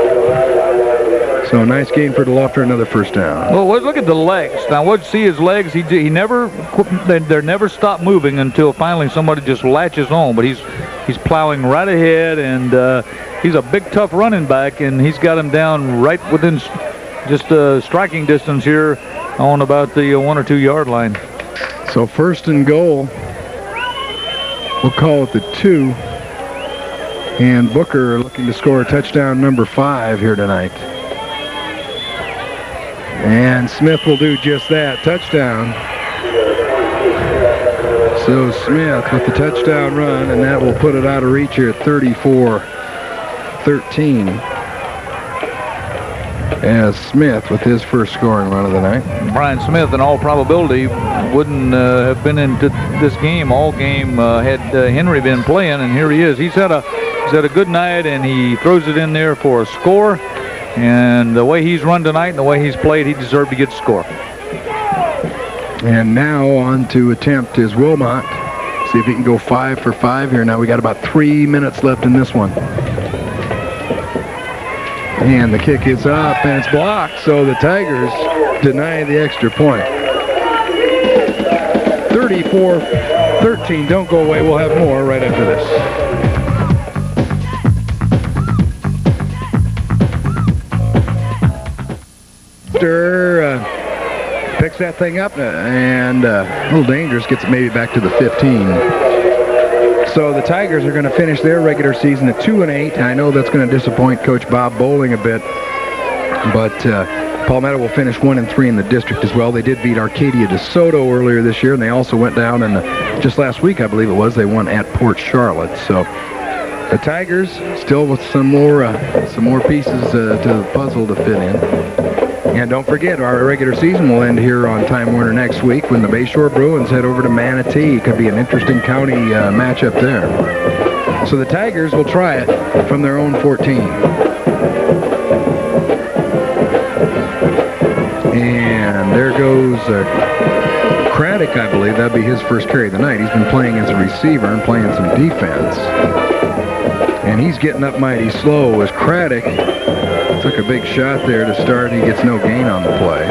So nice gain for DeLofter, another first down. Well, look at the legs. Now, what you see his legs, he never, they're never stop moving until finally somebody just latches on. But he's plowing right ahead, and he's a big, tough running back, and he's got him down right within just striking distance here on about the 1 or 2 yard line. So 1st and goal. We'll call it the 2. And Booker looking to score touchdown number 5 here tonight. And Smith will do just that, touchdown. So Smith with the touchdown run, and that will put it out of reach here at 34-13. As Smith with his first scoring run of the night. Brian Smith, in all probability, wouldn't have been into this game all game had Henry been playing, and here he is. He's had a good night, and he throws it in there for a score. And the way he's run tonight and the way he's played, he deserved to get a score. And now on to attempt is Wilmot. See if he can go 5 for 5 here. Now we got about 3 minutes left in this one. And the kick is up, and it's blocked, so the Tigers deny the extra point. 34-13. Don't go away. We'll have more right after this. Picks that thing up, and a little dangerous, gets it maybe back to the 15. So the Tigers are going to finish their regular season at 2-8. I know that's going to disappoint Coach Bob Bowling a bit, but Palmetto will finish 1-3 in the district as well. They did beat Arcadia DeSoto earlier this year, and they also went down, and just last week, I believe it was, they won at Port Charlotte. So the Tigers still with some more pieces to the puzzle to fit in. And don't forget, our regular season will end here on Time Warner next week when the Bayshore Bruins head over to Manatee. Could be an interesting county matchup there. So the Tigers will try it from their own 14. And there goes Craddock, I believe. That'd be his first carry of the night. He's been playing as a receiver and playing some defense. And he's getting up mighty slow as Craddock took a big shot there to start. He gets no gain on the play.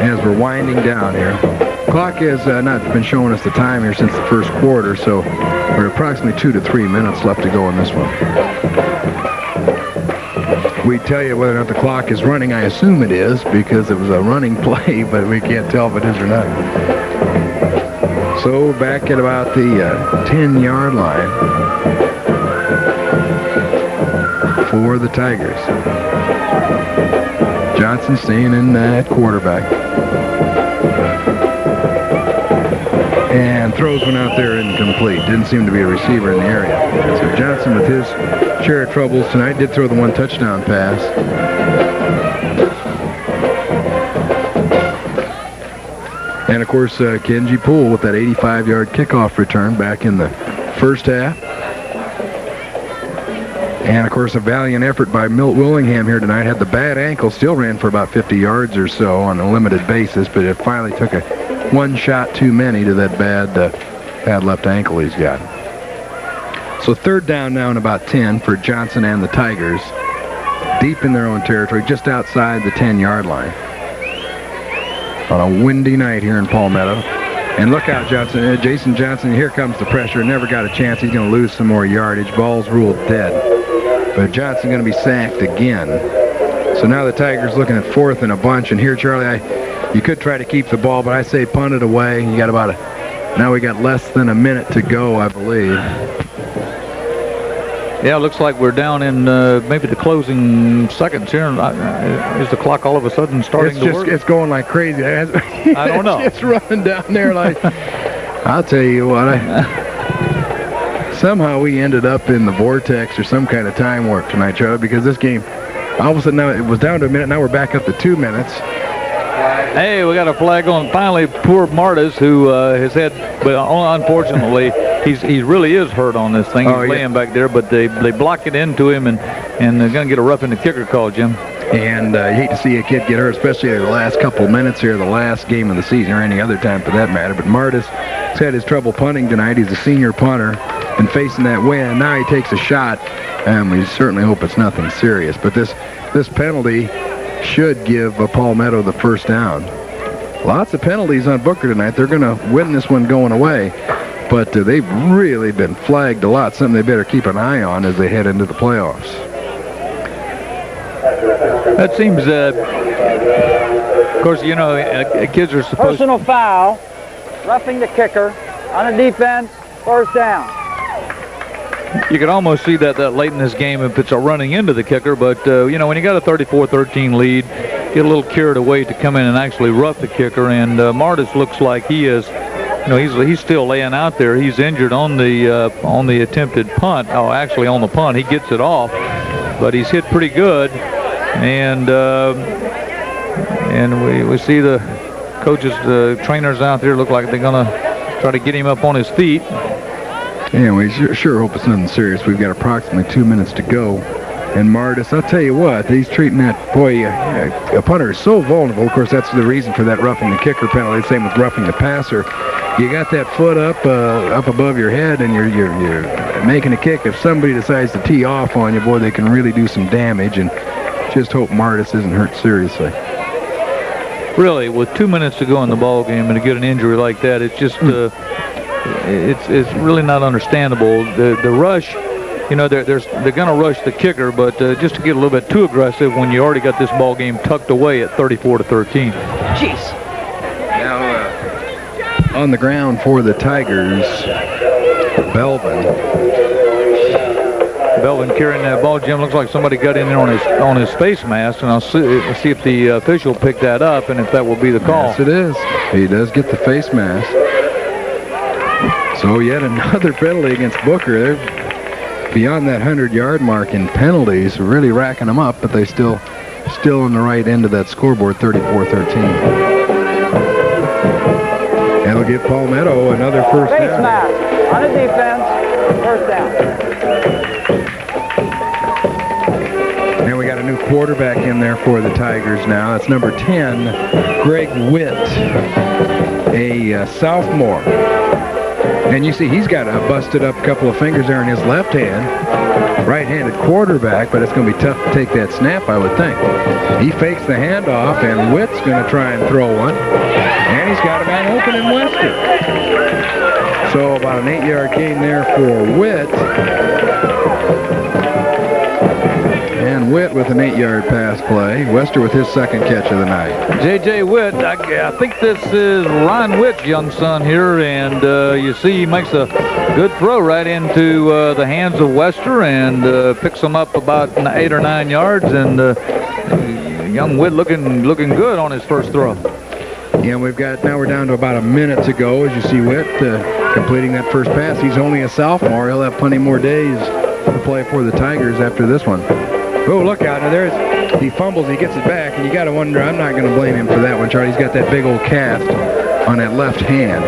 As we're winding down here. Clock has not been showing us the time here since the first quarter, so we're approximately 2 to 3 minutes left to go in this one. We tell you whether or not the clock is running. I assume it is because it was a running play, but we can't tell if it is or not. So back at about the 10-yard line for the Tigers. Johnson staying in at quarterback. And throws one out there incomplete. Didn't seem to be a receiver in the area. So Johnson, with his share of troubles tonight, did throw the one touchdown pass. And of course, Kenji Poole with that 85-yard kickoff return back in the first half. And, of course, a valiant effort by Milt Willingham here tonight. Had the bad ankle, still ran for about 50 yards or so on a limited basis, but it finally took one shot too many to that bad left ankle he's got. So third down now and about 10 for Johnson and the Tigers. Deep in their own territory, just outside the 10-yard line. On a windy night here in Palmetto. And look out, Johnson. Jason Johnson, here comes the pressure. Never got a chance. He's going to lose some more yardage. Ball's ruled dead. But Johnson going to be sacked again. So now the Tigers looking at fourth and a bunch. And here, Charlie, you could try to keep the ball, but I say punt it away. You got now we got less than a minute to go, I believe. Yeah, it looks like we're down in maybe the closing seconds here. Is the clock all of a sudden starting to work? It's going like crazy. I don't know. It's running down there like... I'll tell you what, somehow we ended up in the vortex or some kind of time warp tonight, Charlie, because this game, all of a sudden now it was down to a minute. Now we're back up to 2 minutes. Hey, we got a flag on finally. Poor Martis, who has had, well, unfortunately, he really is hurt on this thing. He's laying back there, but they block it into him, and they're going to get a rough in the kicker call, Jim. And you hate to see a kid get hurt, especially in the last couple minutes here, the last game of the season, or any other time for that matter. But Martis has had his trouble punting tonight. He's a senior punter, and facing that wind. Now he takes a shot, and we certainly hope it's nothing serious. But this penalty should give Palmetto the first down. Lots of penalties on Booker tonight. They're going to win this one going away, but they've really been flagged a lot, something they better keep an eye on as they head into the playoffs. That seems, of course, you know, kids are supposed Personal foul, roughing the kicker on a defense, first down. You can almost see that late in this game if it's a running into the kicker, but, you know, when you got a 34-13 lead, get a little carried away to come in and actually rough the kicker, and Martis looks like he is, you know, he's still laying out there. He's injured on the attempted punt. Oh, actually on the punt. He gets it off, but he's hit pretty good, and And we see the coaches, the trainers out there look like they're going to try to get him up on his feet. Yeah, we sure hope it's nothing serious. We've got approximately 2 minutes to go. And Martis, I'll tell you what, he's treating that, boy, a punter is so vulnerable. Of course, that's the reason for that roughing the kicker penalty. Same with roughing the passer. You got that foot up above your head, and you're making a kick. If somebody decides to tee off on you, boy, they can really do some damage. And just hope Martis isn't hurt seriously. Really, with 2 minutes to go in the ball game and to get an injury like that, it's just it's really not understandable. The rush. You know, they're going to rush the kicker, but just to get a little bit too aggressive when you already got this ball game tucked away at 34-13. Jeez. Now, on the ground for the Tigers, Belvin carrying that ball, Jim. Looks like somebody got in there on his face mask, and I'll see if the official picked that up and if that will be the call. Yes, it is. He does get the face mask. So yet another penalty against Booker. They're beyond that 100-yard mark in penalties, really racking them up, but they still on the right end of that scoreboard, 34-13. That'll give Palmetto another first Face down. mask on the defense, first down. And we got a new quarterback in there for the Tigers now. That's number 10, Greg Witt, a sophomore. And you see he's got a busted up couple of fingers there in his left hand. Right-handed quarterback, but it's going to be tough to take that snap, I would think. He fakes the handoff, and Witt's going to try and throw one. And he's got a man open in Wester. So about an 8-yard gain there for Witt. And Witt with an 8-yard pass play. Wester with his second catch of the night. J.J. Witt, I think this is Ron Witt's young son here, and you see he makes a good throw right into the hands of Wester and picks him up about 8 or 9 yards, and young Witt looking good on his first throw. Yeah, now we're down to about a minute to go as you see Witt completing that first pass. He's only a sophomore. He'll have plenty more days to play for the Tigers after this one. Oh, look out. Now he fumbles, he gets it back, and you got to wonder, I'm not going to blame him for that one, Charlie. He's got that big old cast on that left hand.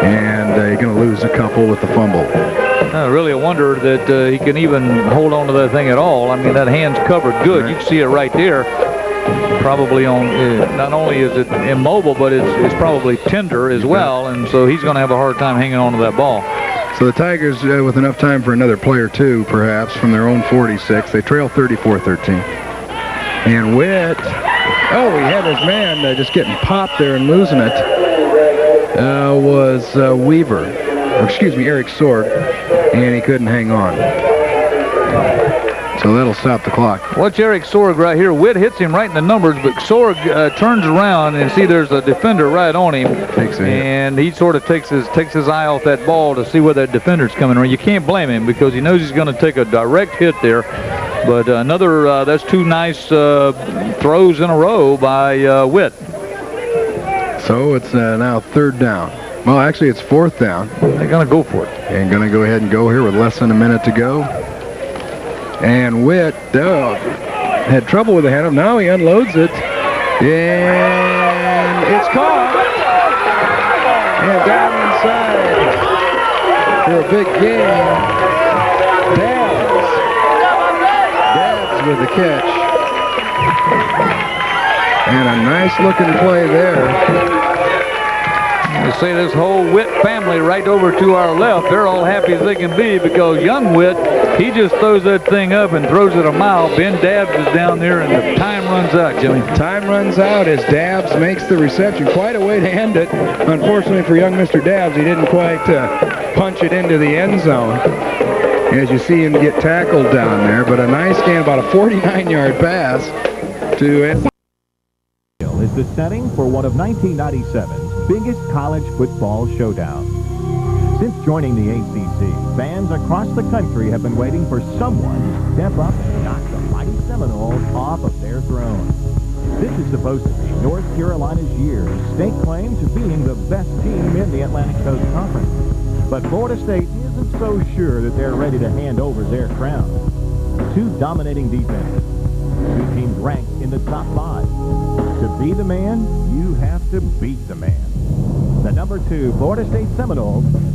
And you're going to lose a couple with the fumble. Really a wonder that he can even hold on to that thing at all. I mean, that hand's covered good. Right. You can see it right there. Probably on, not only is it immobile, but it's probably tender as well, and so he's going to have a hard time hanging on to that ball. So the Tigers, with enough time for another play or two, perhaps, from their own 46, they trail 34-13. And Witt, he had his man just getting popped there and losing it, was Eric Sorg, and he couldn't hang on. So that'll stop the clock. Watch Eric Sorg right here. Witt hits him right in the numbers, but Sorg turns around and see there's a defender right on him. And he sort of takes his eye off that ball to see where that defender's coming around. You can't blame him because he knows he's going to take a direct hit there. But that's two nice throws in a row by Witt. So it's now third down. Well, actually, it's fourth down. They're going to go for it. And going to go ahead and go here with less than a minute to go. And Witt had trouble with the handoff. Now he unloads it. And it's caught. And down inside for a big gain. Dabbs with the catch. And a nice looking play there. You see this whole Witt family right over to our left. They're all happy as they can be because young Witt, he just throws that thing up and throws it a mile. Ben Dabbs is down there, and the time runs out, Jimmy. Time runs out as Dabbs makes the reception. Quite a way to end it. Unfortunately for young Mr. Dabbs, he didn't quite punch it into the end zone. As you see him get tackled down there, but a nice gain, about a 49-yard pass to it. Is the setting for one of 1997's biggest college football showdowns. Since joining the ACC, fans across the country have been waiting for someone to step up and knock the mighty Seminoles off of their throne. This is supposed to be North Carolina's year to stake claim to being the best team in the Atlantic Coast Conference. But Florida State isn't so sure that they're ready to hand over their crown. Two dominating defenses, Two teams ranked in the top 5. To be the man, you have to beat the man. The number 2 Florida State Seminoles